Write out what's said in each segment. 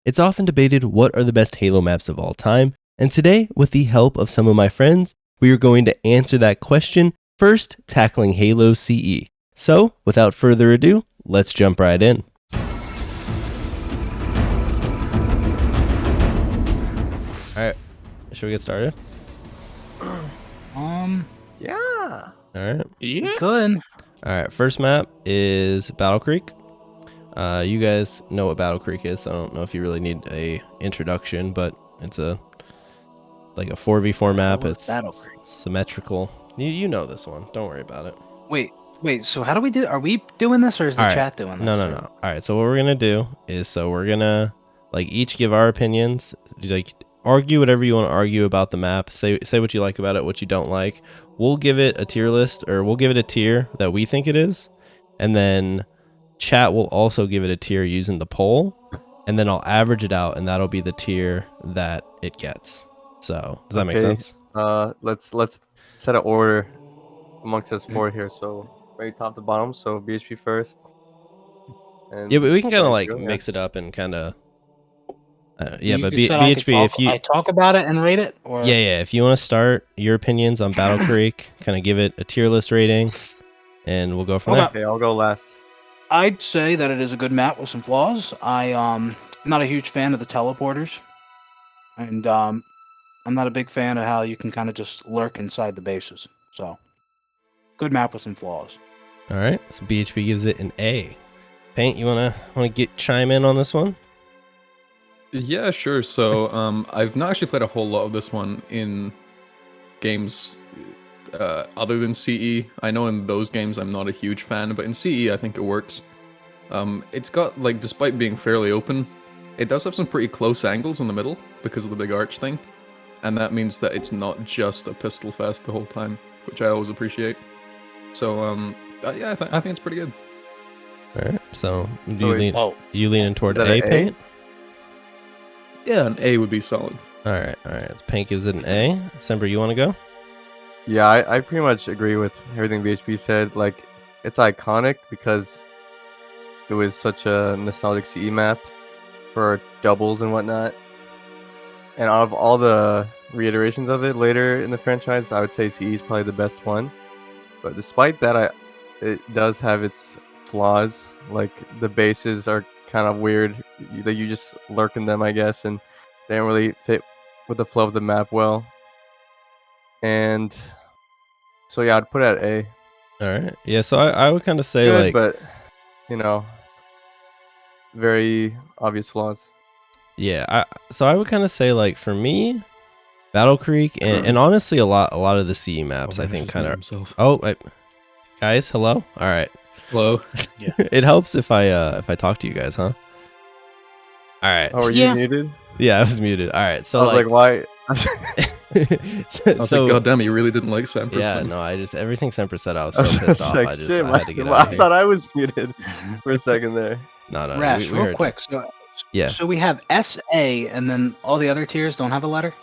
It's often debated what are the best Halo maps of all time, and today, with the help of some of my friends, we are going to answer that question, first tackling Halo CE. So, without further ado, let's jump right in. Alright, should we get started? Yeah. Alright. Yeah. Good. Alright, first map is Battle Creek. You guys know what Battle Creek is, so I don't know if you really need a introduction, but it's like a 4v4 map. It's Battle Creek. symmetrical. You know this one. Don't worry about it. Wait. So how do we do? Are we doing this, or is the Alright. chat doing this? No. All right. So what we're gonna do is we're gonna each give our opinions. Argue whatever you want to argue about the map. Say what you like about it, what you don't like. We'll give it a tier list, or we'll give it a tier that we think it is, and then chat will also give it a tier using the poll, and then I'll average it out, and that'll be the tier that it gets. So does that make sense? Let's set an order amongst us four here. So very top to bottom. So BHP first. And Yeah, but we can kind of yeah. mix it up and kind of. But You said BHP, if you I talk about it and rate it, or if you want to start your opinions on Battle Creek, kind of give it a tier list rating, and we'll go from there. Okay, I'll go last. I'd say that it is a good map with some flaws. I'm not a huge fan of the teleporters, and I'm not a big fan of how you can kind of just lurk inside the bases. So, good map with some flaws. All right, so BHP gives it an A. Paint, you wanna chime in on this one? Yeah, sure. So I've not actually played a whole lot of this one in games other than CE. I know in those games I'm not a huge fan, but in CE I think it works. It's got, despite being fairly open, it does have some pretty close angles in the middle because of the big arch thing. And that means that it's not just a pistol fest the whole time, which I always appreciate. So yeah, I think it's pretty good. All right, so you leaning toward Is that A, an A? Paint? Yeah, an A would be solid. All right. So Paint gives it an A. Sempra, you want to go? Yeah, I pretty much agree with everything BHP said. Like, it's iconic because it was such a nostalgic CE map for doubles and whatnot. And out of all the reiterations of it later in the franchise, I would say CE is probably the best one. But despite that, it does have its flaws. Like, the bases are kind of weird. That you just lurk in them, I guess, and they don't really fit with the flow of the map well. And so yeah, I'd put it at A. All right. Yeah, so I would kind of say Good, but very obvious flaws. Yeah, so I would kind of say for me, Battle Creek and honestly a lot of the CE maps I think kind of. Guys, hello. All right. Hello. Yeah. It helps if I talk to you guys, huh? All right. Oh, were you muted? Yeah, I was muted. All right. So I was like, why? I was like, God damn it, you really didn't like Sempra. Yeah, no, everything Sempra said, I was so pissed off. I had to get out of I thought I was muted for a second there. No. Rash, we real heard quick. So we have SA, and then all the other tiers don't have a letter.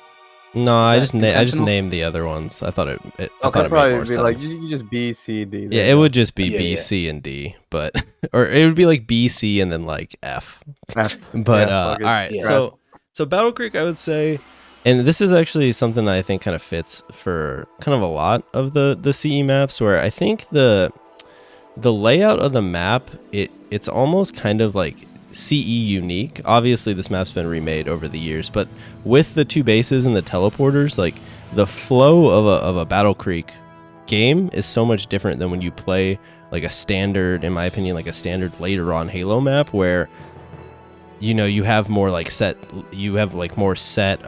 No, I just intentional? named the other ones. I thought it It made more probably be sense. like you just B, C, D. Yeah, it would just be Yeah, B, yeah. C, and D, but or it would be like B, C, and then like F. F. But Yeah, all fuck it. right, Yeah. so Battle Creek, I would say, and this is actually something that I think kind of fits for kind of a lot of the CE maps, where I think the layout of the map it's almost kind of like CE unique. Obviously, this map's been remade over the years, but with the two bases and the teleporters, like the flow of a Battle Creek game is so much different than when you play like a standard, in my opinion, like a standard later on Halo map where you have more more set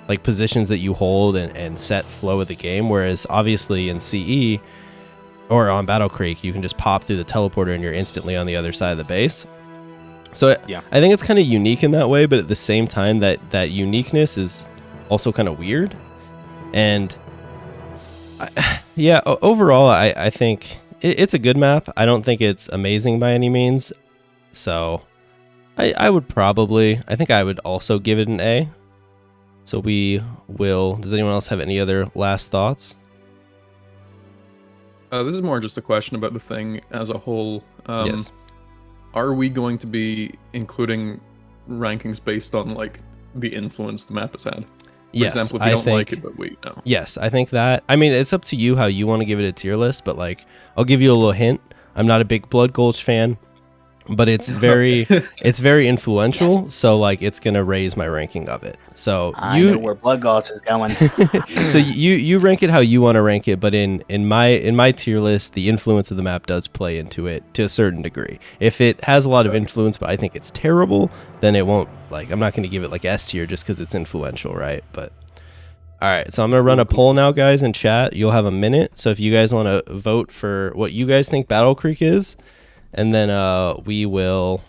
like positions that you hold and set flow of the game, whereas obviously in CE or on Battle Creek you can just pop through the teleporter and you're instantly on the other side of the base. So Yeah. I think it's kind of unique in that way, but at the same time that uniqueness is also kind of weird. And overall I think it's a good map. I don't think it's amazing by any means. So I think I would also give it an A. So does anyone else have any other last thoughts? This is more just a question about the thing as a whole. Yes. Are we going to be including rankings based on like the influence the map has had. For Yes, example, if you don't like it, but wait, no. Yes, I think that. I mean, it's up to you how you want to give it a tier list, but like, I'll give you a little hint. I'm not a big Blood Gulch fan, but it's very, it's very influential. Yes. So like, it's gonna raise my ranking of it. So I know where Blood Gulch is going. so you rank it how you want to rank it, but in my tier list, the influence of the map does play into it to a certain degree. If it has a lot of influence, but I think it's terrible, then it won't. Like, I'm not going to give it like S tier just because it's influential, right? But all right, so I'm gonna run a poll now, guys, in chat. You'll have a minute, so if you guys want to vote for what you guys think Battle Creek is, and then we will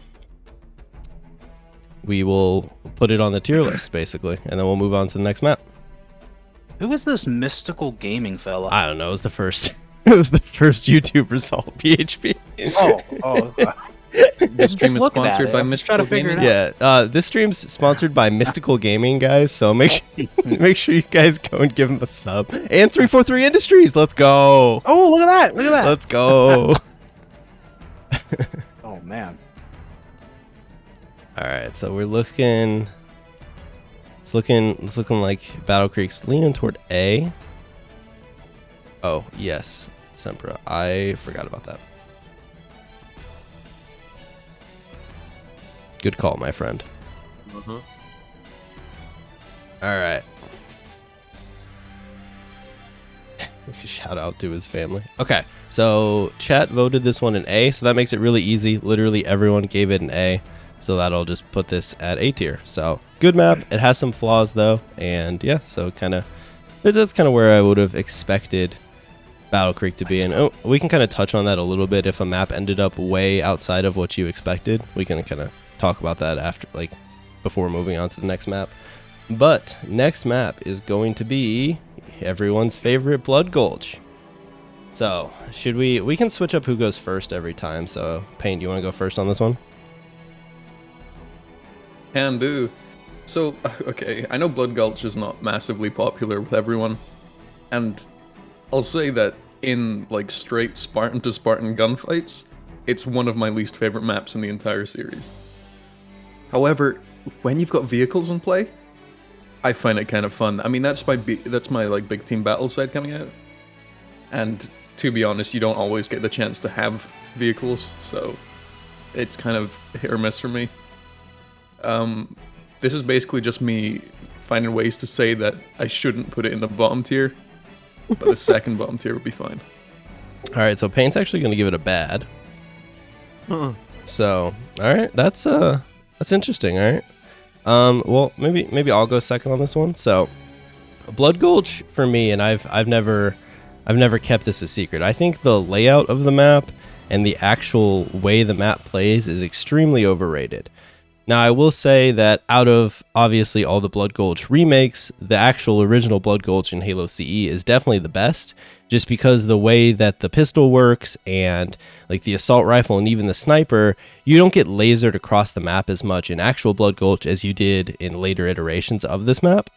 put it on the tier list basically, and then we'll move on to the next map. Who is this mystical gaming fella? I don't know. It was the first. It was the first YouTube result. PHP. Oh. This stream is looking at sponsored it. by I'm just trying to Mystical figure it Gaming. out. Yeah. This stream's sponsored by Mystical Gaming, guys. So make sure you guys go and give them a sub. And 343 Industries. Let's go. Oh, look at that! Look at that! Let's go. Oh man. All right. So we're looking. It's looking like Battle Creek's leaning toward A. Oh yes, Sempra. I forgot about that. Good call, my friend. All right. Shout out to his family. Okay, so chat voted this one an A, so that makes it really easy. Literally everyone gave it an A, so that'll just put this at A tier. So good map. It has some flaws though, and yeah, so that's kind of where I would have expected Battle Creek to be. And oh, we can kind of touch on that a little bit. If a map ended up way outside of what you expected, we can kind of talk about that after, like, before moving on to the next map. But next map is going to be everyone's favorite Blood Gulch. So should we can switch up who goes first every time. So Payne, do you want to go first on this one? Can do. So, okay, I know Blood Gulch is not massively popular with everyone, and I'll say that in like straight Spartan to Spartan gunfights, it's one of my least favorite maps in the entire series. However, when you've got vehicles in play, I find it kind of fun. I mean, that's my like big team battle side coming out, and to be honest, you don't always get the chance to have vehicles, so it's kind of hit or miss for me. This is basically just me finding ways to say that I shouldn't put it in the bottom tier, but the second bottom tier would be fine. All right, so Payne's actually going to give it a bad. So, all right, that's interesting. All right. Well, maybe I'll go second on this one. So, Blood Gulch for me, and I've never kept this a secret. I think the layout of the map and the actual way the map plays is extremely overrated. Now, I will say that out of obviously all the Blood Gulch remakes, the actual original Blood Gulch in Halo CE is definitely the best, just because the way that the pistol works and like the assault rifle and even the sniper, you don't get lasered across the map as much in actual Blood Gulch as you did in later iterations of this map.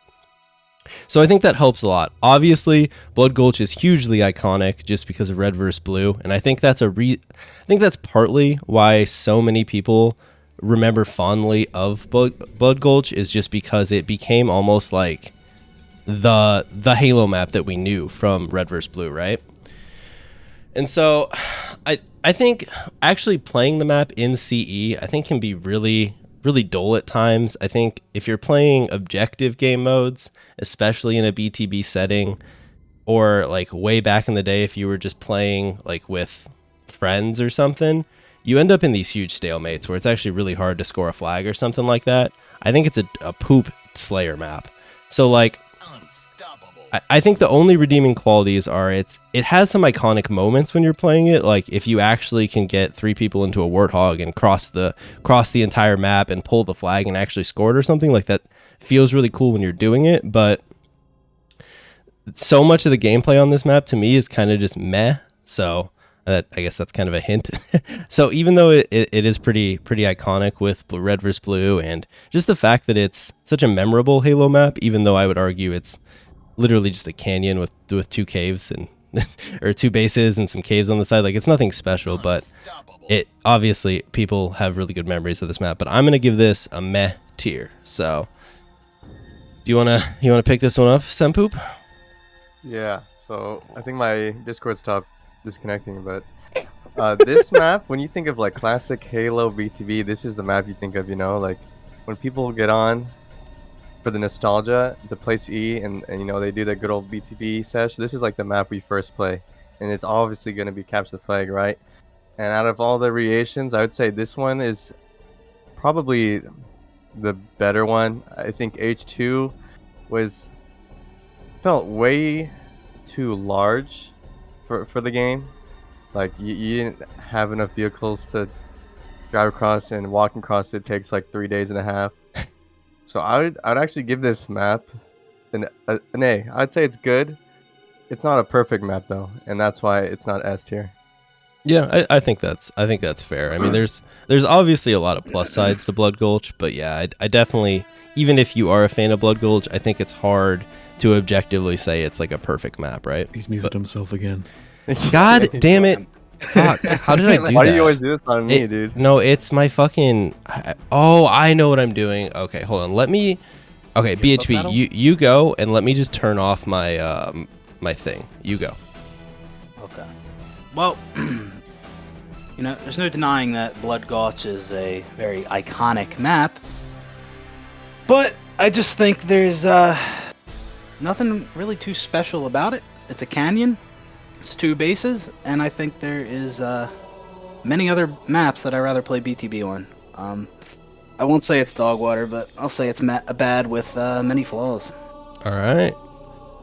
So I think that helps a lot. Obviously, Blood Gulch is hugely iconic just because of Red vs. Blue, and I think that's partly why so many people remember fondly of Blood Gulch, is just because it became almost like the Halo map that we knew from Red vs. Blue, right? And so I think actually playing the map in CE, I think can be really, really dull at times. I think if you're playing objective game modes, especially in a BTB setting, or like way back in the day if you were just playing like with friends or something, you end up in these huge stalemates where it's actually really hard to score a flag or something like that. I think it's a poop Slayer map. So like, I think the only redeeming qualities are it has some iconic moments when you're playing it. Like if you actually can get 3 people into a Warthog and cross the entire map and pull the flag and actually score it or something like that, feels really cool when you're doing it. But so much of the gameplay on this map to me is kind of just meh. So I guess that's kind of a hint. So even though it is pretty iconic with Red vs. Blue, and just the fact that it's such a memorable Halo map, even though I would argue it's literally just a canyon with 2 caves and or 2 bases and some caves on the side. Like, it's nothing special, but it obviously people have really good memories of this map. But I'm gonna give this a meh tier. So, do you wanna pick this one up, Sempoop? Yeah, so I think my Discord stopped disconnecting, but this map, when you think of like classic Halo BTB, this is the map you think of, you know, like when people get on for the nostalgia to place E and you know, they do the good old BTB sesh, this is like the map we first play, and it's obviously going to be capture the flag, right? And out of all the variations, I would say this one is probably the better one. I think H2 felt way too large for the game. Like you didn't have enough vehicles to drive across, and walking across it takes like 3 days and a half. So I'd actually give this map an A. I'd say it's good. It's not a perfect map though, and that's why it's not S tier. Yeah, I think that's fair. I mean, there's obviously a lot of plus sides to Blood Gulch, but yeah, I definitely, even if you are a fan of Blood Gulch, I think it's hard to objectively say it's like a perfect map, right? He's muted himself again. God damn it! Fuck! How did I do that? Why do you always do this on me, dude? No, it's my fucking. Oh, I know what I'm doing. Okay, hold on. Let me. Okay, BHB, you go, and let me just turn off my my thing. You go. Okay. Well, you know, there's no denying that Blood Gulch is a very iconic map, but I just think there's nothing really too special about it. It's a canyon. It's 2 bases, and I think there is many other maps that I rather play BTB on. I won't say it's dog water, but I'll say it's bad with many flaws. All right.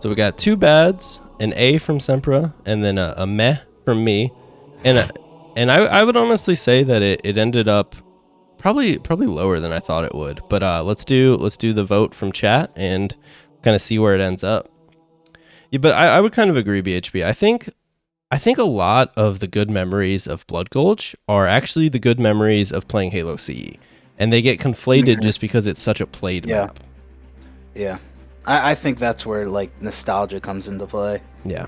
So we got 2 bads, an A from Sempra, and then a meh from me, and I would honestly say that it ended up probably lower than I thought it would. But let's do the vote from chat and kind of see where it ends up. Yeah, but I would kind of agree, BHB. I think a lot of the good memories of Blood Gulch are actually the good memories of playing Halo CE, and they get conflated just because it's such a played map. Yeah, I think that's where like nostalgia comes into play. Yeah.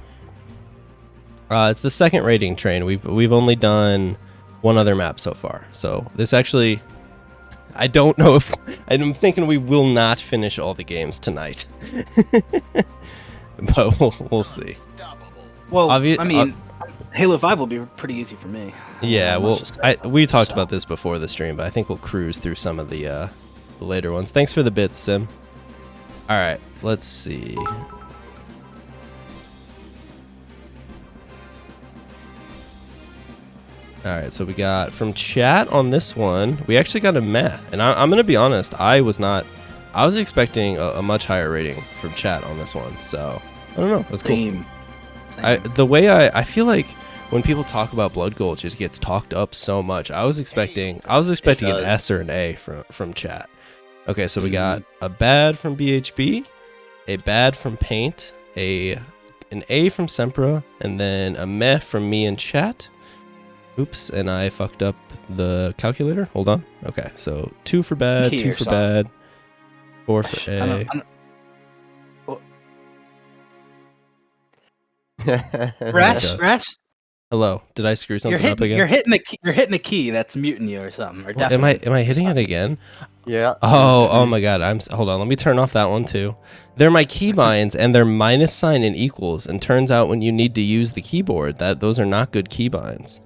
It's the second rating train. We've only done 1 other map so far, so this actually, I don't know if I'm thinking we will not finish all the games tonight. But we'll see. Well, I mean, Halo 5 will be pretty easy for me. Yeah, we talked about this before the stream, but I think we'll cruise through some of the later ones. Thanks for the bits, Sim. All right, let's see. All right, so we got from chat on this one, we actually got a meh. And I'm going to be honest, I was expecting a much higher rating from chat on this one. So, I don't know. That's cool. Same. The way I feel like when people talk about Blood Gulch, it gets talked up so much. I was expecting an S or an A from chat. Okay, so we got a bad from BHB, a bad from Paint, an A from Sempra, and then a meh from me in chat. Oops, and I fucked up the calculator. Hold on. Okay, so 2 for bad, 2 for bad, 4 for A. Rash? Hello. Did I screw something up again? You're hitting a key that's muting you or something. Or Am I hitting it again? Yeah. Oh my god. Hold on. Let me turn off that one too. They're my keybinds, and they're minus sign and equals. And turns out when you need to use the keyboard, those are not good keybinds.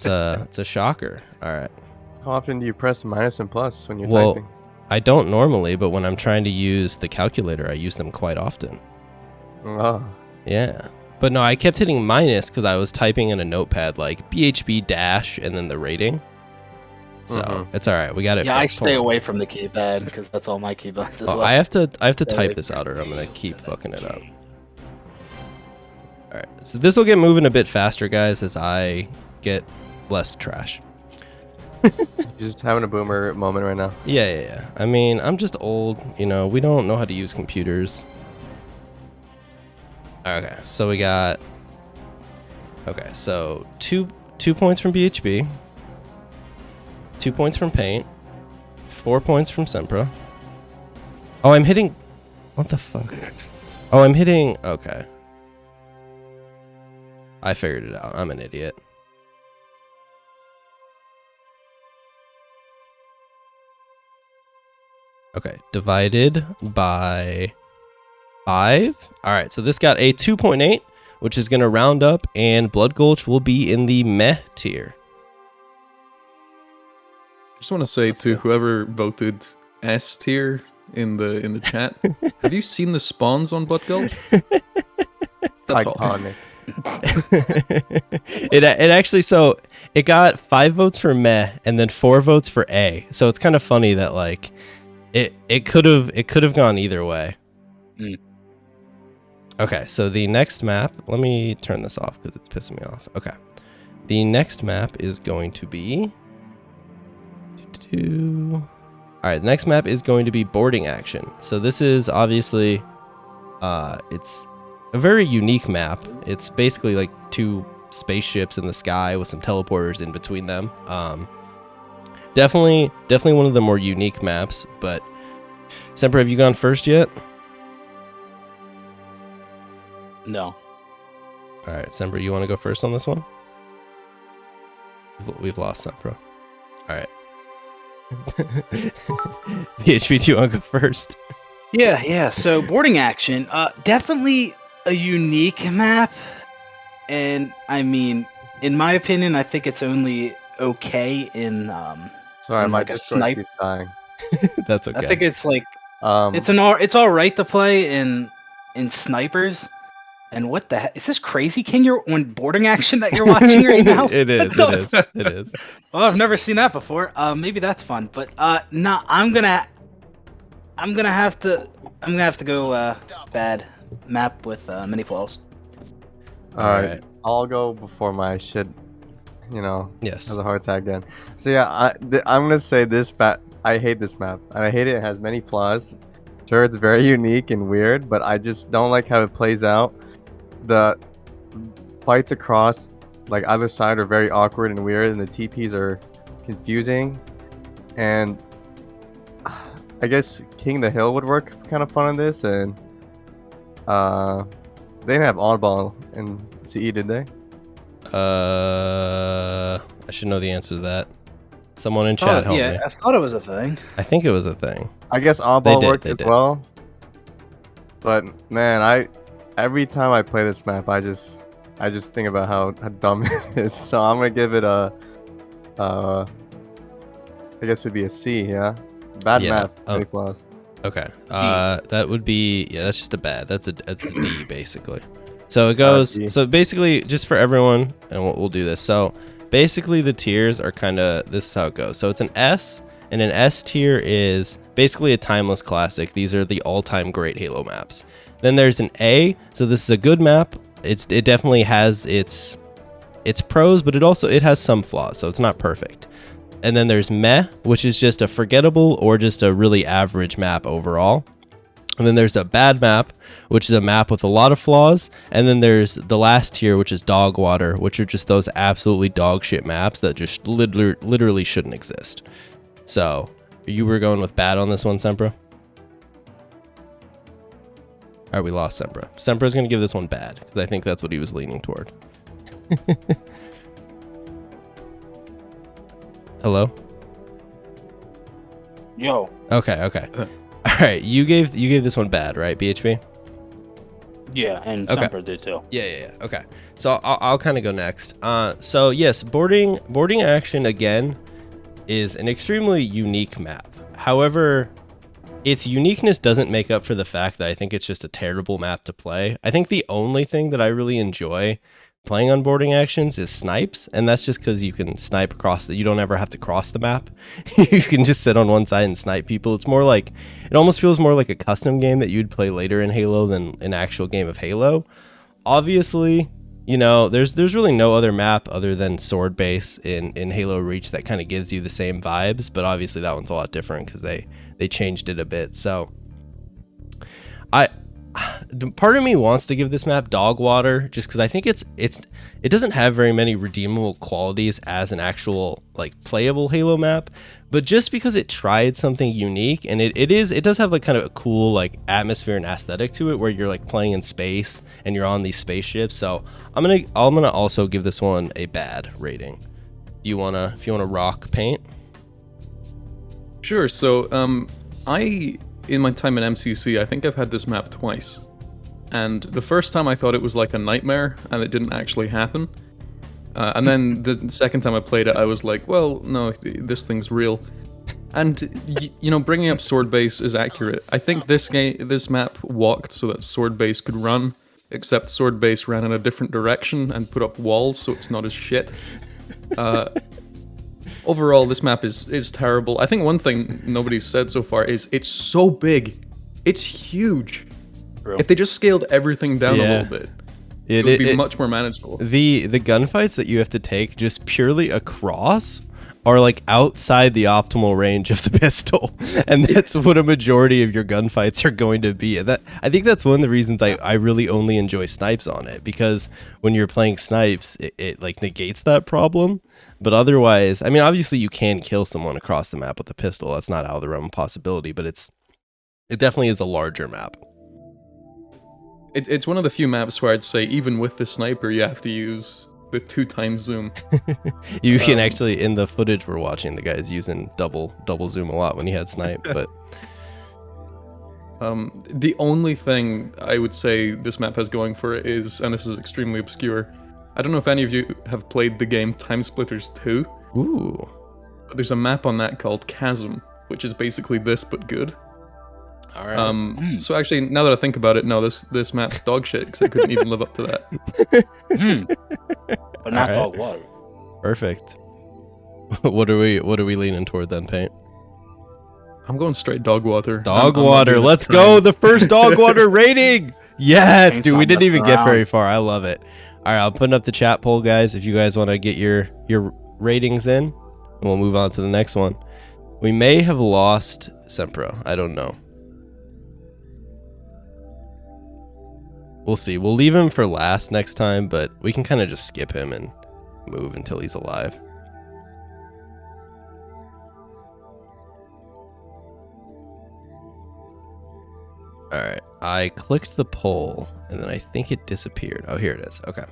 It's a shocker. All right. How often do you press minus and plus when you're Well, typing? I don't normally, but when I'm trying to use the calculator, I use them quite often. Oh. Yeah. But no, I kept hitting minus because I was typing in a notepad like BHB dash and then the rating. So it's all right. We got it. Yeah, I stay away from the keypad because that's all my keybinds as well. I have to type this out or I'm gonna keep fucking it up. All right. So this will get moving a bit faster, guys, as I get less trash. Just having a boomer moment right now. Yeah. I mean, I'm just old. You know, we don't know how to use computers. Okay, so we got. Okay, so two points from BHB, 2 points from Paint, 4 points from Sempra. Oh, I'm hitting. What the fuck? Oh, I'm hitting. Okay. I figured it out. I'm an idiot. Okay, divided by 5. All right, so this got a 2.8, which is going to round up, and Blood Gulch will be in the meh tier. I just want to say to whoever voted S tier in the chat, have you seen the spawns on Blood Gulch? That's all. Iconic. it actually, so it got 5 votes for meh and then 4 votes for A. So it's kind of funny that like it could have gone either way. Mm. Okay, so the next map, let me turn this off because it's pissing me off. Okay, the next map is going to be all right, the next map is going to be boarding action. So this is obviously it's a very unique map. It's basically like 2 spaceships in the sky with some teleporters in between them. Definitely one of the more unique maps. But Sempra, have you gone first yet? No. All right, Sempra, you want to go first on this one? We've lost Sempra. All right. VHP, do you want to go first? Yeah. So boarding action, definitely a unique map, and I mean, in my opinion, I think it's only okay in Sorry, in my like a Discord snipe. keeps dying. That's okay. I think it's like Um, it's all right to play in snipers. And what the heck is this crazy? Can you on boarding action that you're watching right now? It is. Oh, I've never seen that before. Maybe that's fun, but no, I'm gonna have to go bad map with many flaws. all right. I'll go before my shit. Yes. Has a heart attack again. So yeah, I'm gonna say this map. I hate this map, and I hate it. It has many flaws. Sure, it's very unique and weird, but I just don't like how it plays out. The fights across like either side are very awkward and weird, and the TPs are confusing. And I guess King the Hill would work kind of fun on this, and they didn't have oddball in CE, did they? I should know the answer to that. Someone in chat help me. I thought it was a thing. I think it was a thing. I guess oddball worked as well. But man, every time I play this map, I just think about how dumb it is. So I'm gonna give it a I guess it'd be a C, yeah. Bad map, many flaws. Okay. That would be that's just a bad. That's a D basically. So it goes. So basically, just for everyone, and we'll do this. So basically, the tiers are kind of this is how it goes. So it's an S, and an S tier is basically a timeless classic. These are the all-time great Halo maps. Then there's an A. So this is a good map. It definitely has its pros, but it has some flaws. So it's not perfect. And then there's meh, which is just a forgettable or just a really average map overall. And then there's a bad map, which is a map with a lot of flaws. And then there's the last tier, which is dog water, which are just those absolutely dog shit maps that just literally shouldn't exist. So you were going with bad on this one, Sempra? All right, we lost Sempra. Sempra's going to give this one bad because I think that's what he was leaning toward. Hello? Yo. Okay. All right, you gave this one bad, right, BHB? Yeah, and Sempra did too. Yeah. Okay, so I'll kind of go next. So yes, boarding action again is an extremely unique map. However, its uniqueness doesn't make up for the fact that I think it's just a terrible map to play. I think the only thing that I really enjoy playing on boarding actions is snipes, and that's just because you can snipe across you don't ever have to cross the map. You can just sit on one side and snipe people. It almost feels more like a custom game that you'd play later in Halo than an actual game of Halo. Obviously, there's really no other map other than Sword Base in Halo Reach that kind of gives you the same vibes, but obviously that one's a lot different because they changed it a bit. So part of me wants to give this map dog water just because I think it doesn't have very many redeemable qualities as an actual like playable Halo map, but just because it tried something unique, and it does have like kind of a cool like atmosphere and aesthetic to it where you're like playing in space and you're on these spaceships. So I'm gonna also give this one a bad rating. If you wanna rock paint? Sure. So in my time in MCC, I think I've had this map twice. And the first time I thought it was like a nightmare, and it didn't actually happen. And then the second time I played it, I was like, well, no, this thing's real. And, bringing up sword base is accurate. I think this map walked so that sword base could run, except sword base ran in a different direction and put up walls, so it's not as shit. Overall, this map is terrible. I think one thing nobody's said so far is it's so big. It's huge. True. If they just scaled everything down a little bit, it would be much more manageable. The gunfights that you have to take just purely across are like outside the optimal range of the pistol, and that's what a majority of your gunfights are going to be. And I think that's one of the reasons I really only enjoy snipes on it, because when you're playing snipes, it like negates that problem. But otherwise, I mean, obviously you can kill someone across the map with a pistol. That's not out of the realm of possibility, but it definitely is a larger map. It's one of the few maps where I'd say even with the sniper, you have to use the 2x zoom. You can actually, in the footage we're watching, the guy's using double zoom a lot when he had snipe. But the only thing I would say this map has going for it is, and this is extremely obscure, I don't know if any of you have played the game Time Splitters 2. ooh, But there's a map on that called Chasm, which is basically this but good. all right. So actually, now that I think about it, no, this map's dog shit because it couldn't even live up to that. But not Alright. dog water. Perfect. What are we leaning toward then, Paint? I'm going straight dog water. Dog I'm not water. doing this Let's grind. go. The first dog water rating. Yes, Thanks, dude. We I'm didn't even messing get very around. far. I love it. All right, I'm putting up the chat poll, guys. If you guys want to get your ratings in, and we'll move on to the next one. We may have lost Sempra. I don't know. We'll see. We'll leave him for last next time, but we can kind of just skip him and move until he's alive. All right, I clicked the poll and then I think it disappeared. Oh, here it is. Okay.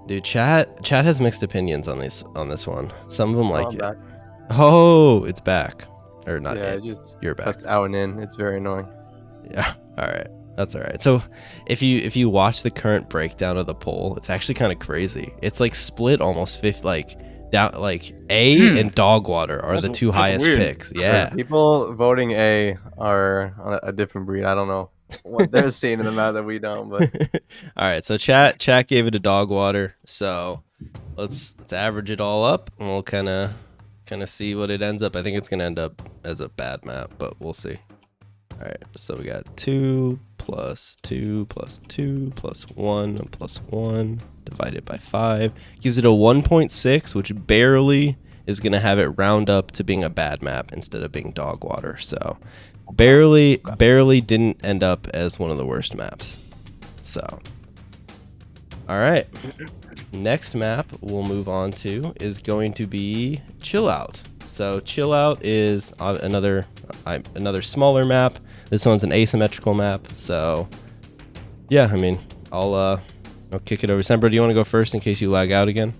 Dude, chat has mixed opinions on this one. Some of them like I'm it. back. Oh, it's back. Or not Yeah, it. it just You're back. cuts out and in. It's very annoying. Yeah. All right. That's all right. So if you watch the current breakdown of the poll, it's actually kind of crazy. It's like split almost 50, like down, like A and dog water are the That's- two that's highest weird. picks. Yeah. People voting A are on a different breed. I don't know what they're seeing in the map that we don't, but All right. So chat gave it a dog water. So let's average it all up and we'll kind of see what it ends up. I think it's gonna end up as a bad map, but we'll see. All right, so we got 2 plus 2 plus 2 plus 1 plus 1 divided by 5 gives it a 1.6, which barely is going to have it round up to being a bad map instead of being dog water. So barely didn't end up as one of the worst maps. So all right, next map we'll move on to is going to be Chill Out. So Chill Out is another smaller map. This one's an asymmetrical map. So yeah, I mean, I'll kick it over. Sempra, do you want to go first in case you lag out again?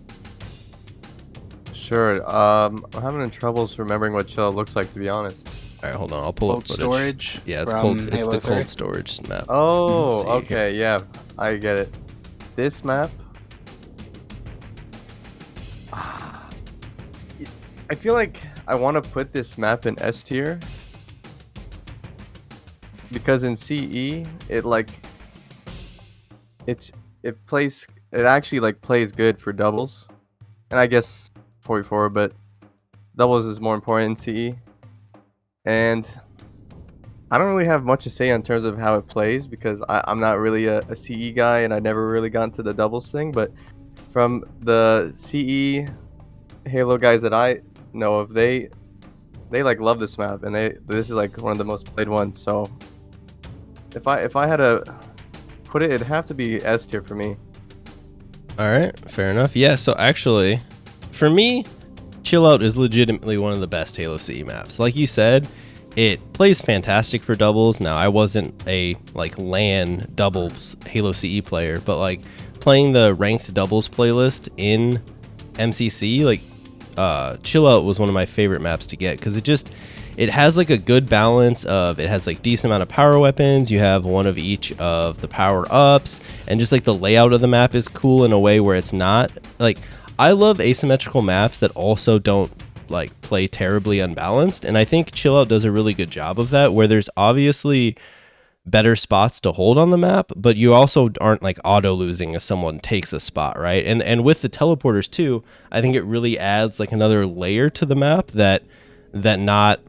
sure. I'm having troubles remembering what chill looks like, to be honest. All right, hold on. I'll pull Cold up footage. storage. Yeah, it's from cold. It's Halo the 3. cold storage map. Oh, See, okay, yeah, I get it. This map, I feel like I want to put this map in S tier because in CE it actually like plays good for doubles, and I guess 44, but doubles is more important in CE, and I don't really have much to say in terms of how it plays because I'm not really a CE guy and I never really got into the doubles thing. But from the CE Halo guys that I know of, they they like love this map, and this is like one of the most played ones. So if I had to put it, it'd have to be S tier for me. All right, fair enough. Yeah, so actually, for me, Chill Out is legitimately one of the best Halo CE maps. Like you said, it plays fantastic for doubles. Now, I wasn't a like LAN doubles Halo CE player, but like playing the ranked doubles playlist in MCC, like Chill Out was one of my favorite maps to get because it has like a good balance of, it has like decent amount of power weapons, you have one of each of the power ups, and just like the layout of the map is cool in a way where it's not like, I love asymmetrical maps that also don't like play terribly unbalanced, and I think Chill Out does a really good job of that, where there's obviously better spots to hold on the map, but you also aren't like auto losing if someone takes a spot, right? And with the teleporters too, I think it really adds like another layer to the map that not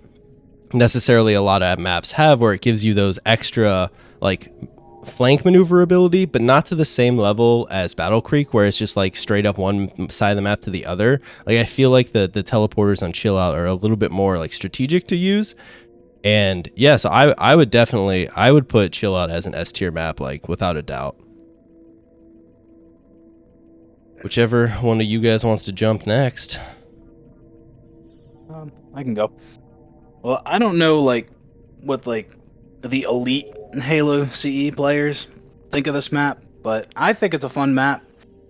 necessarily a lot of maps have, where it gives you those extra like flank maneuverability, but not to the same level as Battle Creek, where it's just like straight up one side of the map to the other. Like I feel like the teleporters on Chill Out are a little bit more like strategic to use. And yeah, so I would put Chill Out as an S tier map, like without a doubt. Whichever one of you guys wants to jump next. I can go. Well, I don't know like what like the elite Halo CE players think of this map, but I think it's a fun map,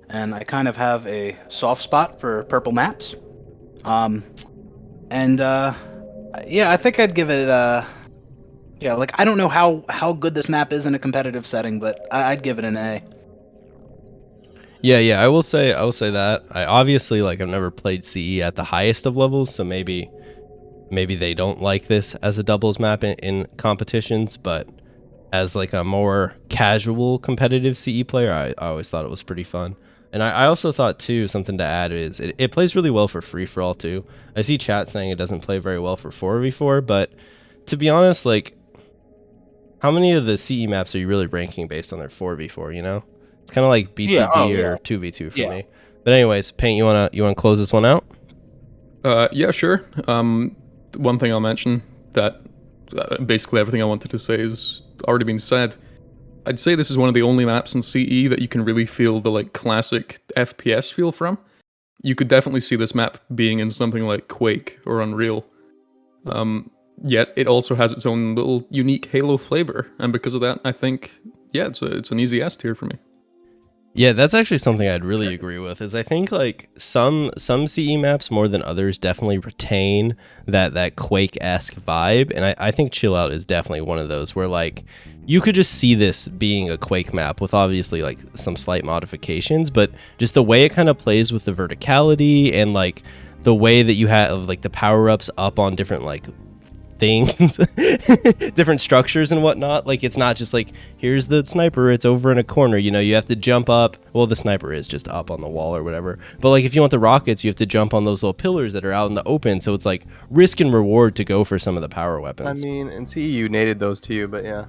and I kind of have a soft spot for purple maps. Yeah, I think I'd give it yeah, like I don't know how good this map is in a competitive setting, but I'd give it an A. Yeah, I will say that. I obviously like I've never played CE at the highest of levels, so maybe they don't like this as a doubles map in competitions, but as like a more casual competitive CE player, I always thought it was pretty fun. And I also thought too, something to add is it plays really well for free-for-all too. I see chat saying it doesn't play very well for 4v4, but to be honest, like how many of the CE maps are you really ranking based on their 4v4, you know? It's kind of like BTB or 2v2 for me. But anyways, Paint, you wanna close this one out? Yeah, sure. One thing I'll mention that basically everything I wanted to say has already been said. I'd say this is one of the only maps in CE that you can really feel the like classic FPS feel from. You could definitely see this map being in something like Quake or Unreal. Yet it also has its own little unique Halo flavor, and because of that, I think it's an easy S tier for me. Yeah, that's actually something I'd really agree with. Is I think like some CE maps more than others definitely retain that Quake-esque vibe, and I think Chill Out is definitely one of those where like you could just see this being a Quake map with obviously like some slight modifications, but just the way it kind of plays with the verticality and like the way that you have like the power-ups up on different like things, different structures and whatnot. Like it's not just like here's the sniper, it's over in a corner, you know, you have to jump up. Well, the sniper is just up on the wall or whatever, but like if you want the rockets, you have to jump on those little pillars that are out in the open, so it's like risk and reward to go for some of the power weapons. I mean, in CE you nated those to you, but yeah,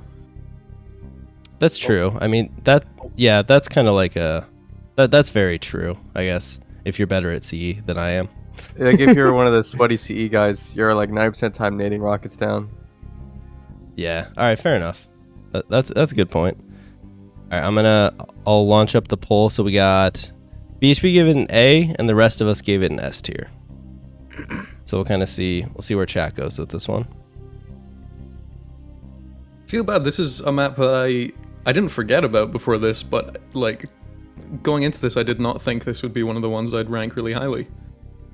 that's true. I mean that's kind of like that's very true, I guess, if you're better at CE than I am. like if you're one of the sweaty CE guys, you're like 90% time nading rockets down. Yeah. All right. Fair enough. That's a good point. All right. I'll launch up the poll. So we got BHP gave it an A, and the rest of us gave it an S tier. So we'll see where chat goes with this one. Feel bad. This is a map that I didn't forget about before this, but like going into this, I did not think this would be one of the ones I'd rank really highly.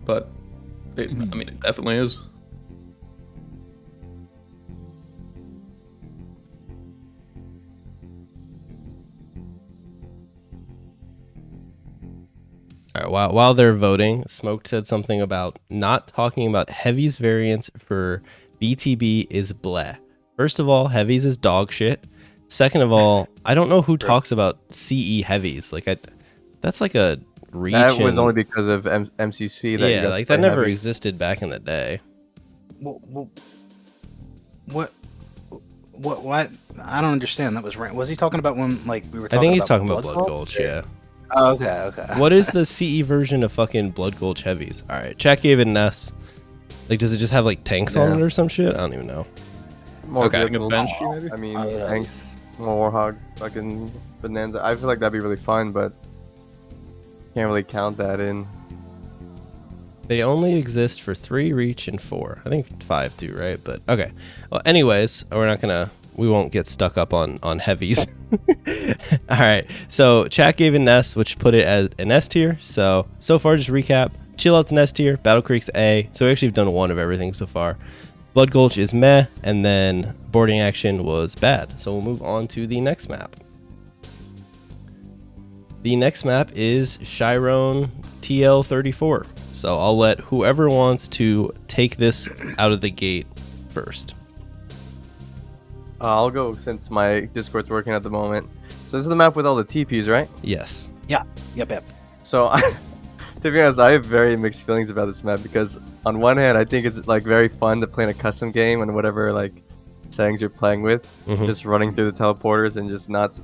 But I mean, it definitely is. All right, while they're voting, Smoke said something about not talking about Heavy's variants for BTB is bleh. First of all, Heavy's is dog shit. Second of all, I don't know who talks about CE Heavies. Like that's like a reach. That was only because of MCC. That like that never existed back in the day. What? I don't understand. That was he talking about when like we were talking about? I think he's talking about Blood Gulch. Yeah. Oh, okay. What is the CE version of fucking Blood Gulch Heavies? All right, chat gave it an S. Like, does it just have like tanks on it or some shit? I don't even know. More Okay. vehicles. Banshee, maybe? I mean, Oh, yeah. tanks, more Warhog, fucking Bonanza. I feel like that'd be really fun, but can't really count that in. They only exist for 3 reach and 4. I think 5 too, right? But okay. Well, anyways, we won't get stuck up on heavies. All right. So chat gave an S, which put it as an S tier. So far, just recap. Chill Out's an S tier. Battle Creek's A. So we actually have done 1 of everything so far. Blood Gulch is meh, and then Boarding Action was bad. So we'll move on to the next map. The next map is Chiron TL-34. So I'll let whoever wants to take this out of the gate first. I'll go since my Discord's working at the moment. So this is the map with all the TPs, right? Yes. Yep. So to be honest, I have very mixed feelings about this map because on one hand, I think it's like very fun to play in a custom game and whatever like settings you're playing with, just running through the teleporters and just not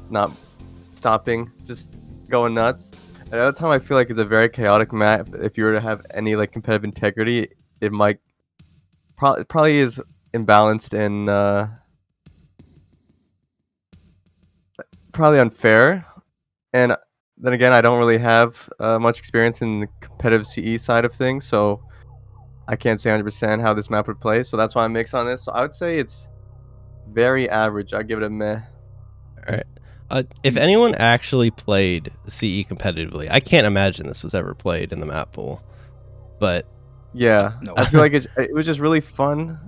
stopping, just going nuts. Another time, I feel like it's a very chaotic map. If you were to have any like competitive integrity, it might probably is imbalanced and probably unfair. And then again, I don't really have much experience in the competitive CE side of things, so I can't say 100% how this map would play. So that's why I'm mixed on this. So I would say it's very average. I'd give it a meh. All right. If anyone actually played CE competitively, I can't imagine this was ever played in the map pool. But Yeah, No. I feel like it was just really fun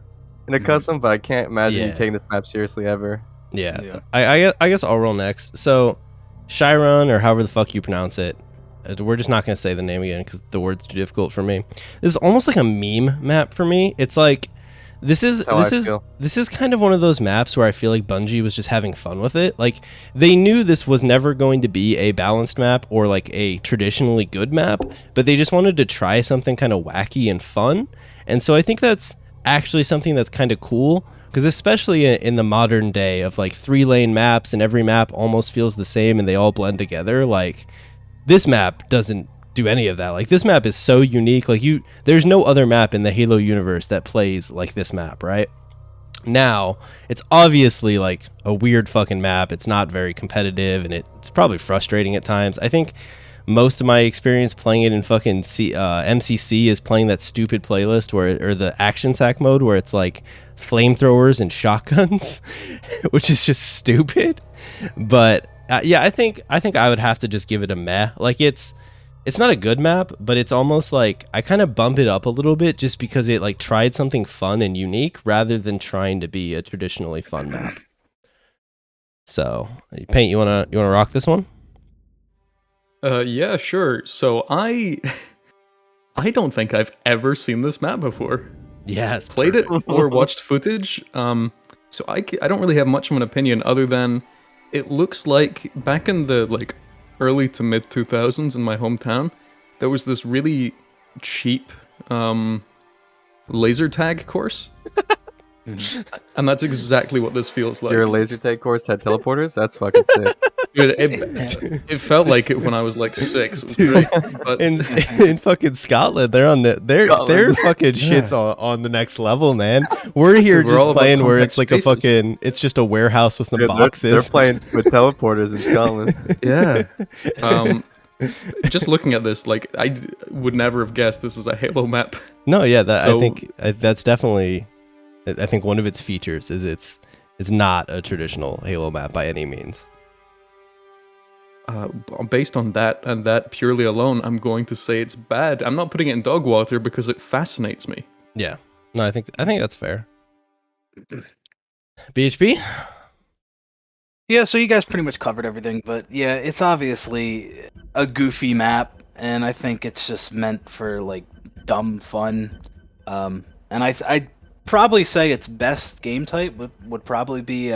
in a custom, but I can't imagine you Yeah. taking this map seriously ever. yeah. I guess I'll roll next. So Chiron, or however the fuck you pronounce it, we're just not going to say the name again because the word's too difficult for me. This is almost like a meme map for me. It's like this is kind of one of those maps where I feel like Bungie was just having fun with it. Like they knew this was never going to be a balanced map or like a traditionally good map, but they just wanted to try something kind of wacky and fun. And so I think that's actually something that's kind of cool, because especially in the modern day of like 3-lane maps and every map almost feels the same and they all blend together, like this map doesn't do any of that. Like this map is so unique. Like there's no other map in the Halo universe that plays like this map, right? Now, it's obviously like a weird fucking map. It's not very competitive and it's probably frustrating at times. I think most of my experience playing it in fucking MCC is playing that stupid playlist or the action sack mode where it's like flamethrowers and shotguns, which is just stupid. But yeah, I think I would have to just give it a meh. Like it's not a good map, but it's almost like I kind of bump it up a little bit just because it like tried something fun and unique rather than trying to be a traditionally fun map. So, Paint, you wanna rock this one? Yeah, sure. So I don't think I've ever seen this map before. Yes, Played it or watched footage. So I don't really have much of an opinion other than it looks like back in the like early to mid 2000s in my hometown, there was this really cheap laser tag course. And that's exactly what this feels like. Your laser tag course had teleporters? That's fucking sick. Dude, it felt like it when I was like 6. It was great, but in fucking Scotland, they're fucking shit's on the next level, man. We're here We're all just about playing where compact it's like spaces. a fucking, it's just a warehouse with some Yeah, boxes. They're playing with teleporters in Scotland. yeah. Just looking at this, like I would never have guessed this is a Halo map. No, yeah, I So- think that's definitely. I think one of its features is it's not a traditional Halo map by any means. Based on that and that purely alone, I'm going to say it's bad. I'm not putting it in dog water because it fascinates me. Yeah, no, I think that's fair. BHP. Yeah, so you guys pretty much covered everything, but yeah, it's obviously a goofy map, and I think it's just meant for like dumb fun. And I'd probably say its best game type would probably be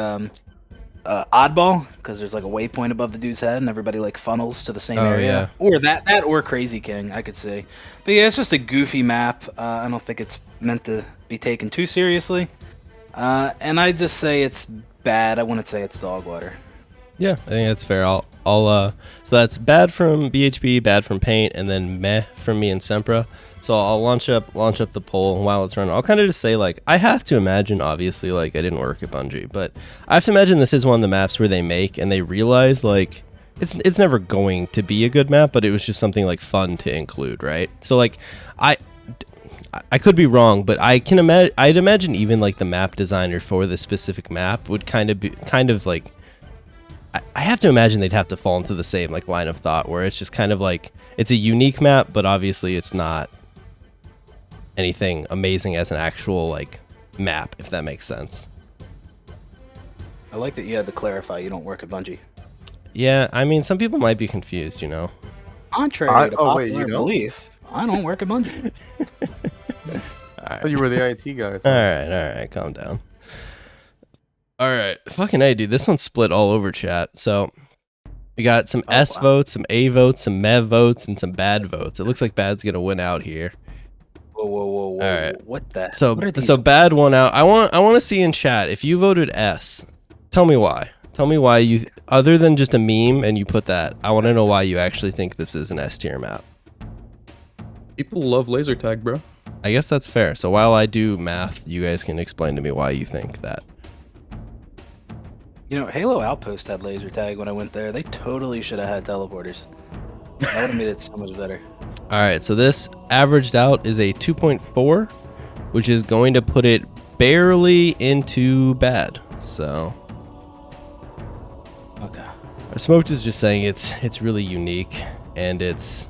oddball, because there's like a waypoint above the dude's head, and everybody like funnels to the same area. Or that or Crazy King, I could say. But yeah, it's just a goofy map. I don't think it's meant to be taken too seriously. And I just say it's bad. I wouldn't say it's dog water. Yeah, I think that's fair. So that's bad from BHB, bad from Paint, and then meh from me and Sempra. So I'll launch up the poll while it's running. I'll kind of just say, like, I have to imagine, obviously, like, I didn't work at Bungie, but I have to imagine this is one of the maps where they make and they realize, like, it's never going to be a good map, but it was just something like fun to include, right? So like I could be wrong, but I'd imagine even like the map designer for this specific map would kind of like I have to imagine they'd have to fall into the same like line of thought where it's just kind of like it's a unique map, but obviously it's not anything amazing as an actual like map, if that makes sense. I like that you had to clarify you don't work at Bungie. Yeah, I mean, some people might be confused, you know. Contrary to popular you don't? belief, I don't work at Bungie. Oh, you were the IT guy. So. All right, calm down. All right, fucking A, dude, this one's split all over chat. So we got some S votes, some A votes, some meh votes, and some bad votes. It looks like bad's gonna win out here. Whoa! All right. What the? So what are these? so bad won out. I want to see in chat if you voted S. Tell me why. Tell me why you, other than just a meme and you put that, I want to know why you actually think this is an S tier map. People love laser tag, bro. I guess that's fair. So while I do math, you guys can explain to me why you think that. You know, Halo Outpost had laser tag when I went there. They totally should have had teleporters. That would have made it so much better. All right, so this averaged out is a 2.4, which is going to put it barely into bad. So Okay. Smoked is just saying it's really unique and it's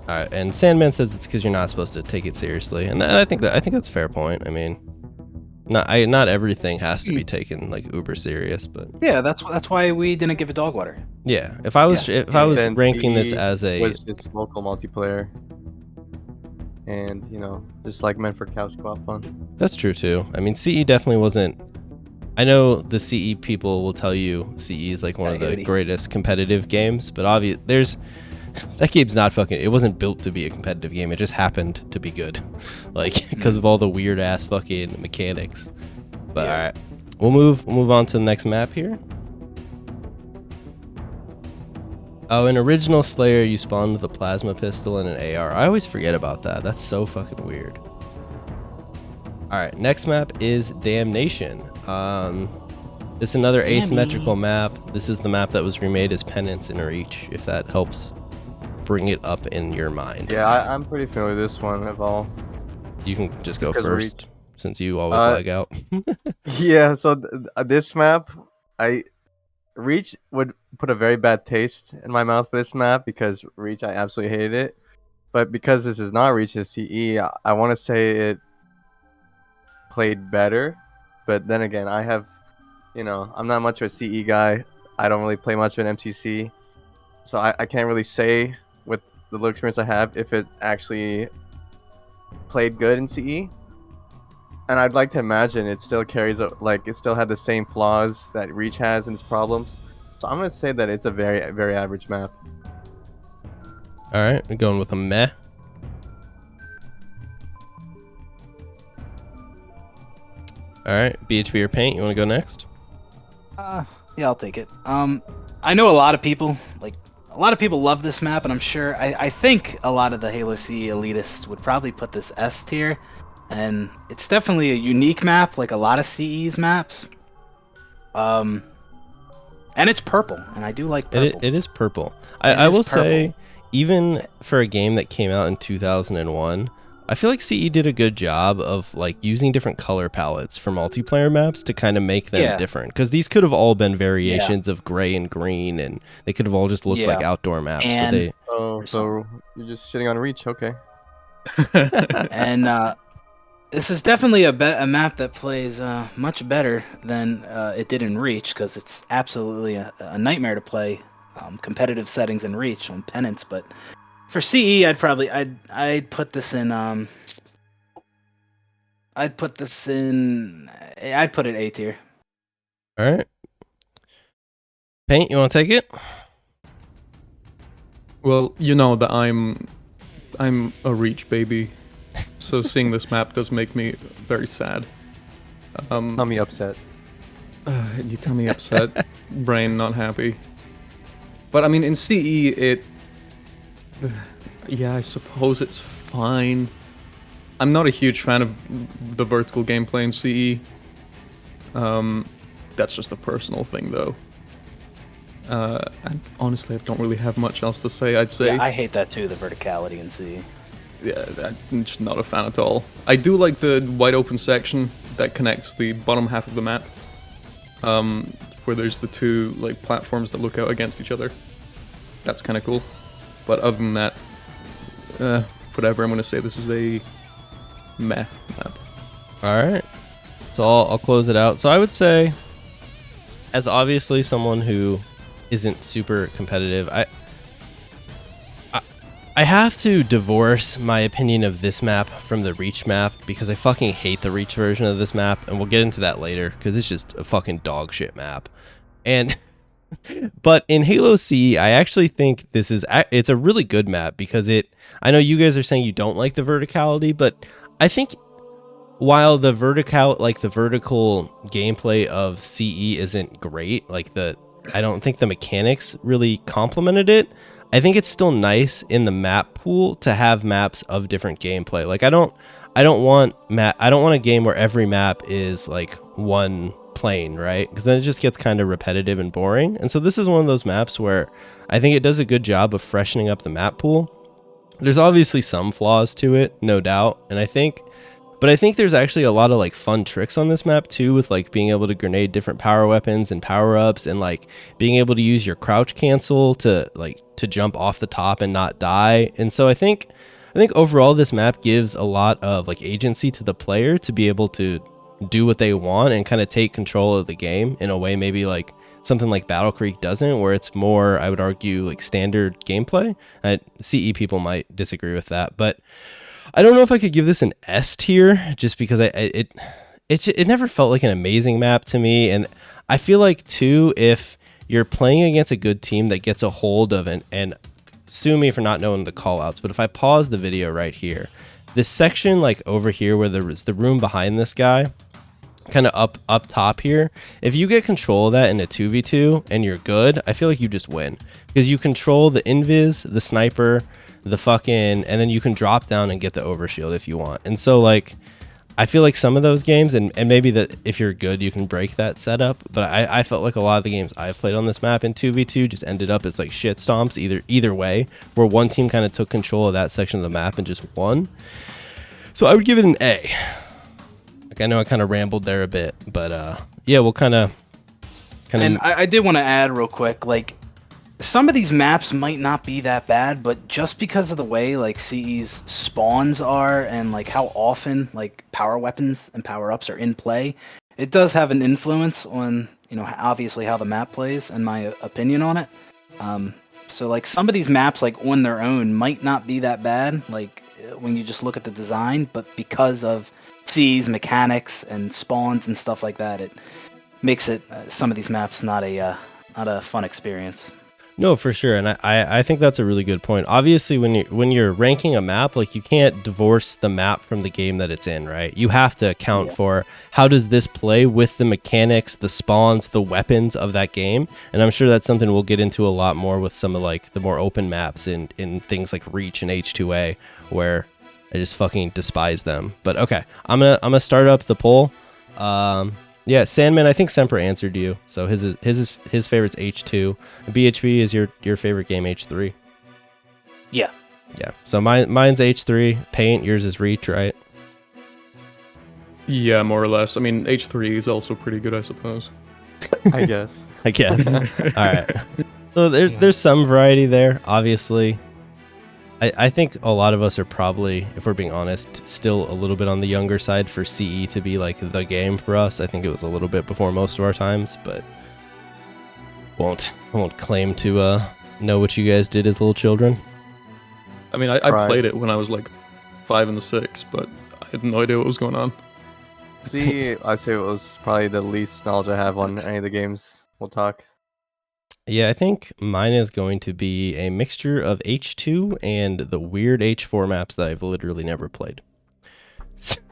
and Sandman says it's because you're not supposed to take it seriously, and I think that's a fair point. I mean, not everything has to be taken like uber serious, but Yeah, that's why we didn't give it dog water. yeah, if I was Then ranking this CE as a was just local multiplayer, and you know, just like meant for couch co-op fun. That's true too. I mean, CE definitely wasn't. I know the CE people will tell you CE is like one of the greatest competitive games, but there's that game's not fucking. It wasn't built to be a competitive game. It just happened to be good, like because of all the weird ass fucking mechanics. But all right, we'll move on to the next map here. Oh, in original Slayer, you spawned with a plasma pistol and an AR. I always forget about that. That's so fucking weird. All right, next map is Damnation. This is another asymmetrical map. This is the map that was remade as Penance in Reach, if that helps bring it up in your mind. Yeah, I'm pretty familiar with this one of all. You can just go 'cause first, since you always lag out. Yeah, so this map, Reach would put a very bad taste in my mouth for this map because Reach, I absolutely hated it. But because this is not Reach, it's CE, I want to say it played better. But then again, I'm not much of a CE guy. I don't really play much of an MTC. So I can't really say with the little experience I have if it actually played good in CE. And I'd like to imagine it still it still had the same flaws that Reach has and its problems. So I'm going to say that it's a very, very average map. All right, we're going with a meh. All right, BHB or Paint, you want to go next? Yeah, I'll take it. I know a lot of people love this map, and I'm sure I think a lot of the Halo CE elitists would probably put this S tier, and it's definitely a unique map, like a lot of CE's maps. And it's purple, and I do like purple. It is purple. I will say, even for a game that came out in 2001, I feel like CE did a good job of like using different color palettes for multiplayer maps to kind of make them different, because these could have all been variations of gray and green, and they could have all just looked like outdoor maps. And so you're just shitting on Reach, okay? And this is definitely a map that plays much better than it did in Reach, because it's absolutely a nightmare to play competitive settings in Reach on Penance. But for CE, I'd put this in I'd put it A tier. All right, Paint, you want to take it? Well, you know that I'm a Reach baby, so seeing this map does make me very sad. Tell me upset. You tell me upset, brain not happy. But I mean, in CE, yeah, I suppose it's fine. I'm not a huge fan of the vertical gameplay in CE. That's just a personal thing, though. And honestly, I don't really have much else to say. I'd say, Yeah, I hate that too, the verticality in C. yeah, I'm just not a fan at all. I do like the wide open section that connects the bottom half of the map, where there's the two like platforms that look out against each other. That's kind of cool. But other than that, whatever. I'm gonna say this is a meh map. All right. So I'll close it out. So I would say, as obviously someone who isn't super competitive, I have to divorce my opinion of this map from the Reach map because I fucking hate the Reach version of this map, and we'll get into that later because it's just a fucking dog shit map. And but in Halo C, I actually think it's a really good map because I know you guys are saying you don't like the verticality, but I think while the vertical gameplay of CE isn't great, I don't think the mechanics really complemented it. I think it's still nice in the map pool to have maps of different gameplay. Like I don't want a game where every map is like one plane, right? Because then it just gets kind of repetitive and boring. And so this is one of those maps where I think it does a good job of freshening up the map pool. There's obviously some flaws to it, no doubt, but I think there's actually a lot of like fun tricks on this map too, with like being able to grenade different power weapons and power ups, and like being able to use your crouch cancel to jump off the top and not die. And so I think overall this map gives a lot of like agency to the player to be able to do what they want and kind of take control of the game in a way maybe like something like Battle Creek doesn't, where it's more, I would argue, like standard gameplay. CE people might disagree with that, but I don't know if I could give this an S tier just because it never felt like an amazing map to me. And I feel like too, if you're playing against a good team that gets a hold of and sue me for not knowing the call outs, but if I pause the video right here, this section like over here where there was the room behind this guy, kind of up top here, if you get control of that in a 2v2 and you're good, I feel like you just win because you control the invis, the sniper, and then you can drop down and get the overshield if you want. And so like I feel like some of those games, and maybe that if you're good you can break that setup, but I felt like a lot of the games I've played on this map in 2v2 just ended up as like shit stomps either way, where one team kind of took control of that section of the map and just won. So I would give it an A. Like I know I kind of rambled there a bit, but yeah, we'll kind of And I did want to add real quick, like some of these maps might not be that bad, but just because of the way like CE's spawns are and like how often like power weapons and power ups are in play, it does have an influence on, you know, obviously how the map plays and my opinion on it. So like some of these maps like on their own might not be that bad, like when you just look at the design, but because of CE's mechanics and spawns and stuff like that, it makes it some of these maps not a fun experience. No, for sure, and I think that's a really good point. Obviously, when you're ranking a map, like you can't divorce the map from the game that it's in, right? You have to account for how does this play with the mechanics, the spawns, the weapons of that game, and I'm sure that's something we'll get into a lot more with some of like the more open maps in things like Reach and H2A, where I just fucking despise them. But okay, I'm gonna start up the poll. Yeah, Sandman, I think Sempra answered you. So his favorite's H2. BHB is your favorite game, H3. Yeah. Yeah. So mine's H3. Paint, yours is Reach, right? Yeah, more or less. I mean, H3 is also pretty good, I suppose. I guess. I guess. All right. So there's some variety there, obviously. I think a lot of us are probably, if we're being honest, still a little bit on the younger side for CE to be like the game for us. I think it was a little bit before most of our times, but I won't claim to know what you guys did as little children. I mean, I played it when I was like 5 and 6, but I had no idea what was going on. See, I'd say it was probably the least knowledge I have on any of the games we'll talk. Yeah, I think mine is going to be a mixture of H2 and the weird H4 maps that I've literally never played.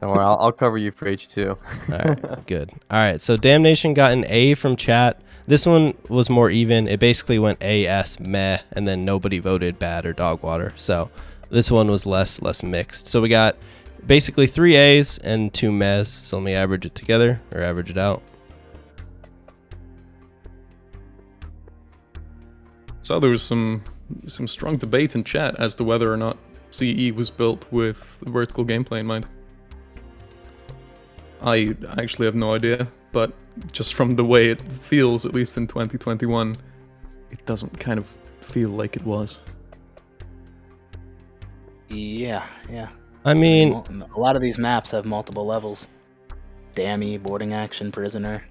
Don't worry, I'll cover you for H2. All right, good. All right, so Damnation got an A from chat. This one was more even. It basically went A, S, meh, and then nobody voted bad or dog water. So this one was less mixed. So we got basically 3 A's and 2 mehs. So let me average it together, or average it out. So there was some strong debate in chat as to whether or not CE was built with vertical gameplay in mind. I actually have no idea, but just from the way it feels, at least in 2021, it doesn't kind of feel like it was. Yeah. I mean, A lot of these maps have multiple levels. Dammy, boarding action, prisoner.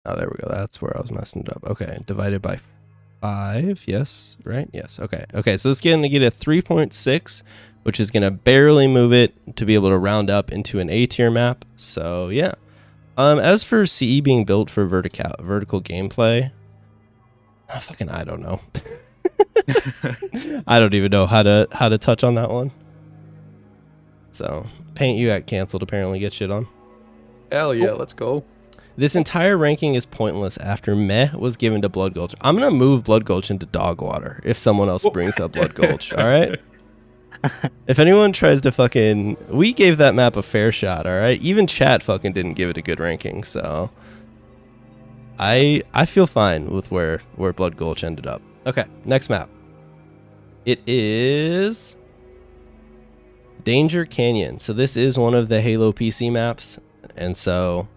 oh, there we go. That's where I was messing it up. Okay, divided by 5. Yes, right? Yes. Okay. So this is going to get a 3.6, which is going to barely move it to be able to round up into an A tier map. So yeah. As for CE being built for vertical gameplay, I don't know. I don't even know how to touch on that one. So Paint You got canceled. Apparently, get shit on. Hell yeah, let's go. This entire ranking is pointless after meh was given to Blood Gulch. I'm going to move Blood Gulch into dog water if someone else brings up Blood Gulch, all right? If anyone tries to we gave that map a fair shot, all right? Even chat fucking didn't give it a good ranking, so I feel fine with where Blood Gulch ended up. Okay, next map. It is Danger Canyon. So this is one of the Halo PC maps, and so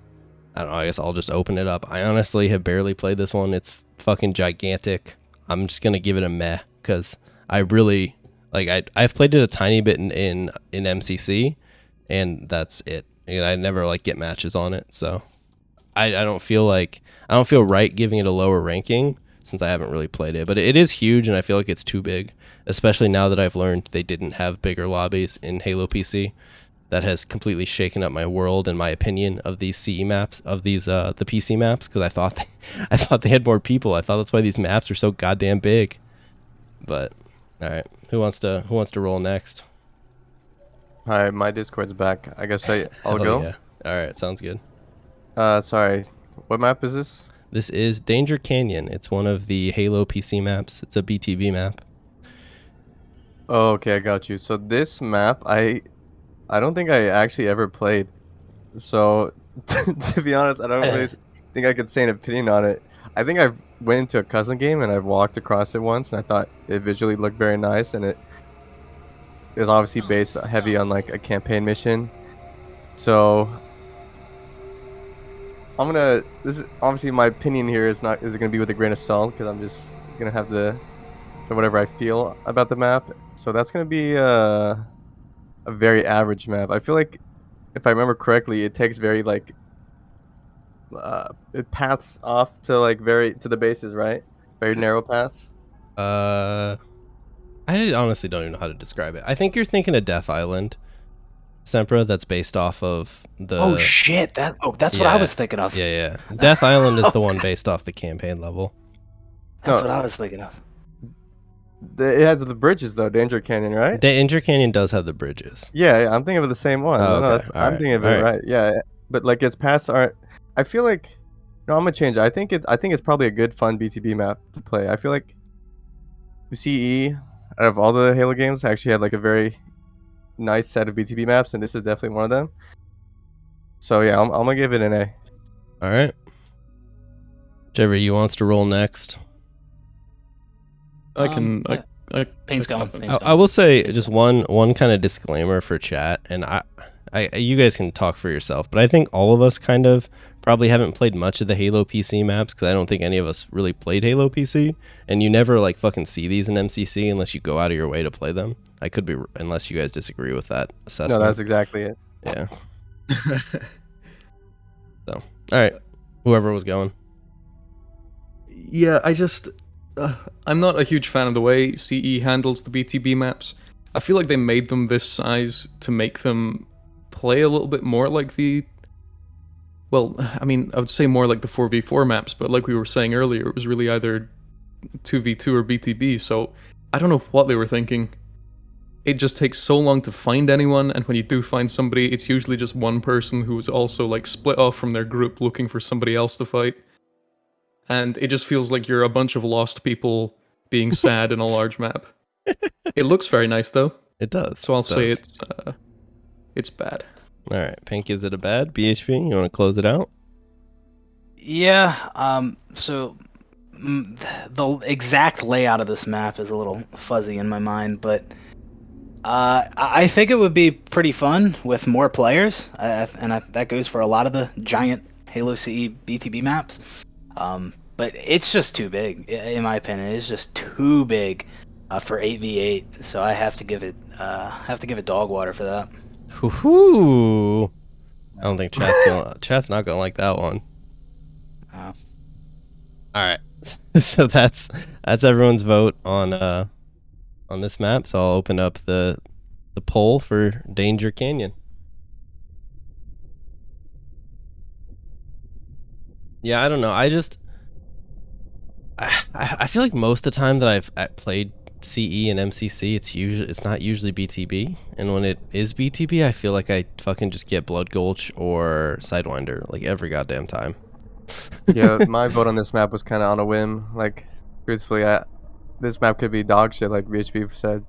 I don't know, I guess I'll just open it up. I honestly have barely played this one. It's fucking gigantic. I'm just going to give it a meh because I really, I've played it a tiny bit in MCC, and that's it. And I never, get matches on it, so I don't feel right giving it a lower ranking since I haven't really played it. But it is huge, and I feel like it's too big, especially now that I've learned they didn't have bigger lobbies in Halo PC. That has completely shaken up my world and my opinion of these CE maps, of these the PC maps, because I thought they had more people. I thought that's why these maps are so goddamn big. But all right, who wants to roll next? Hi, my Discord's back. I guess I'll Hell go. Yeah. All right, sounds good. Sorry, what map is this? This is Danger Canyon. It's one of the Halo PC maps. It's a BTB map. Oh, okay, I got you. So this map, I don't think I actually ever played. So, to be honest, I don't really think I could say an opinion on it. I think I've went into a cousin game and I've walked across it once, and I thought it visually looked very nice, and it is obviously based heavy on a campaign mission. So, this is obviously my opinion here is gonna be with a grain of salt because I'm just gonna have the whatever I feel about the map. So that's gonna be a very average map. I feel like, if I remember correctly, it takes very it paths off to very to the bases, right? Very narrow paths. I honestly don't even know how to describe it. I think you're thinking of Death Island, Sempra. That's based off of the. Oh shit! That's what I was thinking of. Yeah. Death Island is the one based off the campaign level. That's what I was thinking of. It has the bridges though, Danger Canyon, right? Danger Canyon does have the bridges. Yeah, I'm thinking of the same one. Oh, No, okay. I'm thinking of it right. Yeah, but its paths aren't. I feel like, no, I'm gonna change it. I think it's probably a good, fun BTB map to play. I feel like CE out of all the Halo games actually had a very nice set of BTB maps, and this is definitely one of them. So yeah, I'm gonna give it an A. All right. Whichever you wants to roll next. I can. Paint's going. I will say just one kind of disclaimer for chat, and I you guys can talk for yourself, but I think all of us kind of probably haven't played much of the Halo PC maps because I don't think any of us really played Halo PC, and you never fucking see these in MCC unless you go out of your way to play them. I could be, unless you guys disagree with that assessment. No, that's exactly it. Yeah. So, all right, whoever was going. Yeah, I'm not a huge fan of the way CE handles the BTB maps. I feel like they made them this size to make them play a little bit more like I would say more like the 4v4 maps, but like we were saying earlier, it was really either 2v2 or BTB, so I don't know what they were thinking. It just takes so long to find anyone, and when you do find somebody, it's usually just one person who is also like split off from their group looking for somebody else to fight. And it just feels like you're a bunch of lost people being sad in a large map. It looks very nice though, It does. so I'll It say does. it's bad. All right, Pink, is it a bad? BHP, you want to close it out? Yeah. The exact layout of this map is a little fuzzy in my mind, but I think it would be pretty fun with more players, that goes for a lot of the giant Halo CE BTB maps. But it's just too big, in my opinion. It's just too big for 8v8. So I have to give it dog water for that. Hoo-hoo. I don't think chat's not gonna like that one. Oh. All right, so that's everyone's vote on this map. So I'll open up the poll for Danger Canyon. Yeah, I don't know. I feel like most of the time that I've played CE and MCC, it's not usually BTB, and when it is BTB, I feel like I fucking just get Blood Gulch or Sidewinder like every goddamn time. Yeah, my vote on this map was kind of on a whim. Like, truthfully, this map could be dog shit, like VHP said.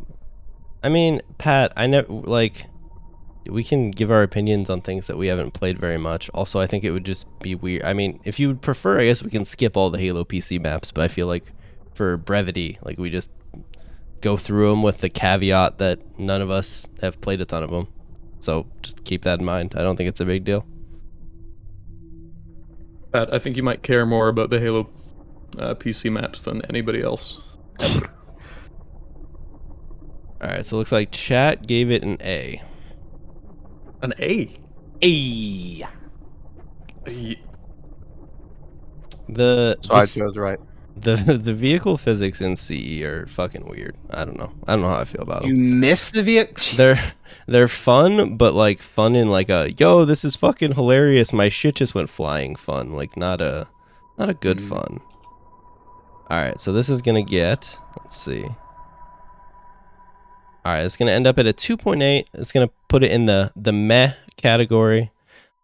I mean, Pat, I never like. We can give our opinions on things that we haven't played very much. Also, I think it would just be weird. I mean, if you would prefer, I guess we can skip all the Halo PC maps, but I feel like for brevity, like we just go through them with the caveat that none of us have played a ton of them. So just keep that in mind. I don't think it's a big deal. Pat, I think you might care more about the Halo PC maps than anybody else ever. All right, so it looks like chat gave it an A. An A? Hey. So I chose right. The vehicle physics in CE are fucking weird. I don't know how I feel about them. You missed the vehicle? They're fun, but like fun in like a yo, this is fucking hilarious. My shit just went flying fun. Like not a good fun. All right, so this is gonna get. Let's see. All right, it's gonna end up at a 2.8. It's gonna put it in the meh category.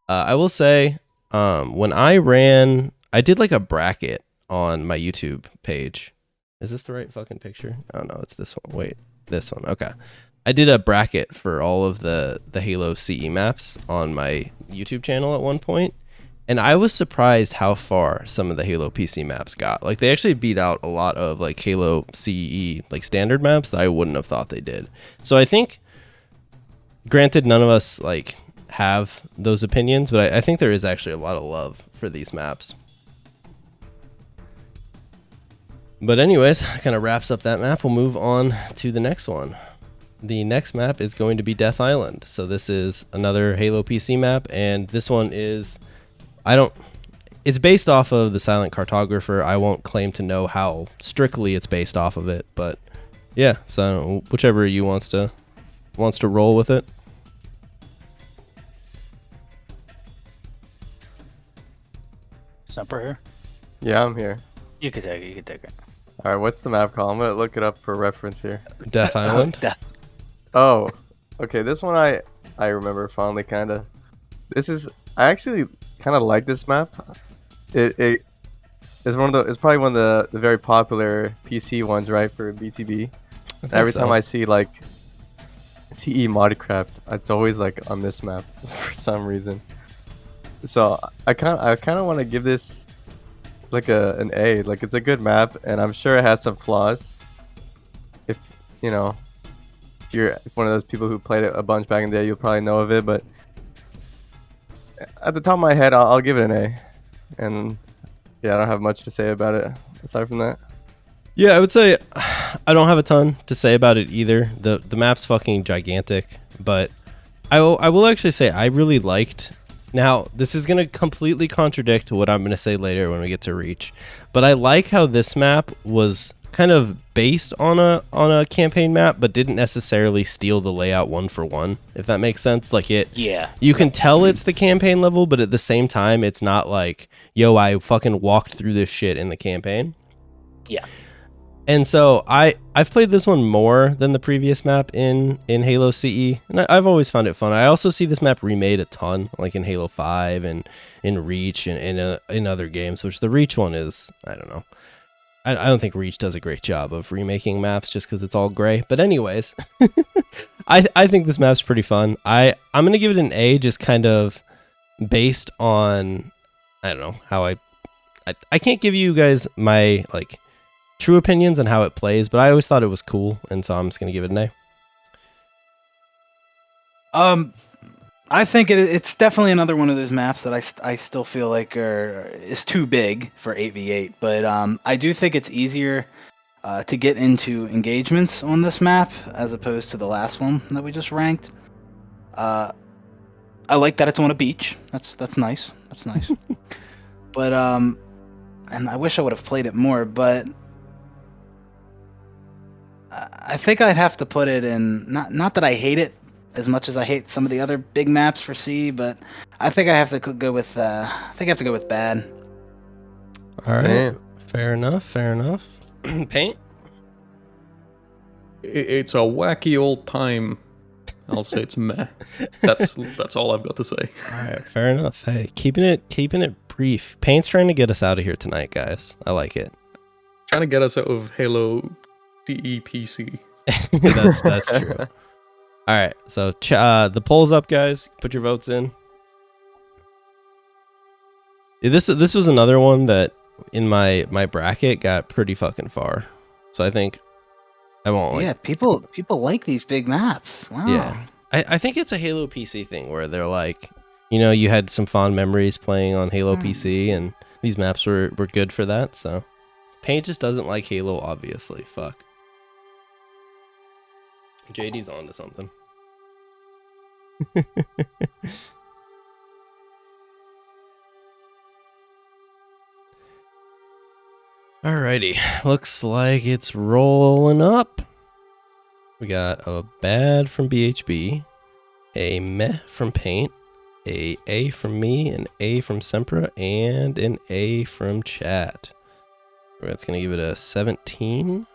I will say, when I did like a bracket on my YouTube page. Is this the right fucking picture? Oh no, it's this one. Wait, this one. Okay. I did a bracket for all of the Halo CE maps on my YouTube channel at one point, and I was surprised how far some of the Halo PC maps got. Like they actually beat out a lot of like Halo CE like standard maps that I wouldn't have thought they did. So I think, granted, none of us like have those opinions, but I think there is actually a lot of love for these maps. But anyways, kind of wraps up that map. We'll move on to the next one. The next map is going to be Death Island. So this is another Halo PC map, and this one is, it's based off of the Silent Cartographer. I won't claim to know how strictly it's based off of it, but yeah, so whichever you wants to roll with it. Sempra here? Yeah, I'm here. You can take it. All right, what's the map called? I'm gonna look it up for reference here. Death Island. Oh, okay. This one I remember fondly, kind of. I actually kind of like this map. It is it's probably one of the very popular PC ones, right, for BTB. Every time I see like CE Modcraft, it's always like on this map for some reason. So I kind of want to give this like an A. Like it's a good map, and I'm sure it has some flaws. If you're one of those people who played it a bunch back in the day, you'll probably know of it. But at the top of my head, I'll give it an A. And yeah, I don't have much to say about it aside from that. Yeah, I would say I don't have a ton to say about it either. The map's fucking gigantic, but I will actually say I really liked. Now, this is going to completely contradict what I'm going to say later when we get to Reach, but I like how this map was kind of based on a campaign map, but didn't necessarily steal the layout one for one, if that makes sense. Like you can tell it's the campaign level, but at the same time, it's not like, yo, I fucking walked through this shit in the campaign. Yeah. And so I've played this one more than the previous map in Halo CE, and I've always found it fun. I also see this map remade a ton, like in Halo 5 and in Reach and in other games, which the Reach one is, I don't know. I don't think Reach does a great job of remaking maps just because it's all gray. But anyways, I think this map's pretty fun. I'm going to give it an A just kind of based on, I don't know, how I can't give you guys my, like, true opinions on how it plays, but I always thought it was cool, and so I'm just going to give it an A. I think it's definitely another one of those maps that I still feel like is too big for 8v8, but I do think it's easier to get into engagements on this map as opposed to the last one that we just ranked. I like that it's on a beach. That's nice. That's nice. But and I wish I would have played it more, but I think I'd have to put it in, not that I hate it as much as I hate some of the other big maps for C, but I think I have to go with bad. All right. Man. Fair enough. Paint? It's a wacky old time. I'll say it's meh. That's all I've got to say. All right, fair enough. Hey, keeping it brief. Paint's trying to get us out of here tonight, guys. I like it. Trying to get us out of Halo CEPC. That's true. All right, so the poll's up, guys. Put your votes in. This was another one that in my bracket got pretty fucking far. So I think I won't. Yeah, people like these big maps. Wow. Yeah, I think it's a Halo PC thing where they're like, you had some fond memories playing on Halo PC, and these maps were good for that. So Paint just doesn't like Halo, obviously. Fuck. JD's on to something. Alrighty, looks like it's rolling up. We got a bad from BHB, a meh from Paint, a from me, an A from Sempra, and an A from chat. That's gonna give it a 17.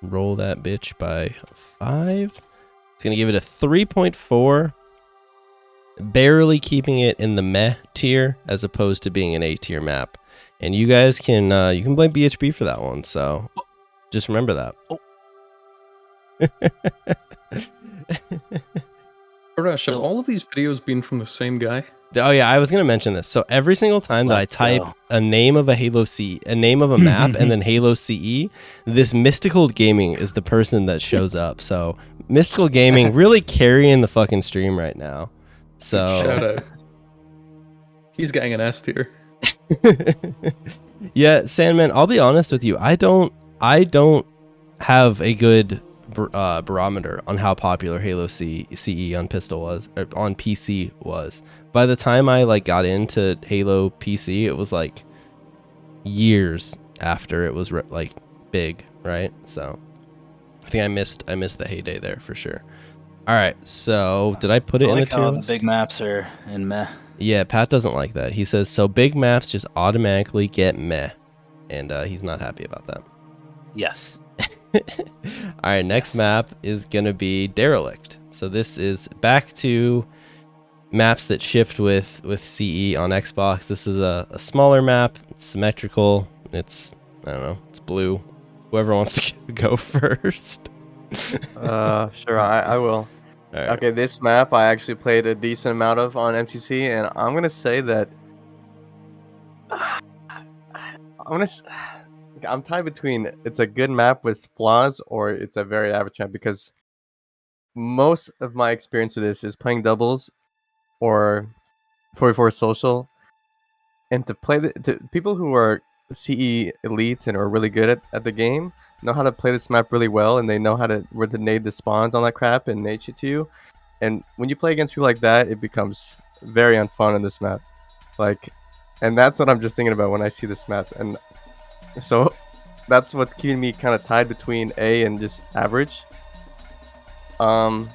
Roll that bitch by 5. It's gonna give it a 3.4. Barely keeping it in the meh tier as opposed to being an A tier map. And you guys can blame BHB for that one. So just remember that. Arrrash, have all of these videos been from the same guy? Oh yeah, I was gonna mention this. So every single time that I type a name of a Halo C, a name of a map, and then Halo CE, this Mystical Gaming is the person that shows up. So Mystical Gaming really carrying the fucking stream right now. So Shout out. He's getting an S tier. Yeah, Sandman, I'll be honest with you. I don't have a good barometer on how popular Halo CE on pistol was, or on PC was. By the time I got into Halo PC, it was years after it was big, right? So I think I missed the heyday there for sure. All right, so did I put it in the tier list? The big maps are in meh. Yeah, Pat doesn't like that. He says, so big maps just automatically get meh. And he's not happy about that. Yes. All right, next map is going to be Derelict. So this is back to maps that shipped with CE on Xbox. This is a smaller map. It's symmetrical. It's, I don't know, it's blue. Whoever wants to go first. Sure, I will. Right. Okay, this map I actually played a decent amount of on MTC, and I'm gonna say that I'm tied between it's a good map with flaws or it's a very average map, because most of my experience with this is playing doubles or 44 social, and to play to people who are CE elites and are really good at the game know how to play this map really well, and they know where to nade the spawns on that crap and nade shit to you. And when you play against people like that, it becomes very unfun in this map. And that's what I'm just thinking about when I see this map. And so that's what's keeping me kind of tied between A and just average. In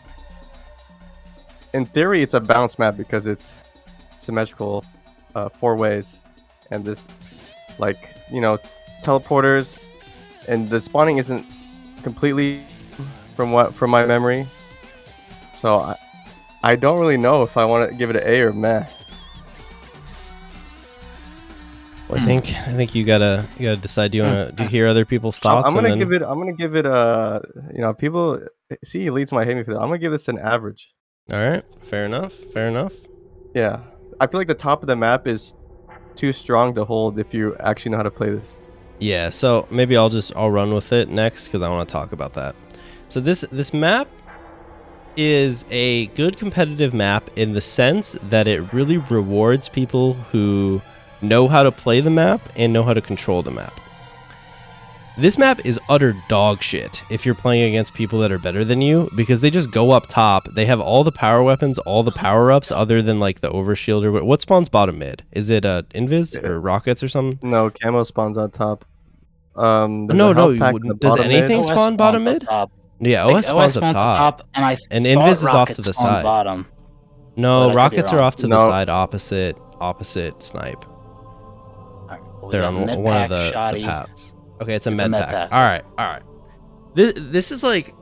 theory, it's a balanced map because it's symmetrical 4 ways, and this teleporters, and the spawning isn't completely from my memory. So I don't really know if I want to give it an A or meh. Well, I think you gotta decide. Do you hear other people's thoughts? I'm gonna give it a, you know, people see elites might hate me for that. I'm gonna give this an average. All right, fair enough. Yeah, I feel like the top of the map is too strong to hold if you actually know how to play this. Yeah, so maybe I'll run with it next because I want to talk about that. So this map is a good competitive map in the sense that it really rewards people who know how to play the map and know how to control the map. This map is utter dog shit if you're playing against people that are better than you, because they just go up top. They have all the power weapons, all the power-ups, other than like the overshield or what spawns bottom mid? Is it invis or rockets or something? No, camo spawns on top. No, does anything spawn bottom mid? Yeah, OS spawns up top. And invis is off to the side. Bottom. No, rockets are off to the side opposite snipe. Right, well, they're on one of the paths. Okay, it's a med pack. All right. This is like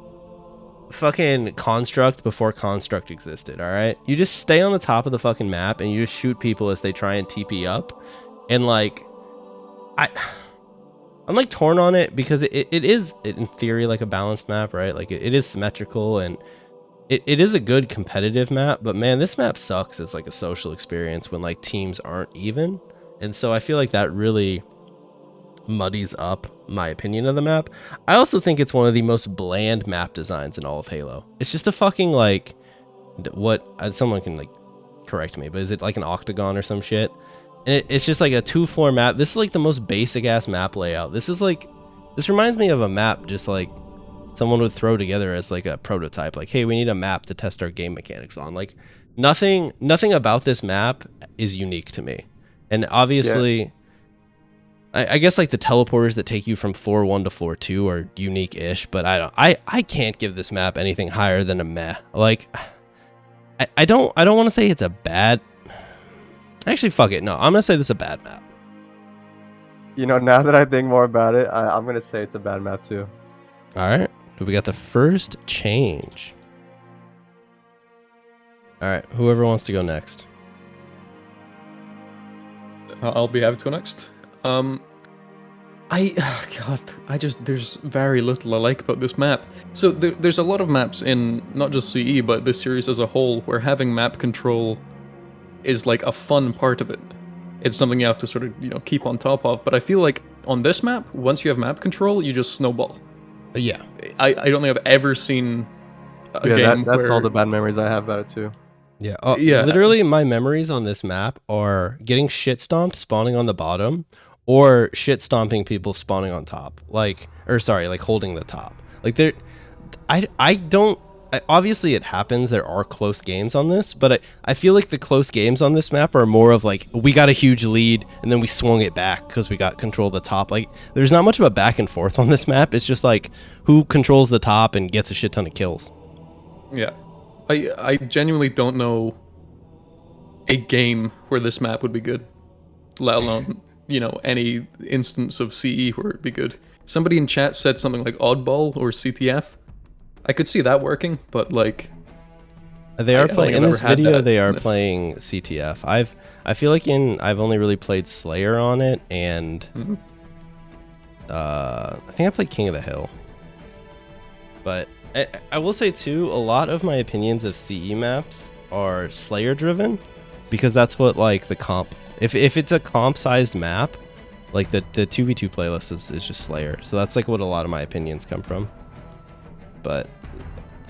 fucking Construct before Construct existed, all right? You just stay on the top of the fucking map and you just shoot people as they try and TP up. And like I'm like torn on it because it is in theory like a balanced map, right? Like it is symmetrical and it is a good competitive map, but man, this map sucks as like a social experience when like teams aren't even. And so I feel like that really muddies up my opinion of the map. I also think it's one of the most bland map designs in all of Halo. It's just a fucking like someone can like correct me, but is it like an octagon or some shit? And it's just like a 2-floor map. This is like the most basic ass map layout. This reminds me of a map just like someone would throw together as like a prototype, like, hey, we need a map to test our game mechanics on. Like nothing about this map is unique to me. And obviously I guess like the teleporters that take you from floor 1 to floor 2 are unique-ish, but I can't give this map anything higher than a meh. Like I don't want to say it's a bad. Actually, fuck it. No, I'm gonna say this is a bad map. You know, now that I think more about it, I'm gonna say it's a bad map too. All right, we got the first change. All right, whoever wants to go next. I'll be happy to go next. There's very little I like about this map. So there's a lot of maps in not just CE, but this series as a whole, where having map control is like a fun part of it. It's something you have to sort of, you know, keep on top of. But I feel like on this map, once you have map control, you just snowball. Yeah. I don't think I've ever seen a game that's where... all the bad memories I have about it too. Yeah. Literally, my memories on this map are getting shit stomped, spawning on the bottom, or shit stomping people spawning on top. Like holding the top. Like I don't. Obviously, it happens. There are close games on this, but I feel like the close games on this map are more of like we got a huge lead and then we swung it back because we got control of the top. Like there's not much of a back and forth on this map. It's just like who controls the top and gets a shit ton of kills. Yeah. I genuinely don't know a game where this map would be good, let alone, you know, any instance of CE where it'd be good. Somebody in chat said something like Oddball or CTF. I could see that working, but like they are playing in this video. They are playing CTF. I feel like I've only really played Slayer on it, and I think I played King of the Hill. But I will say too, a lot of my opinions of CE maps are Slayer driven, because that's what like the comp. If it's a comp sized map, like the 2v2 playlist is just Slayer. So that's like what a lot of my opinions come from. But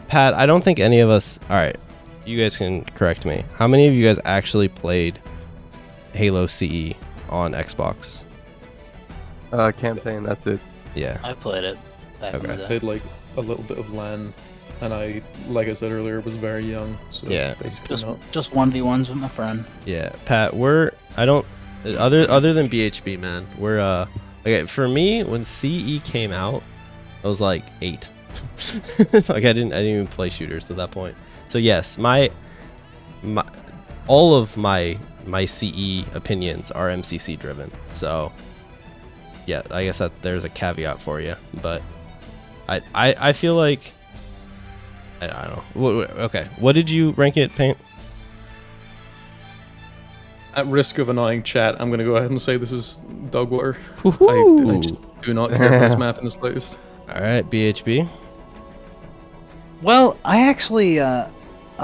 Pat, I don't think any of us. All right, you guys can correct me. How many of you guys actually played Halo CE on Xbox? Campaign. That's it. Yeah, I played it. I played like a little bit of LAN, and like I said earlier, was very young. So yeah, basically just 1v1s with my friend. Yeah, Pat, other than BHB, man, we're okay. For me, when CE came out, I was like 8. Like I didn't even play shooters at that point. So yes, my all of my CE opinions are MCC driven. So yeah, I guess that there's a caveat for you, but I feel like I don't know. Okay, what did you rank it, Paint? At risk of annoying chat, I'm gonna go ahead and say this is dog water. I Woohoo! just do not care for this map in the slightest. All right, BHB. Well, I actually, I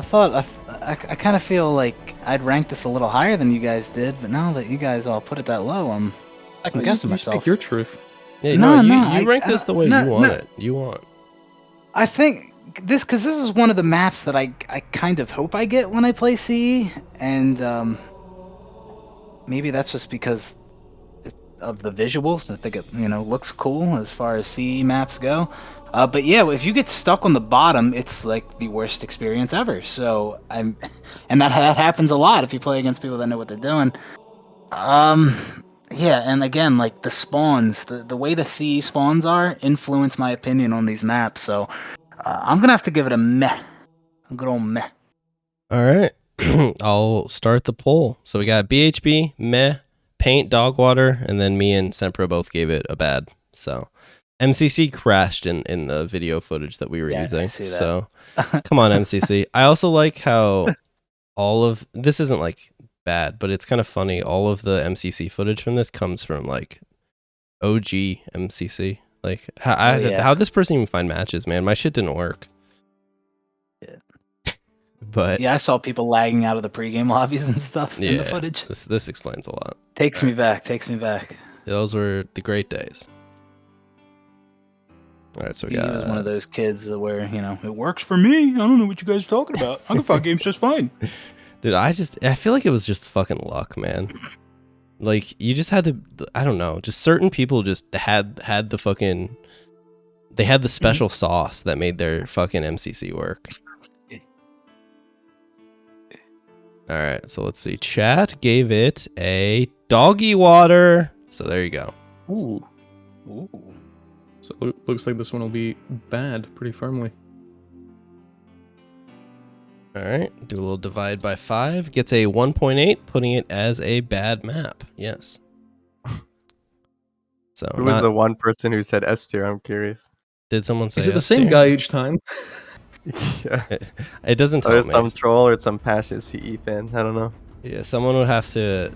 thought I kind of feel like I'd rank this a little higher than you guys did, but now that you guys all put it that low, I'm second guessing You speak myself. your truth. Yeah, No, you I- rank this the way no, you want no. it. You want. I think because this is one of the maps that I kind of hope I get when I play CE, and maybe that's just because of the visuals. I think it looks cool as far as CE maps go. But yeah, if you get stuck on the bottom, it's like the worst experience ever. So and that happens a lot if you play against people that know what they're doing. Yeah, and again, like the spawns, the way the CE spawns are influence my opinion on these maps. So I'm gonna have to give it a meh, a good old meh. All right, I'll start the poll. So we got BHB, meh, Paint, dog water, and then me and Sempra both gave it a bad. So MCC crashed in the video footage that we were Yeah, I using. see that. So come on, MCC. I also like how all of this isn't like bad, but it's kind of funny. All of the MCC footage from this comes from like OG MCC. Like how this person even find matches, man. My shit didn't work. Yeah. But Yeah, I saw people lagging out of the pregame lobbies and stuff in the footage. this explains a lot. Takes me back. Those were the great days. All right, so we He got was one of those kids where it works for me. I don't know what you guys are talking about. I can find games just fine. dude. I feel like it was just fucking luck, man. Like you just had to. I don't know. Just certain people just had the fucking. They had the special sauce that made their fucking MCC work. All right, so let's see. Chat gave it a doggy water. So there you go. Ooh. So looks like this one will be bad pretty firmly. All right, do a little divide by 5. Gets a 1.8, putting it as a bad map. Yes. So Who was the one person who said S tier? I'm curious. Did someone say Is it the S same tier? guy each time? Yeah. It doesn't Or tell it's me. some troll or some passionate CE fan. I don't know. Yeah, someone would have to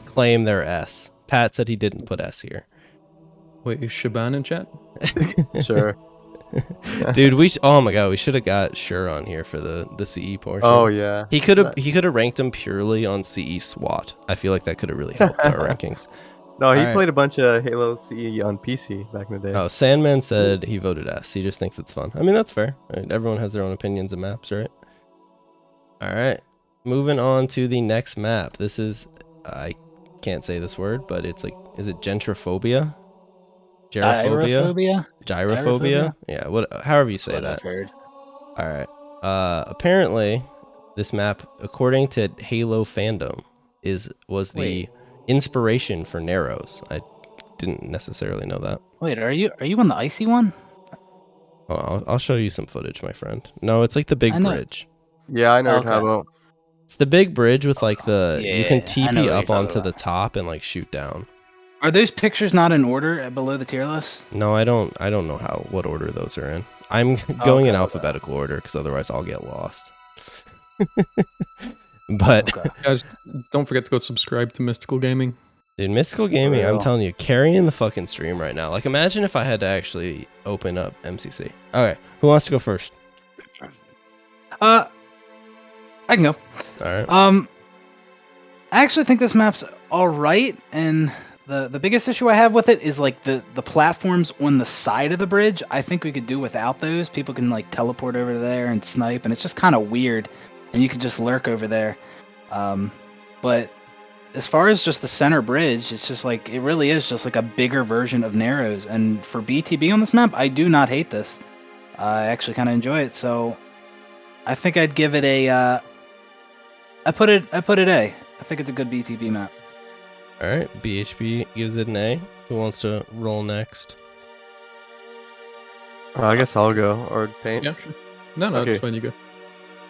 claim their S. Pat said he didn't put S here. Wait, is Shaban in chat? Sure. Dude, oh my god, we should have got Sure on here for the CE portion. Oh yeah. He could have ranked him purely on CE SWAT. I feel like that could have really helped our rankings. No, he Alright. played a bunch of Halo CE on PC back in the day. Oh, Sandman said he voted S. He just thinks it's fun. I mean, that's fair. Right? Everyone has their own opinions of maps, right? All right. Moving on to the next map. This is, I can't say this word, but it's like, is it Gephyrophobia? Gyrophobia? Gyrophobia? Yeah, however you say That's what that. I've heard. All right. Apparently, this map, according to Halo fandom, was the inspiration for Narrows. I didn't necessarily know that. Wait, are you on the icy one? I'll show you some footage, my friend. No, it's like the big I know. bridge. Yeah, I know what Okay. you're talking about. It's the big bridge with like the you can Yeah, I know TP what you're up talking onto the about. top and like shoot down. Are those pictures not in order below the tier list? No, I don't know what order those are in. I'm going in Okay. alphabetical order because otherwise I'll get lost. But Okay. Guys, don't forget to go subscribe to Mystical Gaming. dude, Mystical Gaming, I'm real. telling you, carrying the fucking stream right now. Like imagine if I had to actually open up MCC. Okay, who wants to go first? I can go. All right. I actually think this map's all right, and the biggest issue I have with it is like the platforms on the side of the bridge. I think we could do without those. People can like teleport over there and snipe, and it's just kind of weird, and you can just lurk over there. But as far as just the center bridge, it's just like it really is just like a bigger version of Narrows. And for BTB on this map, I do not hate this. I actually kind of enjoy it. So I think I'd give it a. I put it A. I think it's a good BTB map. All right. BHB gives it an A. Who wants to roll next? I guess I'll go or paint. Yeah, sure. No, Okay. it's fine. You go.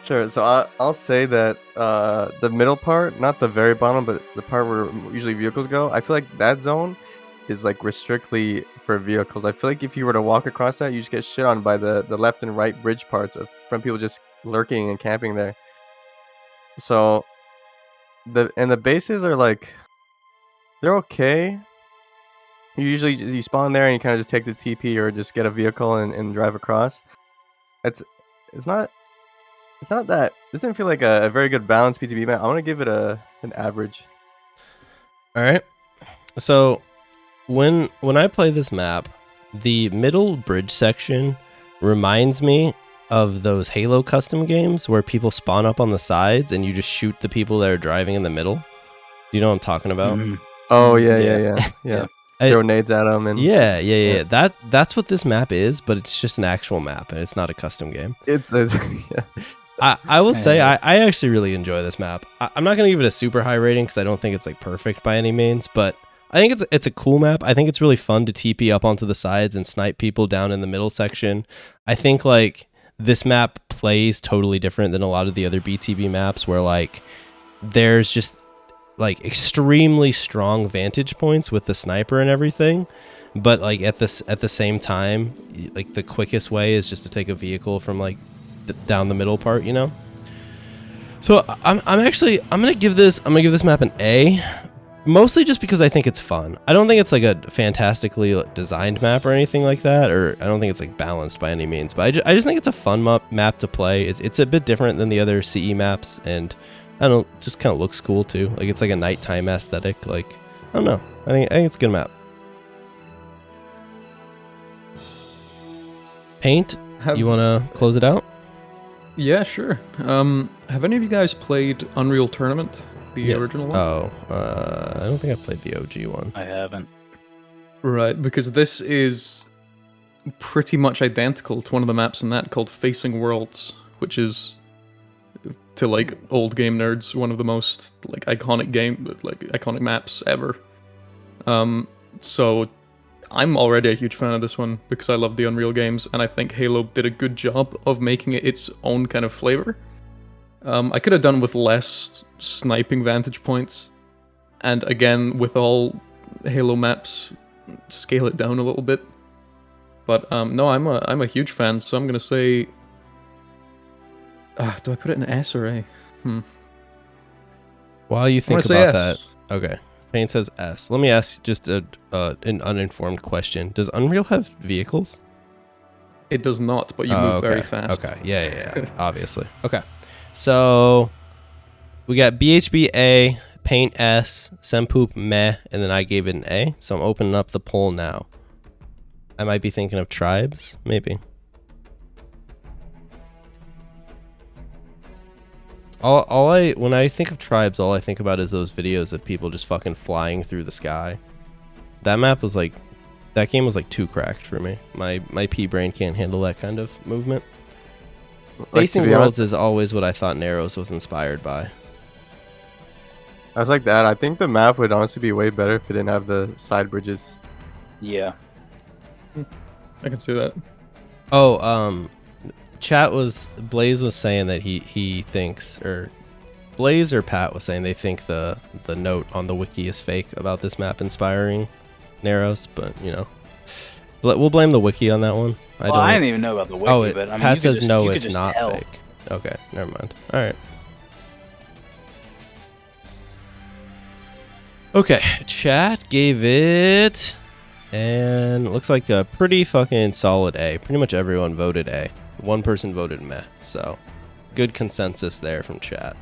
Sure. So I'll say that the middle part, not the very bottom, but the part where usually vehicles go, I feel like that zone is like restrictly for vehicles. I feel like if you were to walk across that, you just get shit on by the left and right bridge parts from people just lurking and camping there. So the bases are like they're okay. You spawn there and you kind of just take the TP or just get a vehicle and drive across. It's it's not that. It doesn't feel like a very good balanced PTB map. I want to give it an average. All right. So when I play this map, the middle bridge section reminds me of those Halo custom games where people spawn up on the sides and you just shoot the people that are driving in the middle. Do you know what I'm talking about? Oh yeah. Throw nades at them and yeah. That's what this map is, but it's just an actual map and it's not a custom game. It's yeah. I will say I actually really enjoy this map. I'm not gonna give it a super high rating because I don't think it's like perfect by any means, but I think it's a cool map. I think it's really fun to TP up onto the sides and snipe people down in the middle section. I think like this map plays totally different than a lot of the other BTB maps where like there's just like extremely strong vantage points with the sniper and everything, but like at the same time, like the quickest way is just to take a vehicle from like down the middle part, you know. So I'm gonna give this map an A, mostly just because I think it's fun. I don't think it's like a fantastically designed map or anything like that, or I don't think it's like balanced by any means, but I just think it's a fun map to play. It's a bit different than the other CE maps, and I don't know, just kind of looks cool too. Like it's like a nighttime aesthetic. Like I don't know. I think it's a good map. Paint. You want to close it out? Yeah, sure. Have any of you guys played Unreal Tournament, the original one? Oh, I don't think I played the OG one. I haven't. Right, because this is pretty much identical to one of the maps in that called Facing Worlds, which is, to like old game nerds, one of the most like iconic maps ever. So I'm already a huge fan of this one because I love the Unreal games, and I think Halo did a good job of making it its own kind of flavor. I could have done with less sniping vantage points, and again, with all Halo maps, scale it down a little bit. But no, I'm a huge fan, so I'm gonna say, do I put it in S or A? While you think say about S. that, okay. Payne says S. Let me ask just an uninformed question. Does Unreal have vehicles? It does not, but you move very fast. Okay, yeah, obviously. Okay, so we got BHB A, Paint S, Sempoop meh, and then I gave it an A. So I'm opening up the poll now. I might be thinking of tribes, maybe. When I think of tribes, all I think about is those videos of people just fucking flying through the sky. That game was like too cracked for me. My pea brain can't handle that kind of movement. Facing Worlds is always what I thought Narrows was inspired by. I was like that. I think the map would honestly be way better if it didn't have the side bridges. Yeah. I can see that. Oh, Blaze was saying that he thinks, or Blaze or Pat was saying they think the note on the wiki is fake about this map inspiring Narrows, but you know, we'll blame the wiki on that one. I didn't even know about the wiki, but I mean, Pat says no, it's not tell. fake. Okay, never mind. All right. Okay, chat gave it, and it looks like a pretty fucking solid A. Pretty much everyone voted A. One person voted meh, so good consensus there from chat.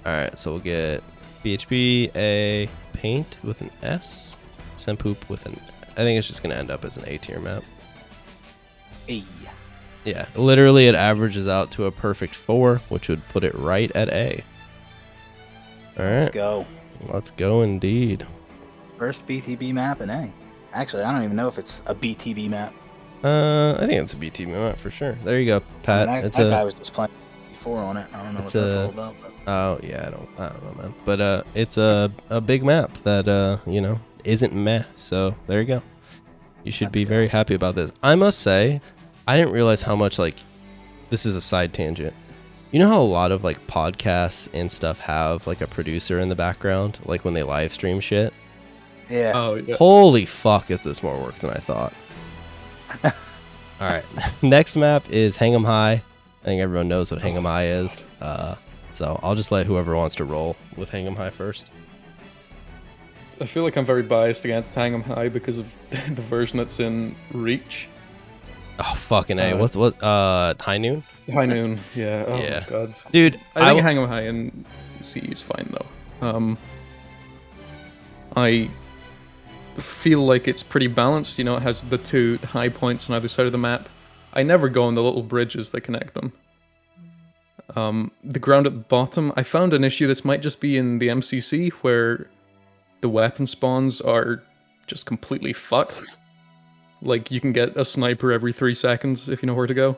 All right, so we'll get BHB A, Paint with an S, Sempoop with an. I think it's just gonna end up as an A tier map. A. Yeah, literally it averages out to a perfect 4, which would put it right at A. All right, Let's go. Let's go indeed. First BTB map in A. Actually, I don't even know if it's a BTB map. I think it's a BT map for sure. There you go, Pat. That guy was just playing before on it. I don't know what that's all about. But. Oh yeah, I don't know, man. But it's a big map that you know isn't meh. So there you go. You should be very happy about this. I must say, I didn't realize how much this is a side tangent. You know how a lot of like podcasts and stuff have like a producer in the background, like when they live stream shit? Yeah. Oh yeah. Holy fuck, is this more work than I thought. Alright, next map is Hang 'em High. I think everyone knows what Hang 'em High is. So I'll just let whoever wants to roll with Hang 'em High first. I feel like I'm very biased against Hang 'em High because of the version that's in Reach. Oh fucking A. What High Noon? High Noon, yeah. Oh Yeah. my god. Dude, I think Hang 'em High in CE is fine though. I feel like it's pretty balanced. You know, it has the two high points on either side of the map. I never go on the little bridges that connect them. The ground at the bottom, I found an issue. This might just be in the MCC where the weapon spawns are just completely fucked. Like, you can get a sniper every 3 seconds if you know where to go.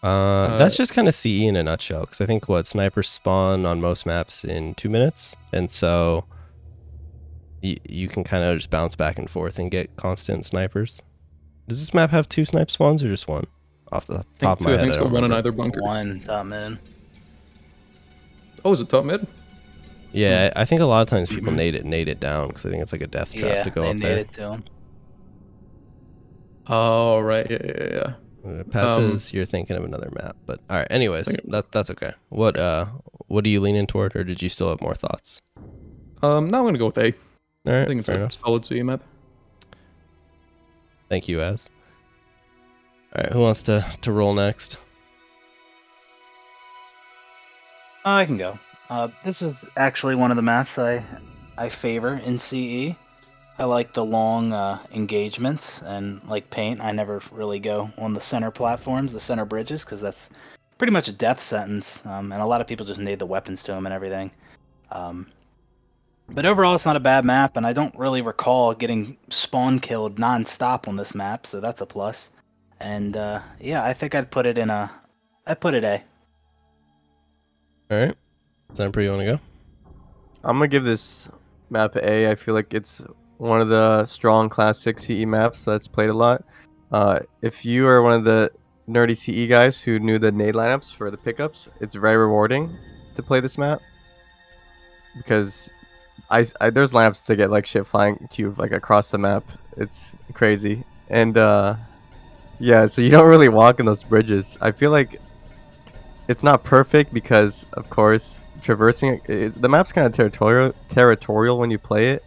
That's just kind of CE in a nutshell, because I think snipers spawn on most maps in 2 minutes, and so you can kind of just bounce back and forth and get constant snipers. Does this map have 2 snipe spawns or just 1? Off the top of my I head, think it's I got don't one in remember. either bunker. One top mid. Oh, is it top mid? Yeah, I think a lot of times people nade it down because I think it's like a death trap Yeah, to go they up made there. it to him. Oh, right. Yeah. Pat says you're thinking of another map, but all right. Anyways, that's okay. What are you leaning toward, or did you still have more thoughts? Now I'm gonna go with A. All right, I think it's fair a enough. solid C map. Thank you, Az. All right, who wants to roll next? I can go. This is actually one of the maps I favor in CE. I like the long engagements, and like paint, I never really go on the center platforms, the center bridges, because that's pretty much a death sentence, and a lot of people just nade the weapons to them and everything. But overall, it's not a bad map, and I don't really recall getting spawn killed non-stop on this map, so that's a plus. And yeah, I think I'd put it A. All right, Sempra, you want to go? I'm gonna give this map A. I feel like it's one of the strong classic CE maps that's played a lot. If you are one of the nerdy CE guys who knew the nade lineups for the pickups, it's very rewarding to play this map because I there's lineups to get like shit flying to you like across the map. It's crazy. And yeah, so you don't really walk in those bridges. I feel like it's not perfect because, of course, traversing the map's kind of territorial when you play it,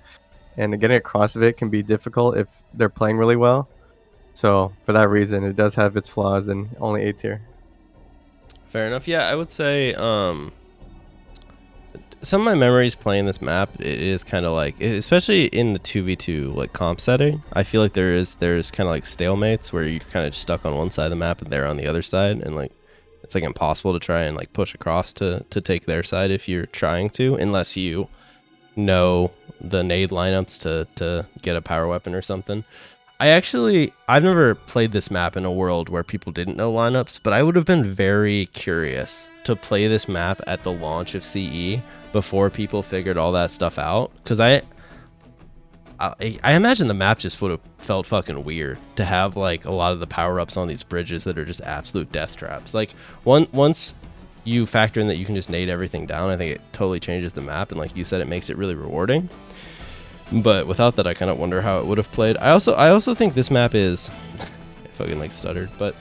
and getting across of it can be difficult if they're playing really well. So for that reason, it does have its flaws and only A tier. Fair enough. Yeah, I would say some of my memories playing this map, it is kind of like, especially in the 2v2 like comp setting, I feel like there's kind of like stalemates where you're kind of stuck on one side of the map and they're on the other side, and like it's like impossible to try and like push across to take their side if you're trying to, unless you know the nade lineups to get a power weapon or something. I've never played this map in a world where people didn't know lineups, but I would have been very curious to play this map at the launch of CE before people figured all that stuff out, because I imagine the map just would have felt fucking weird to have like a lot of the power-ups on these bridges that are just absolute death traps. Like once you factor in that you can just nade everything down, I think it totally changes the map, and like you said, it makes it really rewarding. But without that, I kind of wonder how it would have played. I also think this map is I fucking like stuttered, but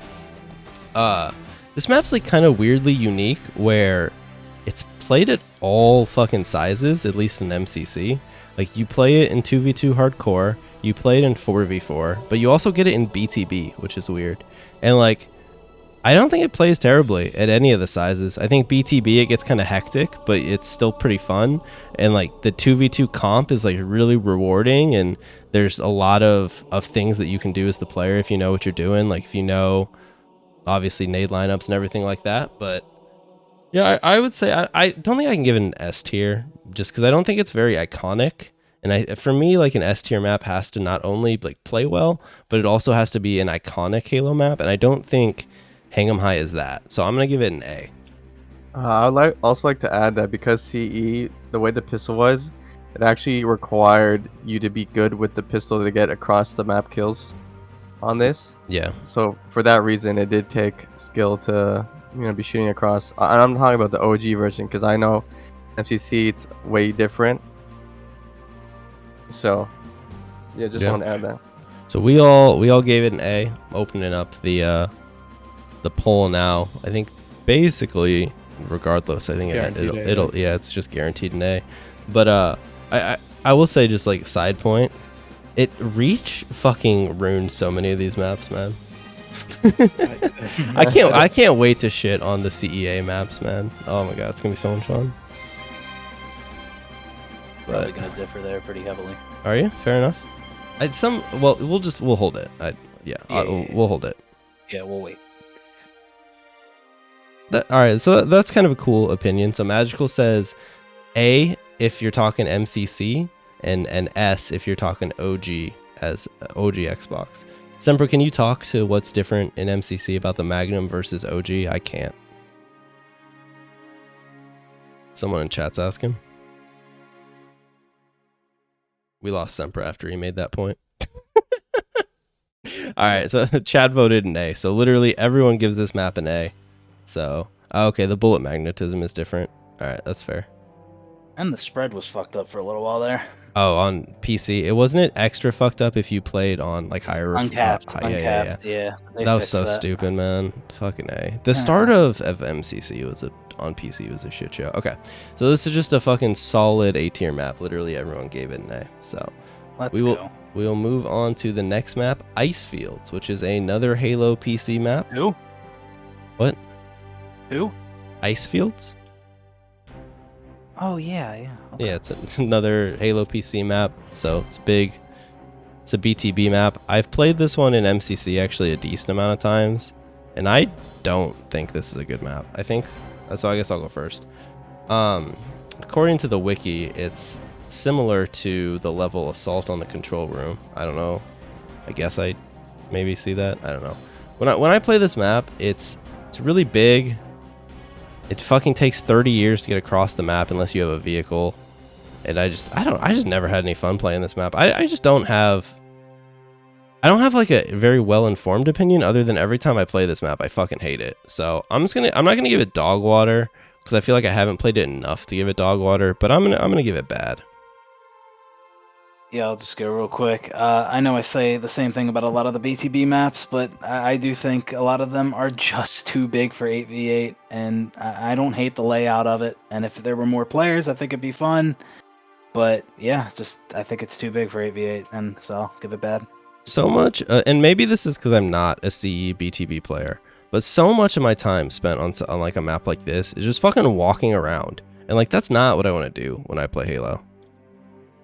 this map's like kind of weirdly unique where it's played at all fucking sizes, at least in MCC. Like, you play it in 2v2 hardcore, you play it in 4v4, but you also get it in BTB, which is weird. And like, I don't think it plays terribly at any of the sizes. I think BTB, it gets kind of hectic, but it's still pretty fun. And like, the 2v2 comp is like really rewarding, and there's a lot of things that you can do as the player if you know what you're doing. Like, if you know, obviously, nade lineups and everything like that. But yeah, I would say I don't think I can give it an S tier, just because I don't think it's very iconic. And for me, like, an S tier map has to not only like play well, but it also has to be an iconic Halo map. And I don't think Hang 'em High is that. So I'm gonna give it an A. I'd also like to add that because CE, the way the pistol was, it actually required you to be good with the pistol to get across the map kills on this. Yeah. So for that reason, it did take skill to be shooting across. And I'm talking about the OG version because I know MCC it's way different. So yeah, just want to add that. So we all gave it an A. Opening up the poll now. I think basically, regardless, I think it'll yeah, it's just guaranteed an A. But I will say, just like side point, Reach fucking ruined so many of these maps, man. I can't wait to shit on the CEA maps, man. Oh my god, it's gonna be so much fun. Probably gonna differ there pretty heavily. Are you? Fair enough. We'll hold it. We'll hold it. Yeah, we'll wait. All right, so that's kind of a cool opinion. So Magical says A if you're talking MCC, and S if you're talking OG as OG Xbox. Sempra, can you talk to what's different in MCC about the Magnum versus OG? I can't. Someone in chat's asking. We lost Sempra after he made that point. All right, so Chad voted an A. So literally everyone gives this map an A. So, okay, the bullet magnetism is different. All right, that's fair. And the spread was fucked up for a little while there. Oh, on PC. Wasn't it extra fucked up if you played on like higher uncapped? Yeah. That was so stupid, man. Fucking A. The start of MCC on PC was a shit show. Okay, so this is just a fucking solid A tier map. Literally everyone gave it an A. So we will move on to the next map, Ice Fields, which is another Halo PC map. Who? What? Who? Ice Fields? Oh yeah. Okay. Yeah, it's another Halo PC map, so it's big. It's a BTB map. I've played this one in MCC actually a decent amount of times, and I don't think this is a good map. I think so. I guess I'll go first. According to the wiki, it's similar to the level assault on the control room. I don't know. I guess I maybe see that. I don't know. When I play this map, it's really big. It fucking takes 30 years to get across the map unless you have a vehicle. And I just never had any fun playing this map. I don't have like a very well-informed opinion other than every time I play this map, I fucking hate it. So I'm not gonna give it dog water because I feel like I haven't played it enough to give it dog water, but I'm gonna give it bad. Yeah, I'll just go real quick. I know I say the same thing about a lot of the BTB maps, but I do think a lot of them are just too big for 8v8, and I don't hate the layout of it. And if there were more players, I think it'd be fun. But yeah, I think it's too big for 8v8, and so I'll give it bad. So much, and maybe this is because I'm not a CE BTB player, but so much of my time spent on like a map like this is just fucking walking around, and like that's not what I want to do when I play Halo.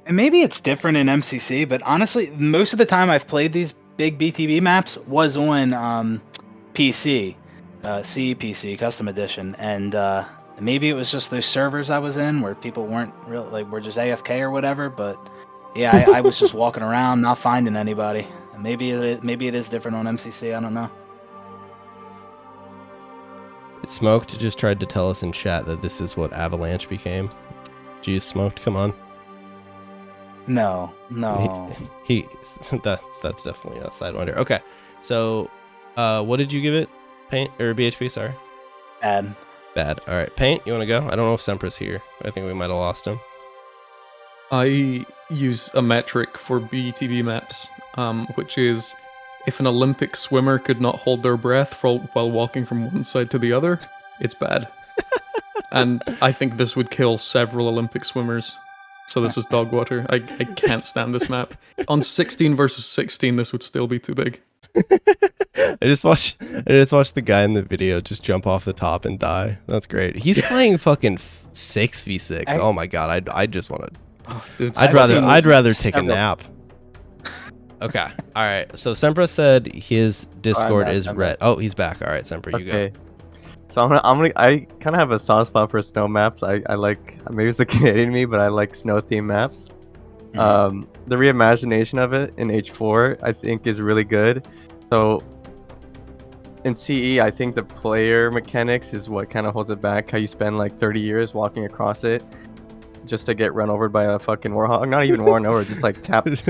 And maybe it's different in MCC, but honestly, most of the time I've played these big BTB maps was on PC, CEPC Custom Edition, and maybe it was just those servers I was in where people weren't were just AFK or whatever. But yeah, I was just walking around, not finding anybody. And maybe it is different on MCC. I don't know. Smoked just tried to tell us in chat that this is what Avalanche became. Geez, Smoked, come on. No. That's definitely a Sidewinder. Okay, so what did you give it? Paint or BHP? Sorry. Bad. All right, Paint. You want to go? I don't know if Sempra's here. I think we might have lost him. I use a metric for BTB maps, which is if an Olympic swimmer could not hold their breath while walking from one side to the other, it's bad. And I think this would kill several Olympic swimmers. So this is dog water. I can't stand this map. On 16 versus 16, this would still be too big. I just watched the guy in the video just jump off the top and die. That's great. He's playing fucking 6v6. Oh my god, I just want to. I'd rather take a nap. Okay. All right. So Sempra said his Discord is red. Oh, he's back. All right, Sempra, you go. So I kind of have a soft spot for snow maps. I like, maybe it's a Canadian me, but I like snow themed maps. The reimagination of it in H4 I think is really good. So in CE, I think the player mechanics is what kind of holds it back. How you spend like 30 years walking across it. just to get run over by a fucking warhog. Not even run over, just like tapped.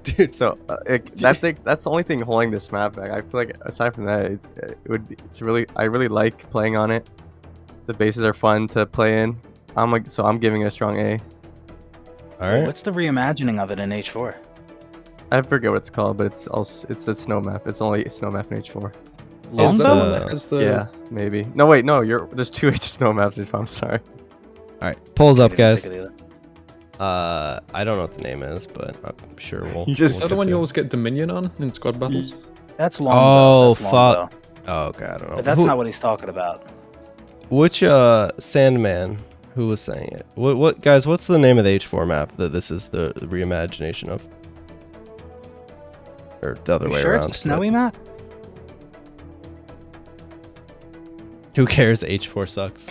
Dude, So that's the only thing holding this map back. I feel like aside from that, I really like playing on it. The bases are fun to play in. I'm giving it a strong A. all right. What's the reimagining of it in H4? I forget what it's called, but it's the snow map. It's only snow map in H4. Is that Longbow? one that has the Yeah, maybe. No, wait, no. There's 2 H snow maps in H4. I'm sorry. All right, polls up, I didn't guys. think of the other. I don't know what the name is, but I'm sure we'll. You Is just- we'll that the get one to you it. always get Dominion on in squad battles? That's Longbow. Oh, That's Longbow. fuck. Oh, okay, I don't know. But that's Who- not what he's talking about. Which Sandman? Who was saying it? What guys? What's the name of the H4 map that this is the reimagination of? Or the other You way sure around? it's a snowy but map? Who cares? H4 sucks.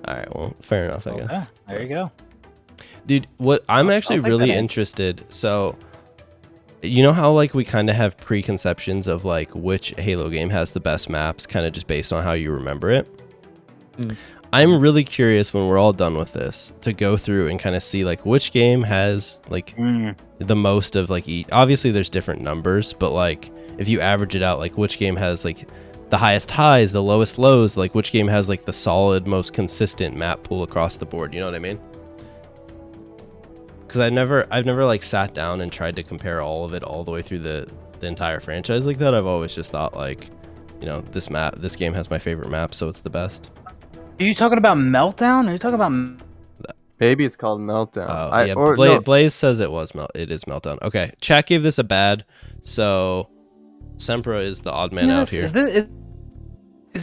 All right, well, fair enough, I guess. Yeah, there you go. Dude, what I'm actually I'll take really that in. interested. So, you know how like we kind of have preconceptions of like which Halo game has the best maps, kind of just based on how you remember it. Mm. I'm really curious when we're all done with this to go through and kind of see like which game has like the most of like obviously there's different numbers, but like if you average it out, like which game has like the highest highs, the lowest lows, like which game has like the solid, most consistent map pool across the board. You know what I mean? Because I've never like sat down and tried to compare all of it all the way through the entire franchise like that. I've always just thought like, you know, this game has my favorite map, so it's the best. Are you talking about Meltdown? Are you talking about... Maybe it's called Meltdown. Oh, yeah, no, Blaze says it is Meltdown. Okay, chat gave this a bad, so Sempra is the odd man out here. Is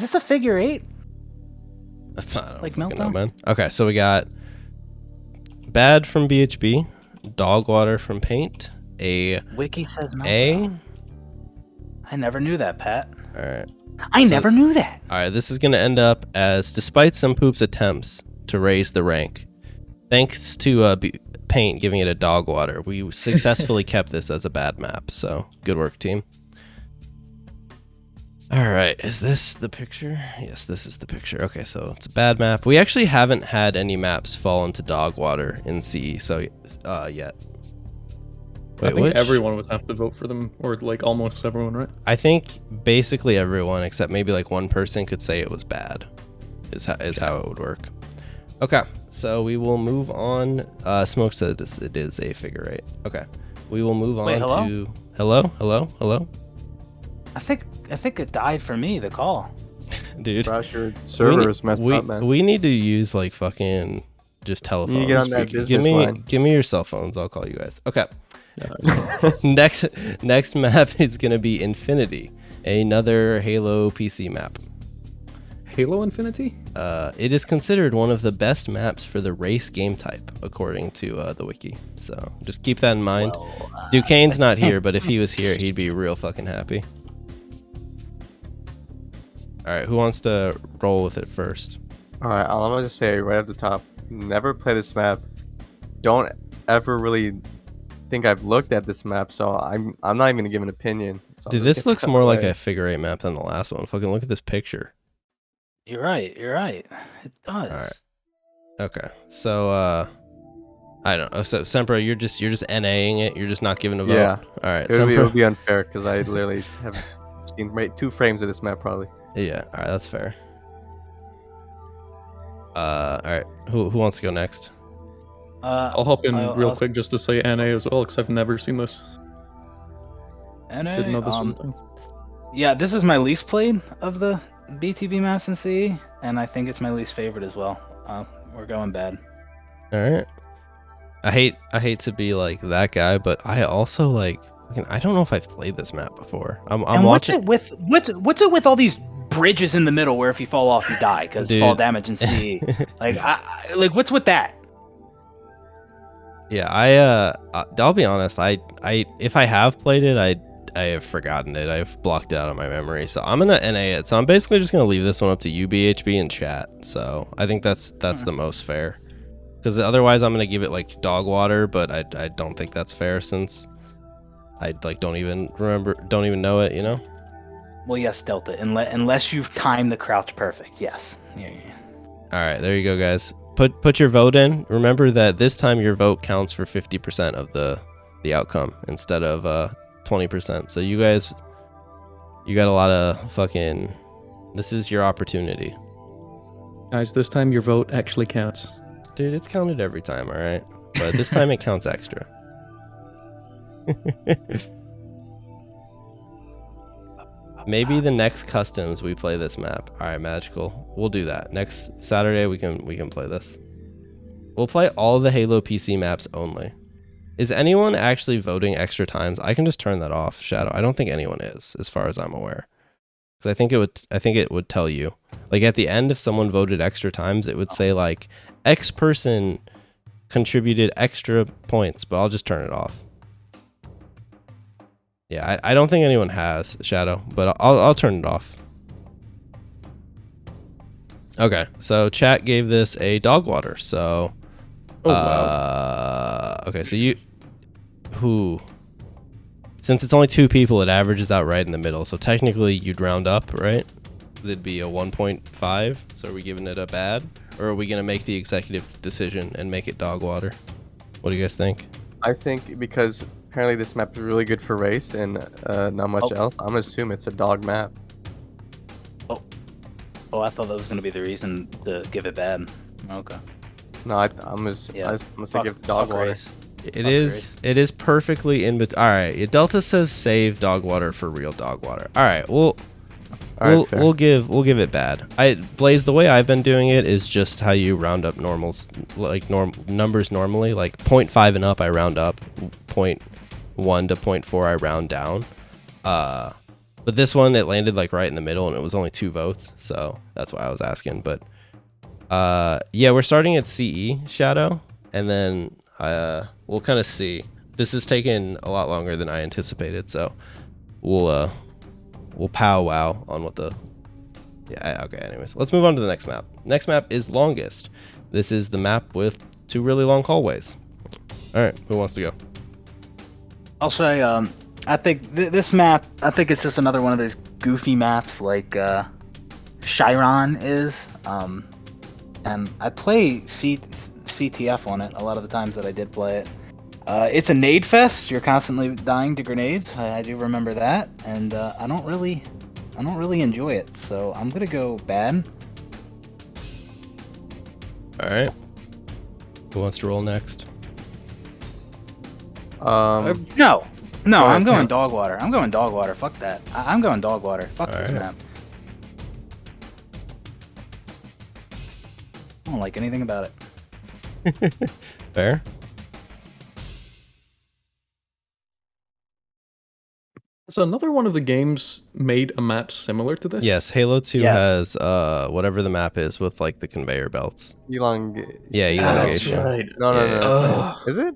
this a figure 8? I don't like fucking know, Meltdown? man. Okay, so we got bad from BHB, dog water from Paint, a Wiki says Meltdown. A. I never knew that, Pat. All right. I So- never knew that. All right, this is going to end up as, despite some poops attempts to raise the rank, thanks to Paint giving it a dog water, we successfully kept this as a bad map. So good work, team. All right, is this the picture? Yes, this is the picture. Okay, so it's a bad map. We actually haven't had any maps fall into dog water in CE so yet. I think which? everyone would have to vote for them, or like almost everyone, right? I think basically everyone except maybe like one person could say it was bad. Is how it would work. Okay, so we will move on. Smoke said it is a figure 8. Okay, we will move on Wait, hello? to hello, I think it died for me, the call. dude. Gosh, your server is messed up, man. We need to use like fucking just telephones. You get on that business line. Give me your cell phones. I'll call you guys. Okay. Yeah, Next map is gonna be Infinity, another Halo PC map. Halo Infinity? It is considered one of the best maps for the race game type, according to the wiki. So just keep that in mind. Duquesne's not here, but if he was here, he'd be real fucking happy. All right, who wants to roll with it first? All right, I'm gonna just say right at the top, never play this map. Don't ever really think I've looked at this map, so I'm not even gonna give an opinion. So Dude, I'll just this get looks that more like away. a figure 8 map than the last one. Fucking look at this picture. You're right. It does. Alright. Okay, so I don't know. So Sempra, you're just NAing it. You're just not giving a vote. Yeah. All right, It would Sempra. be unfair because I literally have seen 2 frames of this map probably. Yeah. All right, that's fair. All right. Who wants to go next? I'll hop in real I'll- quick just to say NA as well, because I've never seen this. NA, Didn't know this was a thing. yeah, this is my least played of the BTB maps in CE, and I think it's my least favorite as well. We're going bad. All right. I hate to be like that guy, but I also like. I don't know if I've played this map before. I'm and watching. what's it with all these bridges in the middle where if you fall off you die because Dude. fall damage in CE? like what's with that? Yeah, I'll be honest. I if I have played it, I have forgotten it. I've blocked it out of my memory. So I'm gonna NA it. So I'm basically just gonna leave this one up to you, BHB, and chat. So I think that's the most fair. Because otherwise I'm gonna give it like dog water, but I don't think that's fair since I like don't even know it. You know. Well, yes, Delta. Unless you time the crouch perfect. Yes. Yeah. All right, there you go, guys. put your vote in. Remember that this time your vote counts for 50% of the outcome instead of 20%. So you guys, you got a lot of fucking. This is your opportunity, Guys, this time your vote actually counts. dude. It's counted every time, all right. But this time it counts extra. Maybe the next customs we play this map. All right, magical. We'll do that next Saturday. We can play this. We'll play all the Halo PC maps only. Is anyone actually voting extra times? I can just turn that off, Shadow. I don't think anyone is, as far as I'm aware. Because I think it would tell you, like at the end, if someone voted extra times, it would say like X person contributed extra points. But I'll just turn it off. Yeah, I don't think anyone has, Shadow, but I'll turn it off. Okay, so chat gave this a dog water. So, Oh, wow. Okay, so since it's only 2 people, it averages out right in the middle. So technically, you'd round up, right? It'd be a 1.5. So are we giving it a bad, or are we gonna make the executive decision and make it dog water? What do you guys think? I think because apparently this map is really good for race and not much else. I'm gonna assume it's a dog map. Oh, I thought that was gonna be the reason to give it bad. Okay. No, I'm gonna say give it dog water. Race. It is perfectly in between. All right, Delta says save dog water for real dog water. All right, we'll give it bad. Blaze, the way I've been doing it is just how you round up normals, like numbers normally, like 0.5 and up I round up, 0.1 to 0.4 I round down. But this one, it landed like right in the middle and it was only 2 votes, so that's why I was asking. But yeah, we're starting at CE, Shadow, and then we'll kind of see. This is taking a lot longer than I anticipated, so we'll powwow on what the... Yeah, okay, anyways. Let's move on to the next map. Next map is longest. This is the map with 2 really long hallways. All right, who wants to go? I'll say, I think this map, I think it's just another one of those goofy maps like Chiron is. And I play CTF on it a lot of the times that I did play it. It's a nade fest. You're constantly dying to grenades. I do remember that, and I don't really enjoy it. So I'm gonna go bad. All right. Who wants to roll next? No, I'm going dog water. I'm going dog water. Fuck that. I'm going dog water. Fuck this map. I don't like anything about it. Fair. So another one of the games made a map similar to this? Yes, Halo 2 has whatever the map is with like the conveyor belts. Yeah, elongation. That's right. No. Is it?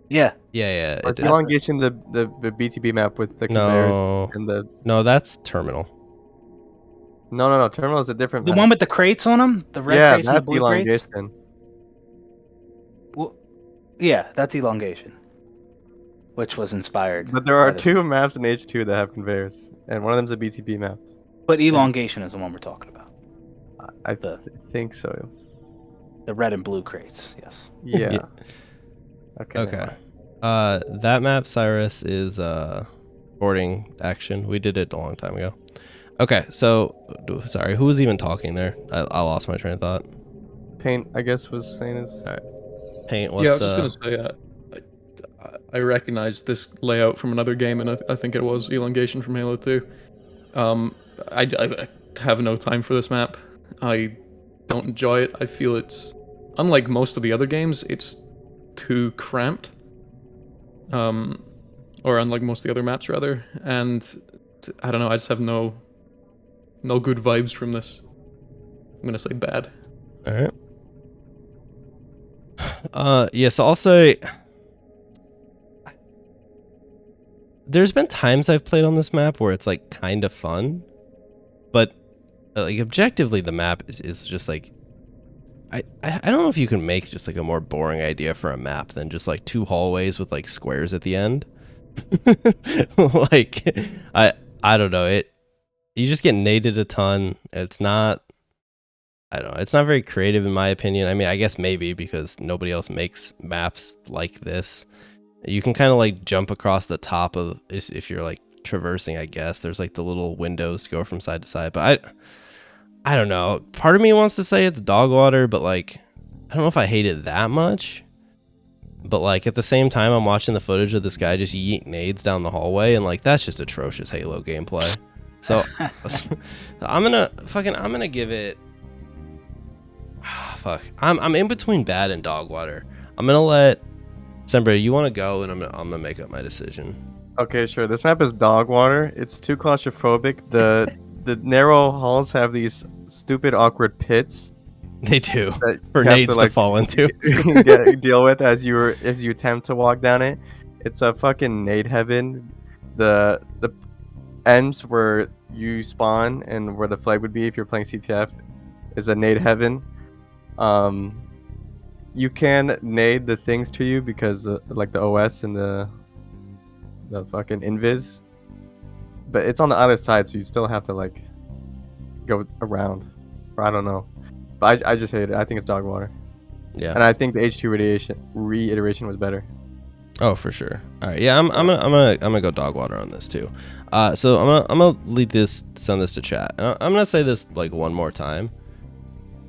Yeah. It's elongation the BTB map with the conveyors and the... No, that's terminal. No. Terminal is a different The map. one with the crates on them, the red crates and the blue elongation. crates. Well, yeah, that's elongation, which was inspired. But there are 2 maps in H2 that have conveyors, and one of them's a BTB map. But elongation is the one we're talking about. I think so. The red and blue crates, yes. Yeah. Okay. That map, Cyrus, is boarding action. We did it a long time ago. Okay, so sorry, who was even talking there? I lost my train of thought. Paint, I guess, was saying this. All right. Paint. What's, yeah, I was just gonna say, I recognized this layout from another game, and I think it was elongation from Halo 2. I have no time for this map. I don't enjoy it. I feel it's, unlike most of the other games, it's too cramped. Or unlike most of the other maps, rather. And I don't know. I just have no good vibes from this. I'm gonna say bad. All right. Yeah, so I'll say there's been times I've played on this map where it's like kind of fun, but like objectively the map is just like I don't know if you can make just like a more boring idea for a map than just like 2 hallways with like squares at the end. Like I don't know, you just get naded a ton. It's not I don't know. It's not very creative in my opinion. I mean, I guess maybe because nobody else makes maps like this. You can kind of like jump across the top of if you're like traversing, I guess. There's like the little windows to go from side to side. But I don't know. Part of me wants to say it's dog water, but like I don't know if I hate it that much. But like at the same time, I'm watching the footage of this guy just yeet nades down the hallway, and like that's just atrocious Halo gameplay. So I'm gonna give it. Fuck. I'm in between bad and dog water. I'm gonna let Sempra, you want to go, and I'm gonna make up my decision. Okay, sure. This map is dog water. It's too claustrophobic. The narrow halls have these stupid awkward pits They do that for you have nades to like, fall into. deal with as you attempt to walk down it. It's a fucking nade heaven. The ends where you spawn and where the flag would be if you're playing CTF is a nade heaven. You can nade the things to you because like the OS and the fucking invis, but it's on the other side, so you still have to like go around, or I don't know. But I just hate it. I think it's dog water. Yeah. And I think the H2 reiteration was better. Oh, for sure. All right. Yeah, I'm gonna go dog water on this too. So I'm gonna send this to chat. And I'm gonna say this like one more time.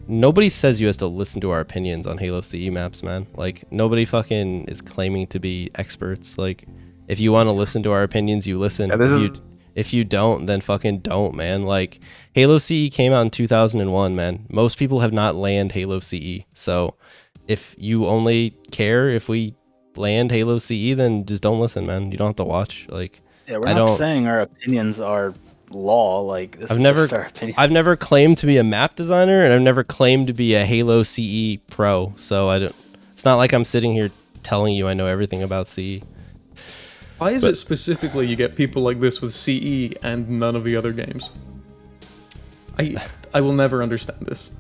Nobody says you have to listen to our opinions on Halo CE maps, man. Like nobody fucking is claiming to be experts. Like if you want to listen to our opinions, you listen. Yeah, if you don't, then fucking don't, man. Like Halo CE came out in 2001, man. Most people have not landed Halo CE. So if you only care if we land Halo CE, then just don't listen, man. You don't have to watch. Like Yeah, we're not saying our opinions are law. Like this is just our opinion. I've never claimed to be a map designer, and I've never claimed to be a Halo CE pro. So it's not like I'm sitting here telling you I know everything about CE. Why is it specifically you get people like this with CE and none of the other games? I will never understand this.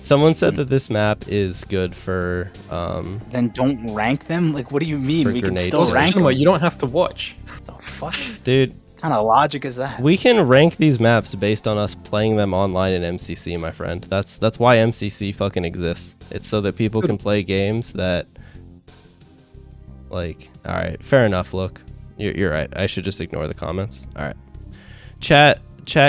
Someone said that this map is good for Then don't rank them? Like what do you mean? We can grenade still rank them. You don't have to watch. The fuck? dude. What kind of logic is that? We can rank these maps based on us playing them online in MCC, my friend. That's why MCC fucking exists. It's so that people can play games that, like, all right, fair enough. Look, you're right. I should just ignore the comments. All right, chat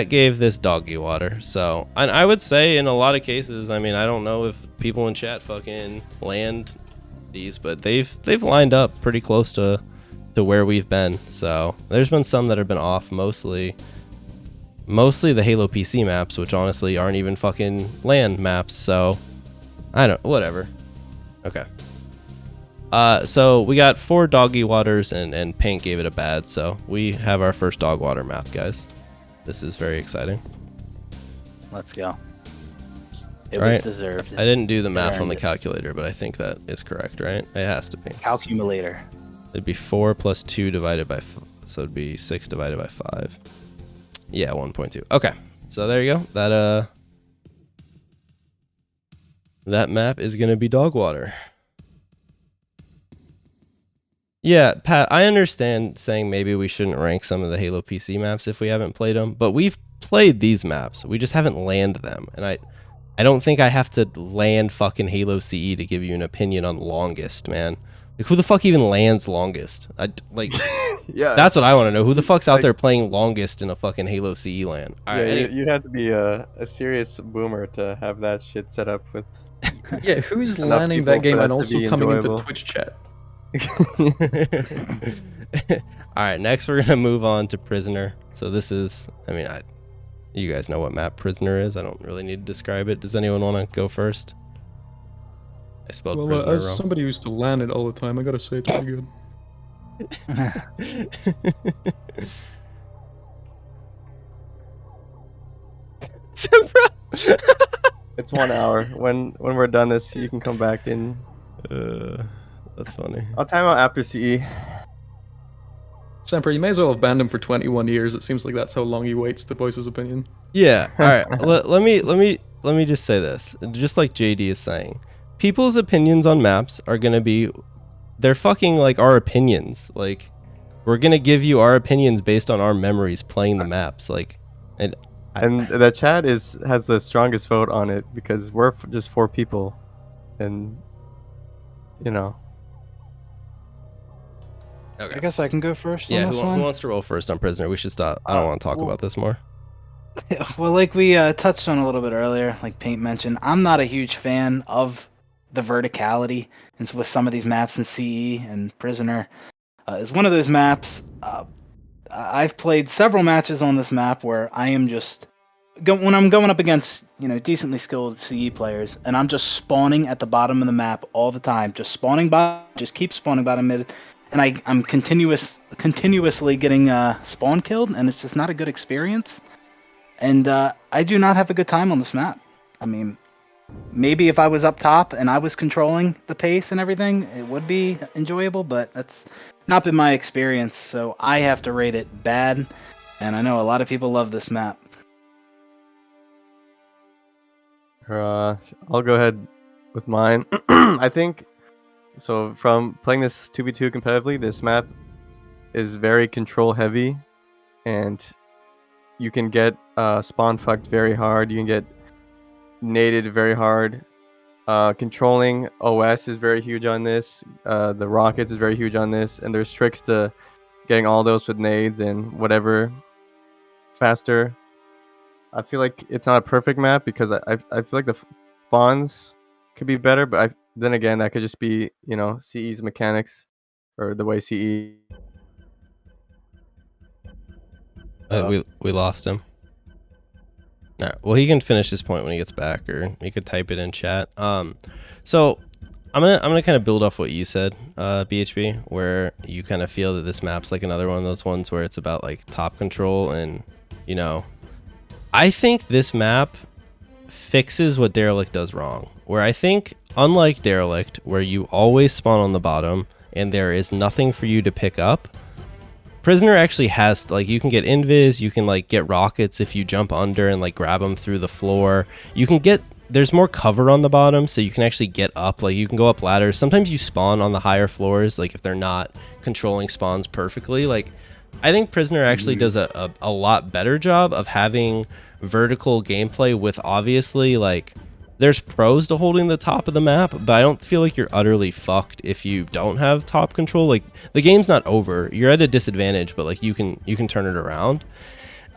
gave this doggy water. So, and I would say in a lot of cases, I mean, I don't know if people in chat fucking land these, but they've lined up pretty close to where we've been. So there's been some that have been off, mostly the Halo PC maps, which honestly aren't even fucking land maps. So whatever. Okay. So we got 4 doggy waters and Pink gave it a bad. So we have our first dog water map, guys. This is very exciting. Let's go. It was deserved. I didn't do the math on the calculator, but I think that is correct, right? It has to be. Calculator. It'd be 4 plus 2 divided by so it'd be 6 divided by 5. Yeah, 1.2. Okay, so there you go. That map is gonna be dog water. Yeah, Pat, I understand saying maybe we shouldn't rank some of the Halo PC maps if we haven't played them, but we've played these maps. We just haven't landed them, and I don't think I have to land fucking Halo CE to give you an opinion on longest, man. Like, who the fuck even lands longest? Yeah, that's what I want to know. Who the fuck's out there playing longest in a fucking Halo CE land? All right, anyway. You'd have to be a serious boomer to have that shit set up with. Yeah, who's landing that game and also coming into Twitch chat? All right, next we're gonna move on to Prisoner. So this is, I mean, you guys know what map Prisoner is. I don't really need to describe it. Does anyone want to go first? I spelled Prisoner as wrong. Somebody who used to land it all the time, I gotta say it's pretty good. Sempra. It's 1 hour. When we're done this, you can come back in. That's funny. I'll time out after CE. Sempra, you may as well have banned him for 21 years. It seems like that's how long he waits to voice his opinion. Yeah. All right. let me just say this. Just like JD is saying, people's opinions on maps are gonna be, they're fucking like our opinions. Like, we're gonna give you our opinions based on our memories playing the maps. Like, and And the chat has the strongest vote on it because we're just 4 people, and you know. Okay. I guess I can go first Yeah, on this who one. wants to roll first on Prisoner? We should stop. I don't want to talk well- about this more. Well, like we touched on a little bit earlier, like Paint mentioned, I'm not a huge fan of the verticality, and so with some of these maps in CE, and Prisoner is one of those maps. I've played several matches on this map where I am just when I'm going up against decently skilled CE players, and I'm just spawning at the bottom of the map all the time, just spawning just keep spawning bottom mid, and I'm continuously getting spawn killed, and it's just not a good experience. And I do not have a good time on this map. I mean, maybe if I was up top and I was controlling the pace and everything, it would be enjoyable, but that's not been my experience, so I have to rate it bad, and I know a lot of people love this map. I'll go ahead with mine. I think so. From playing this 2v2 competitively, this map is very control heavy, and you can get spawn fucked very hard. You can get naded very hard. Controlling OS is very huge on this. The rockets is very huge on this, and there's tricks to getting all those with nades and whatever faster. I feel like it's not a perfect map because I feel like the spawns could be better, but then again that could just be CE's mechanics or the way CE. We lost him. All right. Well, he can finish his point when he gets back, or he could type it in chat. So I'm gonna kind of build off what you said, BHB, where you kind of feel that this map's like another one of those ones where it's about like top control, and I think this map fixes what Derelict does wrong. Where I think, unlike Derelict, where you always spawn on the bottom and there is nothing for you to pick up, Prisoner actually has, like, you can get invis, you can like get rockets if you jump under and like grab them through the floor. You can get, there's more cover on the bottom, so you can actually get up, like you can go up ladders. Sometimes you spawn on the higher floors, like if they're not controlling spawns perfectly. Like, I think Prisoner actually does a lot better job of having vertical gameplay with, obviously, like, there's pros to holding the top of the map, but I don't feel like you're utterly fucked if you don't have top control. Like, the game's not over. You're at a disadvantage, but like you can turn it around.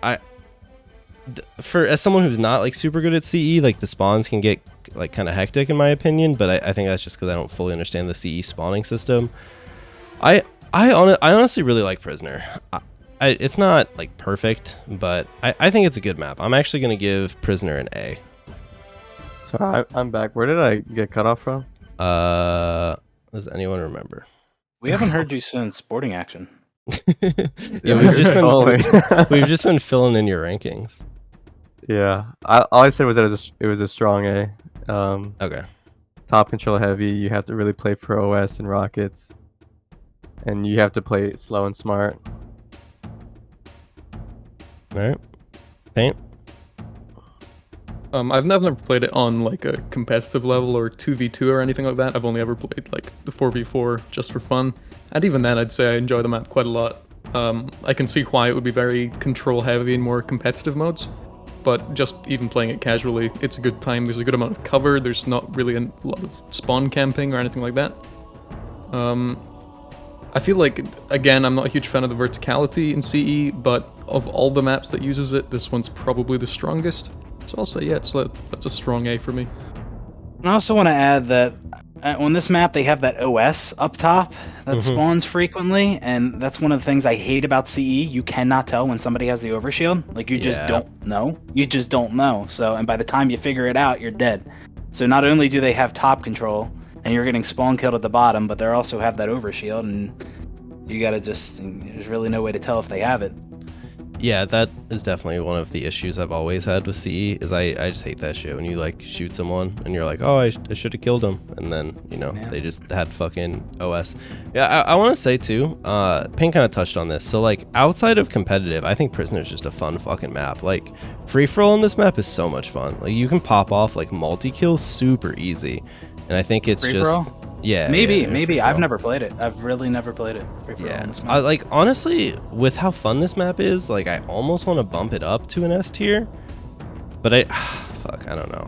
As someone who's not like super good at CE, like the spawns can get like kind of hectic in my opinion, but I think that's just because I don't fully understand the CE spawning system. I honestly really like Prisoner. It's not like perfect, but I think it's a good map. I'm actually going to give Prisoner an A. Sorry, I'm back. Where did I get cut off from? Does anyone remember? We haven't heard you since Sporting Action. Yeah, we've just been filling in your rankings. Yeah, all I said was that it was a strong A. Okay. Top control heavy. You have to really play for OS and rockets, and you have to play it slow and smart. All right. Paint. I've never played it on like a competitive level or 2v2 or anything like that. I've only ever played like the 4v4 just for fun. And even then, I'd say I enjoy the map quite a lot. I can see why it would be very control heavy in more competitive modes, but just even playing it casually, it's a good time. There's a good amount of cover. There's not really a lot of spawn camping or anything like that. I feel like, again, I'm not a huge fan of the verticality in CE, but of all the maps that uses it, this one's probably the strongest. So I'll say, yeah, that's a strong A for me. And I also want to add that on this map, they have that OS up top that spawns frequently, and that's one of the things I hate about CE. You cannot tell when somebody has the overshield. Like, you just don't know. You just don't know. So, and by the time you figure it out, you're dead. So not only do they have top control, and you're getting spawn killed at the bottom, but they also have that overshield, and you gotta there's really no way to tell if they have it. Yeah, that is definitely one of the issues I've always had with CE, is I just hate that shit when you like shoot someone and you're like, oh, I should have killed him, and then they just had fucking OS. Yeah, I want to say too, Pink kind of touched on this, so like outside of competitive, I think Prisoner is just a fun fucking map. Like, free for all on this map is so much fun. Like, you can pop off like multi-kills super easy, and I think it's just Maybe I've never played it. I've really never played it. Yeah, like honestly, with how fun this map is, like I almost want to bump it up to an S tier, But fuck, I don't know.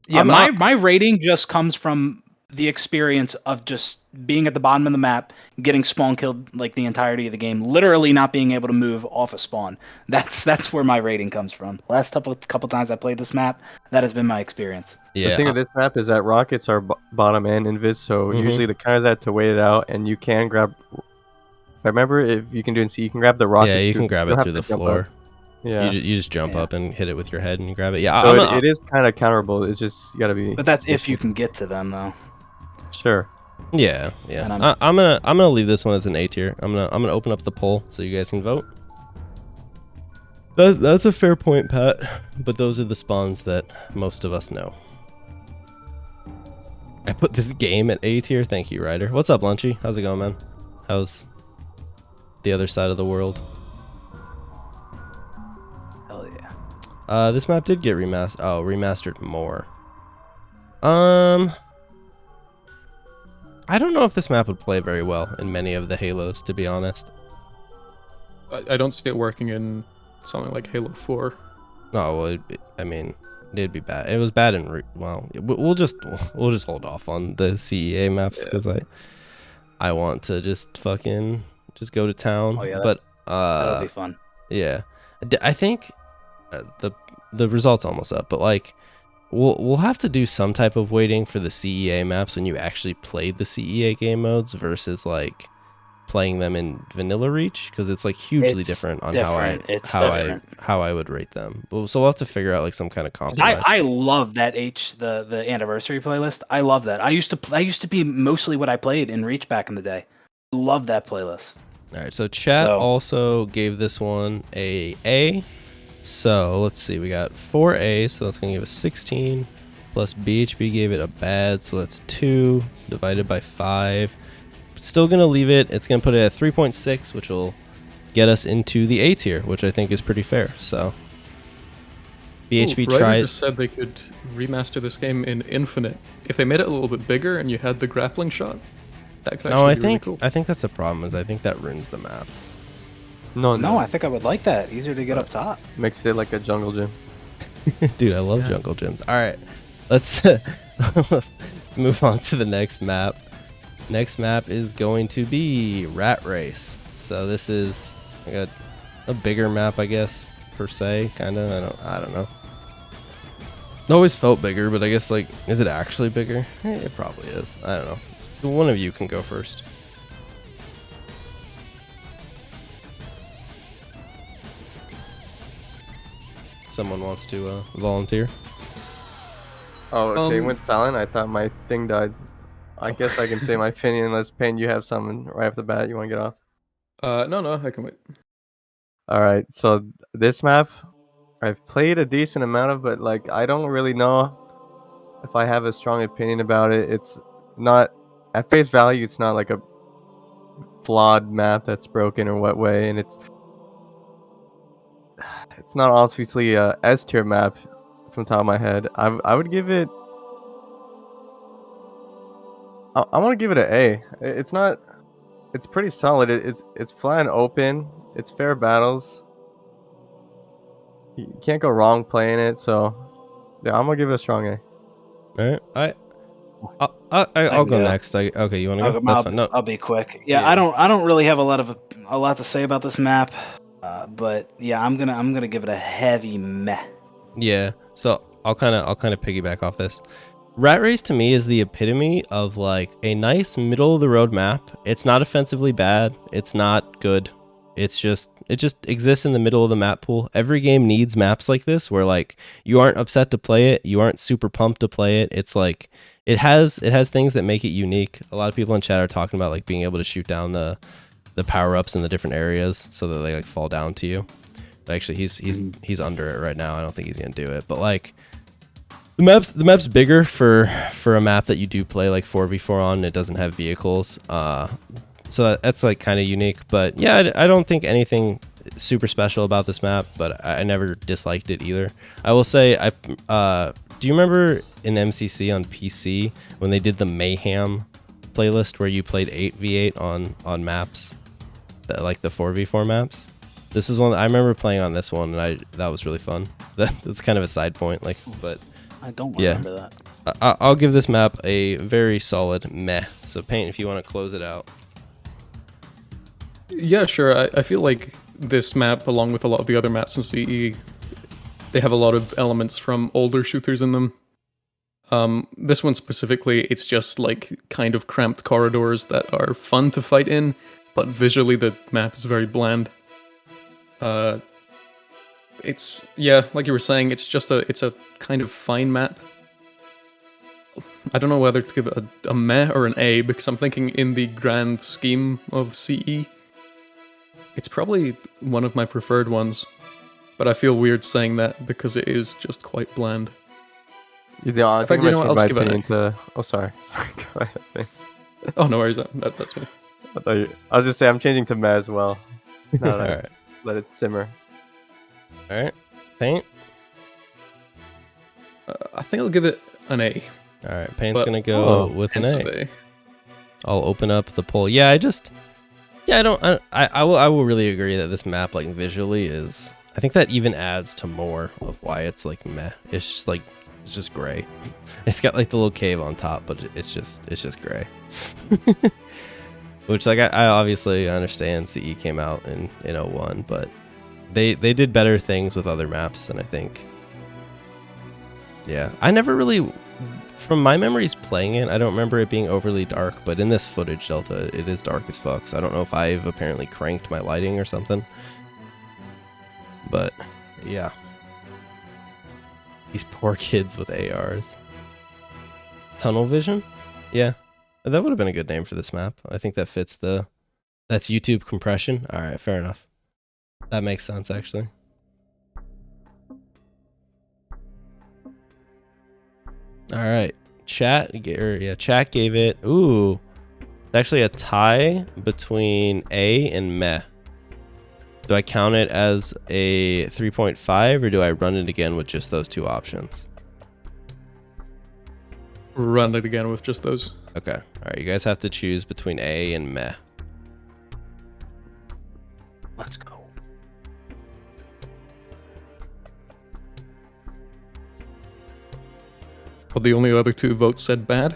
Yeah, my rating just comes from the experience of just being at the bottom of the map, getting spawn killed like the entirety of the game, literally not being able to move off a spawn. That's where my rating comes from. Last couple times I played this map, that has been my experience. Yeah, The thing of this map is that rockets are bottom and invis, so Mhm. usually the counters had to wait it out, and you can grab. If I remember, if you can do in C, you can grab the rockets. yeah, you can grab you it don't through the have to jump floor. up. Yeah. You just jump Yeah. up and hit it with your head and you grab it. Yeah, So it is kind of counterable. It's just you gotta be. But that's if you can get to them though. Sure. Yeah. And I'm gonna leave this one as an A tier. I'm gonna open up the poll so you guys can vote. That's a fair point, Pat. But those are the spawns that most of us know. I put this game at A tier. Thank you, Ryder. What's up, Lunchy? How's it going, man? How's the other side of the world? Hell yeah. This map did get remastered. Oh, remastered more. I don't know if this map would play very well in many of the Halos, to be honest. I don't see it working in something like Halo 4. No, well, I mean, it'd be bad. It was bad in well. We'll just hold off on the CEA maps because I want to just fucking just go to town. Oh, yeah, but That'll be fun. yeah, I think the result's almost up, but like we'll have to do some type of waiting for the CEA maps when you actually play the CEA game modes versus like playing them in vanilla Reach, because it's like hugely It's different on different. It's different. how I would rate them. So we'll have to figure out like some kind of compromise. I love that the anniversary playlist. I love that. I used to be mostly what I played in Reach back in the day. Love that playlist. All right, so chat also gave this one a A. So let's see, we got 4 A's, so that's gonna give us 16. Plus BHB gave it a bad, so that's 2 divided by 5. Still gonna leave it. It's gonna put it at 3.6, which will get us into the A tier, which I think is pretty fair. So BHB tried. Just said they could remaster this game in Infinite. If they made it a little bit bigger and you had the grappling shot, that could No, actually I be think really cool. I think that's the problem. Is I think that ruins the map. No, I think I would like that. Easier to get up top. Makes it like a jungle gym. Dude, I love jungle gyms. All right, let's let's move on to the next map. Next map is going to be Rat Race. So this is like a bigger map, I guess, per se. Kind of. I don't know. It always felt bigger, but I guess like, is it actually bigger? It probably is. I don't know. One of you can go first. Someone wants to volunteer. Oh, okay. It Um, went silent. I thought my thing died. I guess I can say my opinion unless Payne, you have something right off the bat you want to get off. No, I can wait. All right. So this map, I've played a decent amount of, but like I don't really know if I have a strong opinion about it. It's not at face value. It's not like a flawed map that's broken or what way, and it's not obviously a S tier map from the top of my head. I would give it. I want to give it an A. It's not. It's pretty solid. It's flat and open. It's fair battles. You can't go wrong playing it. So, yeah, I'm gonna give it a strong A. All right. I'll go next. Okay, you want to go? That's fine. No. I'll be quick. Yeah, I don't really have a lot to say about this map. But yeah, I'm gonna give it a heavy meh. Yeah. So I'll kind of piggyback off this. Rat Race to me is the epitome of like a nice middle of the road map. It's not offensively bad. It's not good. It just exists in the middle of the map pool. Every game needs maps like this where like you aren't upset to play it, you aren't super pumped to play it. It's like it has things that make it unique. A lot of people in chat are talking about like being able to shoot down the power-ups in the different areas so that they like fall down to you. Actually, he's under it right now. I don't think he's gonna do it. But like the map's bigger for a map that you do play like 4v4 on, and it doesn't have vehicles. So that's like kind of unique. But yeah, I don't think anything super special about this map, but I never disliked it either. I will say, do you remember in MCC on PC when they did the Mayhem playlist where you played 8v8 on maps, like the 4v4 maps? This is one I remember playing on this one, and that was really fun. That's kind of a side point, like, but I don't Yeah. remember that. I'll give this map a very solid meh. So Paint, if you want to close it out. Yeah, sure. I feel like this map, along with a lot of the other maps in CE, they have a lot of elements from older shooters in them. This one specifically, it's just like kind of cramped corridors that are fun to fight in, but visually the map is very bland. It's, yeah, like you were saying, it's a kind of fine map. I don't know whether to give it a meh or an A, because I'm thinking in the grand scheme of CE, it's probably one of my preferred ones, but I feel weird saying that because it is just quite bland. Yeah, I In think fact, you I'm know what, gonna I'll change my just give it opinion an to. Oh, sorry. Sorry, go ahead. Thanks. Oh, no worries, that's me. I was just saying I'm changing to meh as well. Now All that I right. let it simmer. All right. Paint. I think I'll give it an A. All right. Paint's But- going to go Oh, with an Hence A. of A. I'll open up the poll. Yeah, I will really agree that this map, like, visually is, I think that even adds to more of why it's like meh. It's just gray. It's got like the little cave on top, but it's just gray. Which, like, I obviously understand CE came out in 01, but they did better things with other maps, and I think, yeah, I never really, from my memories playing it, I don't remember it being overly dark, but in this footage delta, it is dark as fuck, so I don't know if I've apparently cranked my lighting or something. But, yeah. These poor kids with ARs. Tunnel vision? Yeah. That would have been a good name for this map. I think that fits that's YouTube compression. Alright, fair enough. That makes sense, actually. Alright. Chat gave it, ooh, actually a tie between A and meh. Do I count it as a 3.5 or do I run it again with just those two options? Run it again with just those. Okay. All right. You guys have to choose between A and meh. Let's go. Well, the only other two votes said bad.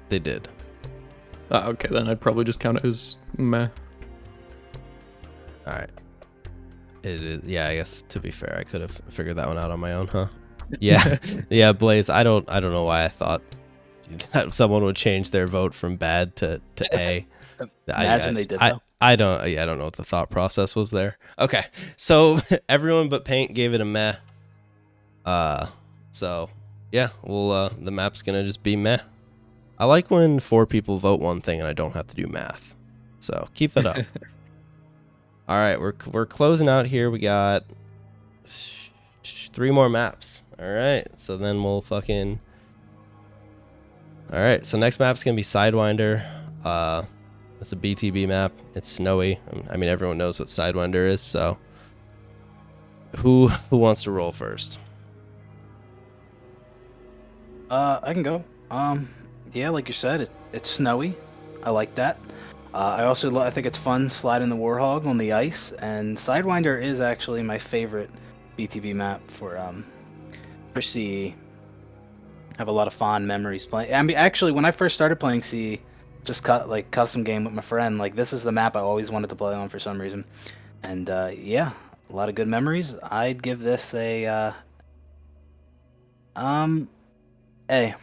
They did. Okay, then I'd probably just count it as meh. All right. It is. Yeah. I guess to be fair, I could have figured that one out on my own, huh? Yeah. Yeah. Blaze. I don't know why I thought that someone would change their vote from bad to A. Imagine they did, though. I don't know what the thought process was there. Okay, so everyone but Paint gave it a meh. So yeah, well, the map's gonna just be meh. I like when 4 people vote one thing and I don't have to do math. So keep that up. All right, we're closing out here. We got 3 more maps. All right, so then we'll fucking. All right, so next map's gonna be Sidewinder. It's a BTB map. It's snowy. I mean, everyone knows what Sidewinder is. So, who wants to roll first? I can go. Yeah, like you said, it's snowy. I like that. I also I think it's fun sliding the Warhog on the ice, and Sidewinder is actually my favorite BTB map for CE. I have a lot of fond memories playing. I mean, actually, when I first started playing CE, just custom game with my friend, like, this is the map I always wanted to play on for some reason, and yeah, a lot of good memories. I'd give this a A.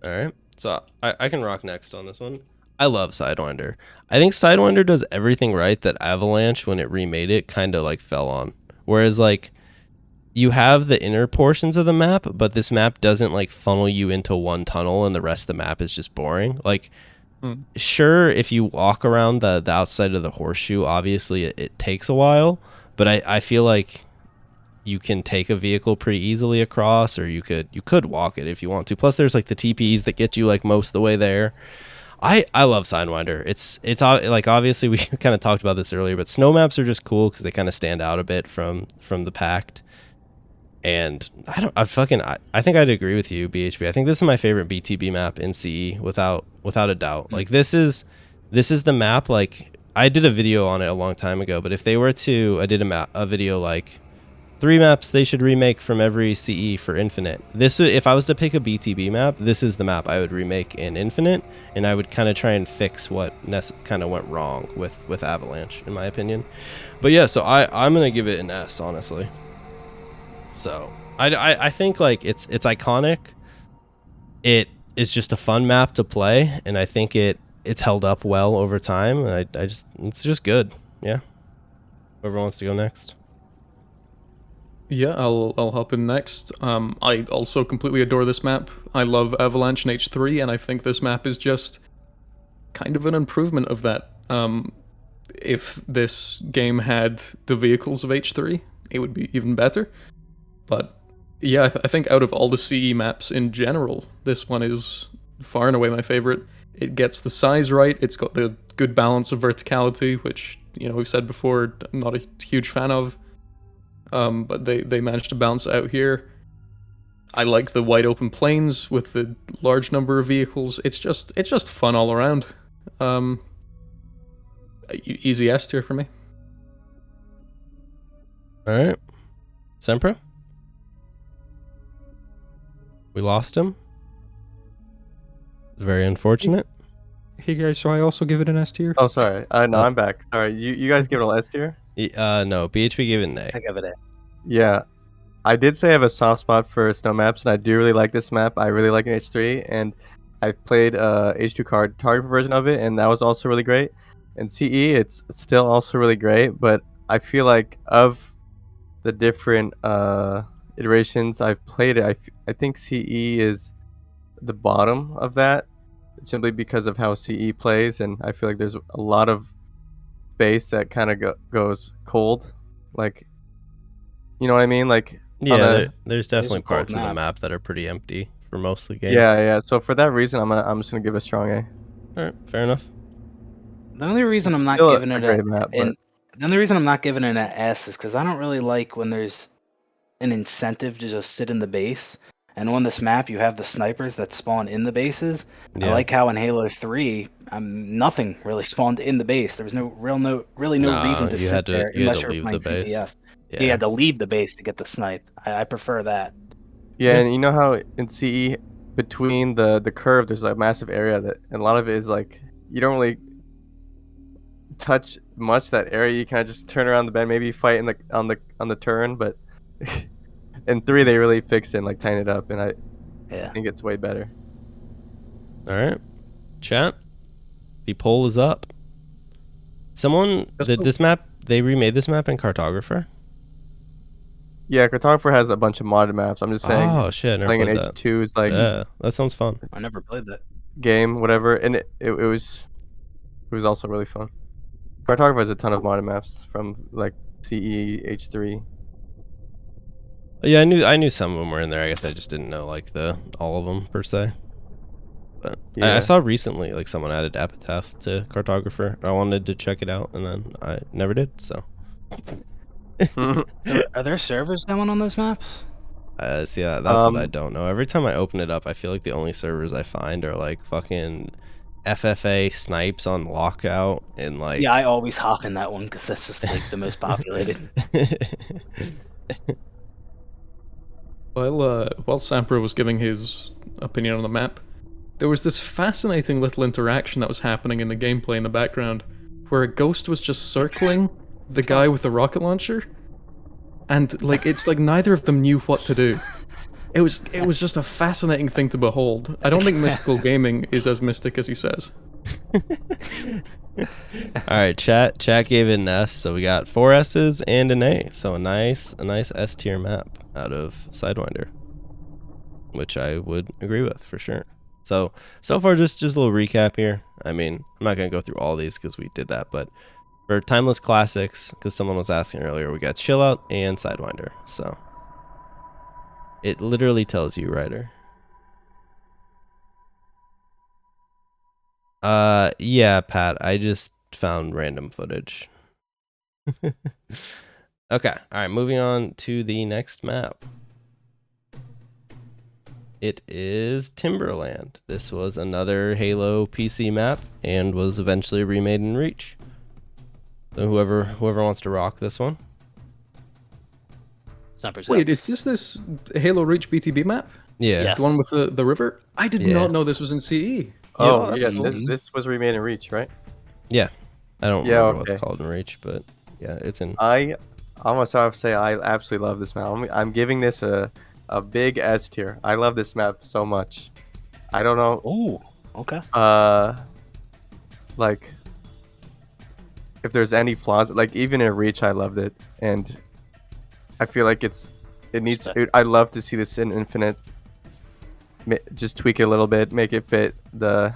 All right, so I can rock next on this one. I love Sidewinder. I think Sidewinder does everything right that Avalanche, when it remade it, kind of like fell on. Whereas, like, you have the inner portions of the map, but this map doesn't like funnel you into one tunnel and the rest of the map is just boring. Like, sure, if you walk around the outside of the horseshoe, obviously it takes a while, but I feel like you can take a vehicle pretty easily across, or you could walk it if you want to. Plus, there's like the TPs that get you like most of the way there. I love Sidewinder. It's like, obviously we kind of talked about this earlier, but snow maps are just cool because they kind of stand out a bit from the packed. And I think I'd agree with you, BHB. I think this is my favorite BTB map in CE without a doubt. Like, this is the map, like, I did a video on it a long time ago, but if they were to, I did a video like 3 maps they should remake from every CE for Infinite. This, if I was to pick a BTB map, this is the map I would remake in Infinite, and I would kind of try and fix what kind of went wrong with Avalanche, in my opinion. But yeah, so I'm gonna give it an S, honestly. So I think like it's iconic. It is just a fun map to play, and I think it's held up well over time. It's just good. Yeah. Whoever wants to go next. Yeah, I'll hop in next. I also completely adore this map. I love Avalanche and H3, and I think this map is just kind of an improvement of that. If this game had the vehicles of H3, it would be even better. But yeah, I think out of all the CE maps in general, this one is far and away my favorite. It gets the size right. It's got the good balance of verticality, which, you know, we've said before, I'm not a huge fan of. But they managed to balance it out here. I like the wide open plains with the large number of vehicles. It's just fun all around. Easy S tier for me. All right. Sempra? We lost him. Very unfortunate. Hey guys, so I also give it an S tier? Oh, sorry. No, I'm back. Sorry. You guys give it an S tier? No, BHP gave it an A. I give it A. Yeah. I did say I have a soft spot for snow maps, and I do really like this map. I really like an H3, and I've played H2 cartographer version of it, and that was also really great. And CE, it's still also really great, but I feel like of the different iterations I've played it, I think CE is the bottom of that, simply because of how CE plays, and I feel like there's a lot of base that kind of goes cold, like, you know what I mean? Like, yeah, there's definitely a cold parts of the map. map that are pretty empty for most of the game. yeah. So for that reason, I'm just gonna give it a strong A. All right, fair enough. The only reason I'm not Still giving a it great map, but the only reason I'm not giving it an S is because I don't really like when there's an incentive to just sit in the base. And on this map, you have the snipers that spawn in the bases. Yeah. I like how in Halo 3, nothing really spawned in the base. There was no reason to you sit had to- there you had unless to you were leave playing the base. CTF. Yeah. You had to leave the base to get the snipe. I prefer that. yeah, and you know how in CE between the curve there's like a massive area that, and a lot of it is like you don't really touch much that area. You kind of just turn around the bend, maybe fight in on the turn, but in 3 they really fix it and like tighten it up, and I think it's way better. All right, chat. The poll is up. Someone did this map. They remade this map in Cartographer. Yeah, cartographer has a bunch of modded maps. I'm just saying. Oh shit! I never Playing in played that. H2 is like Yeah, that sounds fun. I never played that. game, whatever, and it was also really fun. Cartographer has a ton of modded maps from like CE, H3. Yeah, I knew some of them were in there. I guess I just didn't know like all of them per se. But I saw recently like someone added Epitaph to Cartographer. I wanted to check it out, and then I never did. So. Are there servers going on those maps? See, that's what I don't know. Every time I open it up, I feel like the only servers I find are like fucking FFA snipes on lockout and like. Yeah, I always hop in that one because that's just like the most populated. While Sempra was giving his opinion on the map, there was this fascinating little interaction that was happening in the gameplay in the background, where a ghost was just circling the guy with the rocket launcher, and like it's like neither of them knew what to do. It was just a fascinating thing to behold. I don't think mystical gaming is as mystic as he says. All right, chat gave it an S, so we got 4 S's and an A. So a nice S tier map out of Sidewinder, which I would agree with for sure. So far, just a little recap here. I mean, I'm not gonna go through all these because we did that, but for timeless classics, because someone was asking earlier, we got Chill Out and Sidewinder. So it literally tells you, Ryder. Yeah, Pat, I just found random footage. Okay, all right, moving on to the next map. It is Timberland. This was another Halo PC map and was eventually remade in Reach. So whoever wants to rock this one. Sempra's Wait, up. is this Halo Reach BTB map? Yeah. Yeah. The one with the river? I did Yeah. not know this was in CE. Oh, that's yeah, cool. this was remade in Reach, right? Yeah. I don't Yeah, remember what's okay. called in Reach, but yeah, it's in. I almost have to say I absolutely love this map. I'm giving this a big S tier. I love this map so much. I don't know. Ooh, okay. Like if there's any flaws, like even in Reach, I loved it, and I feel like it needs. I'd love to see this in Infinite. Just tweak it a little bit, make it fit the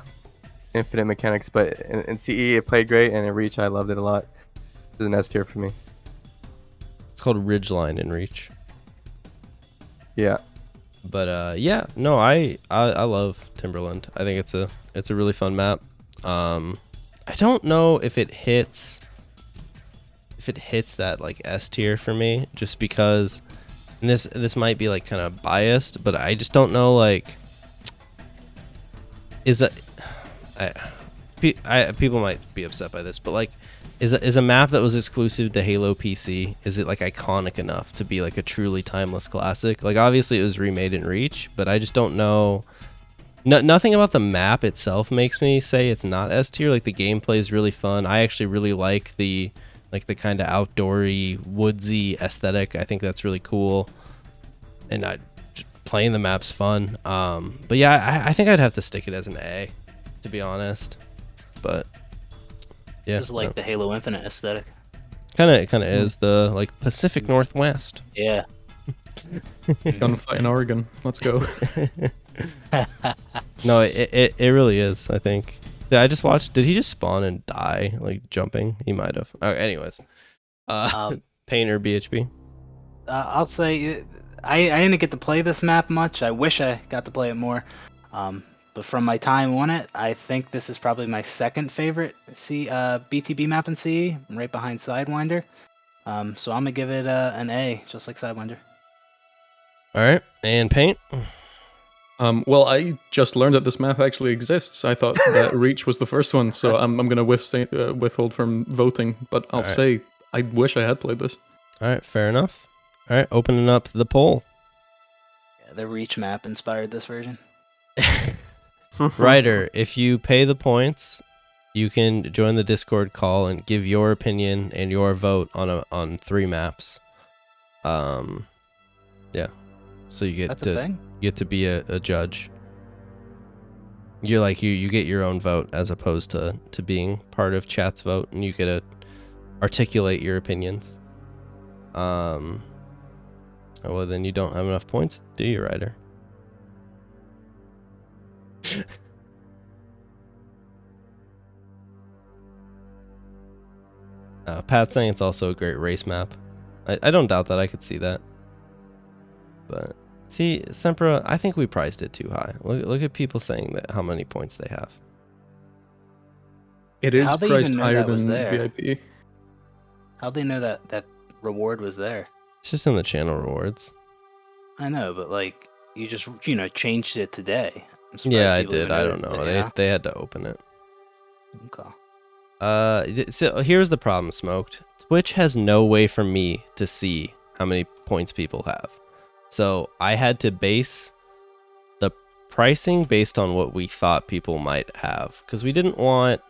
Infinite mechanics. But in CE, it played great, and in Reach, I loved it a lot. This is an S tier for me. It's called Ridgeline in Reach. Yeah. But yeah, no, I love Timberland. I think it's a really fun map. I don't know if it hits that like S tier for me, just because, and this might be like kind of biased, but I just don't know, like, people might be upset by this, but like, is a map that was exclusive to Halo PC, is it like iconic enough to be like a truly timeless classic? Like obviously it was remade in Reach, but I just don't know. Nothing about the map itself makes me say it's not S tier. Like the gameplay is really fun. I actually really like the kind of outdoory, woodsy aesthetic. I think that's really cool, and playing the map's fun. But yeah, I think I'd have to stick it as an A, to be honest. But yeah, Just like the Halo Infinite aesthetic. kind of is the like Pacific Northwest. Yeah. Gunfight in Oregon. Let's go. No, it really is. I think. I just watched. Did he just spawn and die like jumping? He might have. Anyways, Paint or BHB? I'll say I didn't get to play this map much. I wish I got to play it more. But from my time on it, I think this is probably my second favorite BTB map in CE, right behind Sidewinder. So I'm gonna give it an A, just like Sidewinder. All right, and Paint. Well, I just learned that this map actually exists. I thought that Reach was the first one, so I'm gonna withhold from voting. But I'll say I wish I had played this. All right, fair enough. All right, opening up the poll. Yeah, the Reach map inspired this version. Ryder, if you pay the points, you can join the Discord call and give your opinion and your vote on 3 maps. Yeah. So you get to be a judge. You're like you get your own vote as opposed to being part of chat's vote, and you get to articulate your opinions. Well, then you don't have enough points, do you, Ryder? Pat's saying it's also a great race map. I don't doubt that. I could see that. But see, Sempra, I think we priced it too high. Look at people saying that how many points they have. It is How'd they priced even know higher that was than there? VIP. How'd they know that reward was there? It's just in the channel rewards. I know, but like you just changed it today. I'm surprised Yeah, I people did. even I noticed don't know. it, yeah? They had to open it. Okay. So here's the problem, Smoked. Twitch has no way for me to see how many points people have. So I had to base the pricing based on what we thought people might have, because we didn't want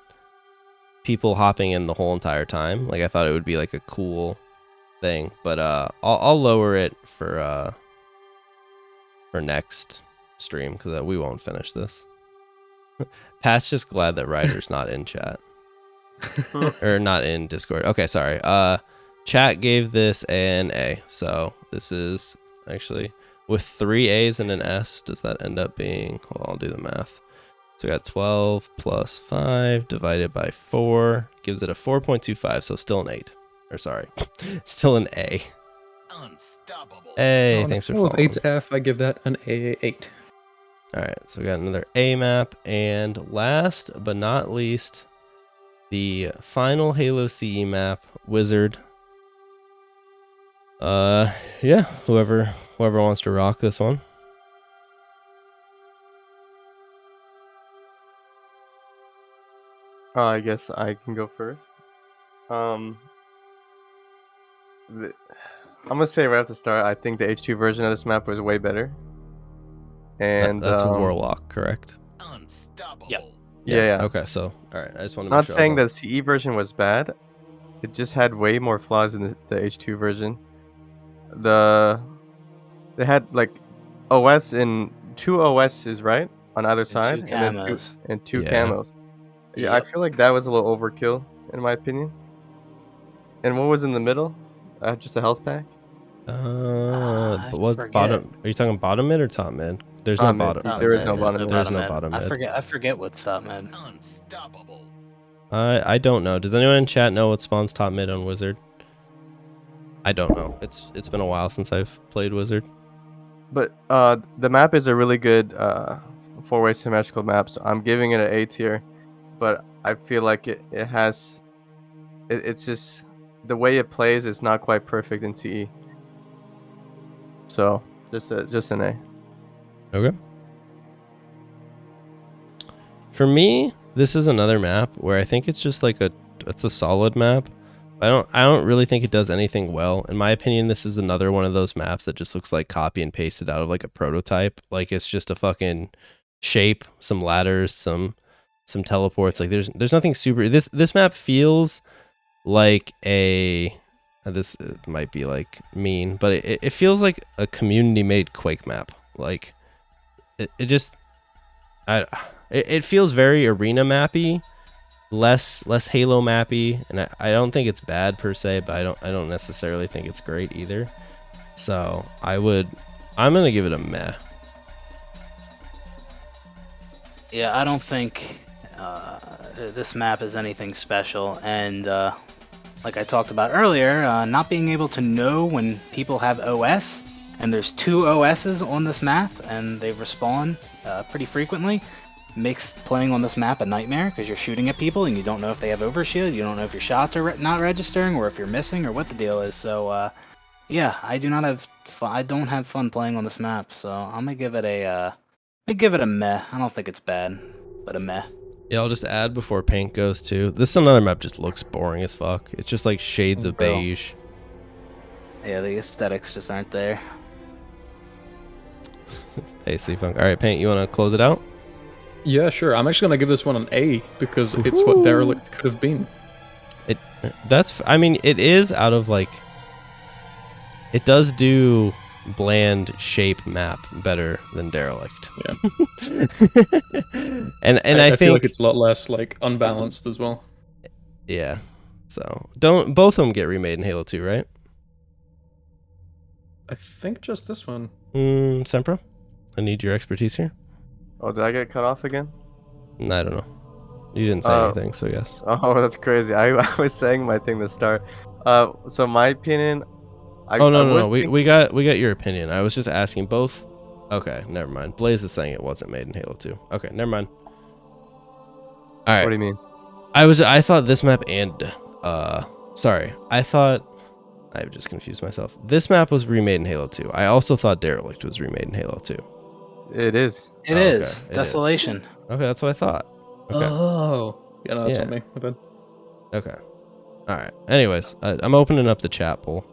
people hopping in the whole entire time. Like I thought it would be like a cool thing, but I'll lower it for next stream because we won't finish this. Pat's just glad that Ryder's not in chat. Or not in Discord. Okay, sorry. Chat gave this an A. So this is actually with 3 A's and an S. Does that end up being? Hold on, I'll do the math. So we got 12 plus 5 divided by 4 gives it a 4.25. So still an 8. Or sorry, still an A. Unstoppable. Hey, On a thanks for scale of following. 8 to F, I give that an A8. All right, so we got another A map, and last but not least, the final Halo CE map, Wizard. Yeah, whoever wants to rock this one. I guess I can go first. Um, I'm gonna say right at the start, I think the H2 version of this map was way better. And That's Warlock, correct? Unstoppable. Yep. yeah. Okay, so all right, I just want to Not make sure. saying the CE version was bad. It just had way more flaws in the H2 version. They had like OS in 2 OSs, right? On either side. two And then camos. two Yeah. camos. Yeah, I Yep. feel like that was a little overkill, in my opinion. And what was in the middle? Just a health pack? But what forget. bottom? Are you talking bottom mid or top mid? There's no Top mid. bottom. Top There is mid, no bottom mid. There's no bottom I mid. forget what's top mid. Unstoppable. I don't know. Does anyone in chat know what spawns top mid on Wizard? I don't know. It's been a while since I've played Wizard. But the map is a really good 4-way symmetrical map, so I'm giving it an A tier. But I feel like it's just the way it plays is not quite perfect in CE. So just an A. Okay. For me, this is another map where I think it's just like it's a solid map. I don't really think it does anything well. In my opinion, this is another one of those maps that just looks like copy and pasted out of like a prototype. Like it's just a fucking shape, some ladders, some teleports. Like there's nothing super. This map feels like this might be like mean, but it feels like a community made Quake map. Like it feels very arena mappy, less Halo mappy, and I don't think it's bad per se, but I don't necessarily think it's great either. So I'm gonna give it a meh. Yeah, I don't think this map is anything special, and like I talked about earlier, not being able to know when people have OS, and there's 2 OSs on this map, and they respawn pretty frequently, makes playing on this map a nightmare, because you're shooting at people, and you don't know if they have overshield, you don't know if your shots are not registering, or if you're missing, or what the deal is. So, yeah, I don't have fun playing on this map, so I'm gonna give it a meh. I don't think it's bad, but a meh. Yeah, I'll just add before paint goes too. This is another map just looks boring as fuck. It's just like shades of Bro. beige. Yeah, the aesthetics just aren't there. Hey, C-Funk. All right, paint, you want to close it out? Yeah, sure. I'm actually gonna give this one an A because it's what Derelict could have been. I mean, it is out of like, it does do bland shape map better than Derelict. Yeah. and I think feel like it's a lot less like unbalanced as well. yeah. So don't both of them get remade in Halo 2, right? I think just this one. Sempra, I need your expertise here. Oh, did I get cut off again? I don't know. You didn't say anything, so yes. Oh, that's crazy. I was saying my thing to start. So my opinion. No. We got your opinion. I was just asking both. Okay, never mind. Blaze is saying it wasn't made in Halo 2. Okay, never mind. All right. What do you mean? I thought this map and sorry. I've just confused myself. This map was remade in Halo 2. I also thought Derelict was remade in Halo 2. It is. It Oh, is. okay, it is. Desolation. Okay, that's what I thought. Okay. Oh. Yeah, no, that's Yeah. on me. My bad. Okay. All right. Anyways, I'm opening up the chat poll.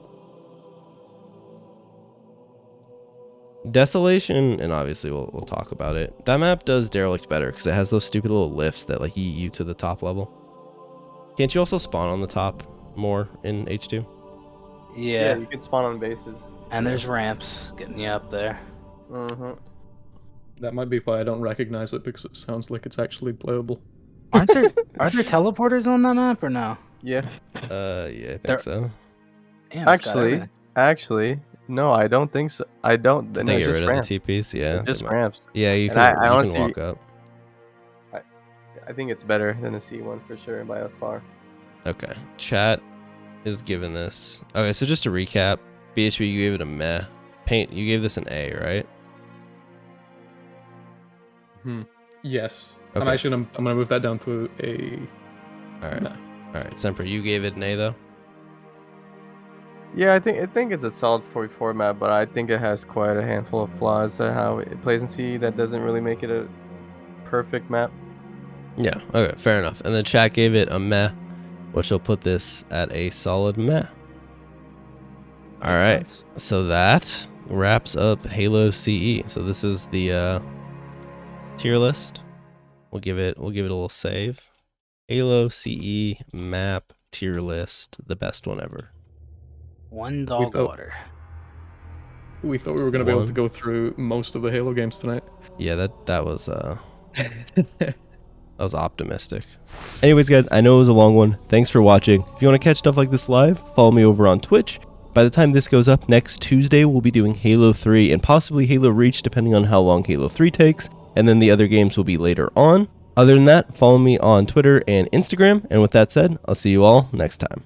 Desolation, and obviously we'll talk about it. That map does Derelict better because it has those stupid little lifts that like yeet you to the top level. Can't you also spawn on the top more in H2? Yeah. You can spawn on bases. And there's ramps getting you up there. Mm-hmm. That might be why I don't recognize it because it sounds like it's actually playable. Aren't there teleporters on that map or no? Yeah. Yeah, I think There- so. Damn, it's got everything. Actually, no, I don't think so. I don't. They No, get it's just rid ramps. of the TPs. Yeah. Just they might- ramps. Yeah, you And can, I you honestly- can walk up. I think it's better than the C1 for sure by far. Okay. Chat is giving this. Okay, so just to recap, BHB, you gave it a meh. Paint, you gave this an A, right? Yes. Okay, I'm gonna move that down to a. All right. Nah. All right. Sempra, you gave it an A though. Yeah, I think it's a solid 44 map, but I think it has quite a handful of flaws. How it plays in C that doesn't really make it a perfect map. Yeah. Okay. Fair enough. And the chat gave it a meh, which will put this at a solid meh. All Makes right, sense. so that wraps up Halo CE. So this is the tier list. We'll give it a little save. Halo CE map tier list, the best one ever. One dog thought- water. We thought we were going to be able to One. go through most of the Halo games tonight. Yeah, that was that was optimistic. Anyways, guys, I know it was a long one. Thanks for watching. If you want to catch stuff like this live, follow me over on Twitch. By the time this goes up next Tuesday, we'll be doing Halo 3 and possibly Halo Reach, depending on how long Halo 3 takes. And then the other games will be later on. Other than that, follow me on Twitter and Instagram. And with that said, I'll see you all next time.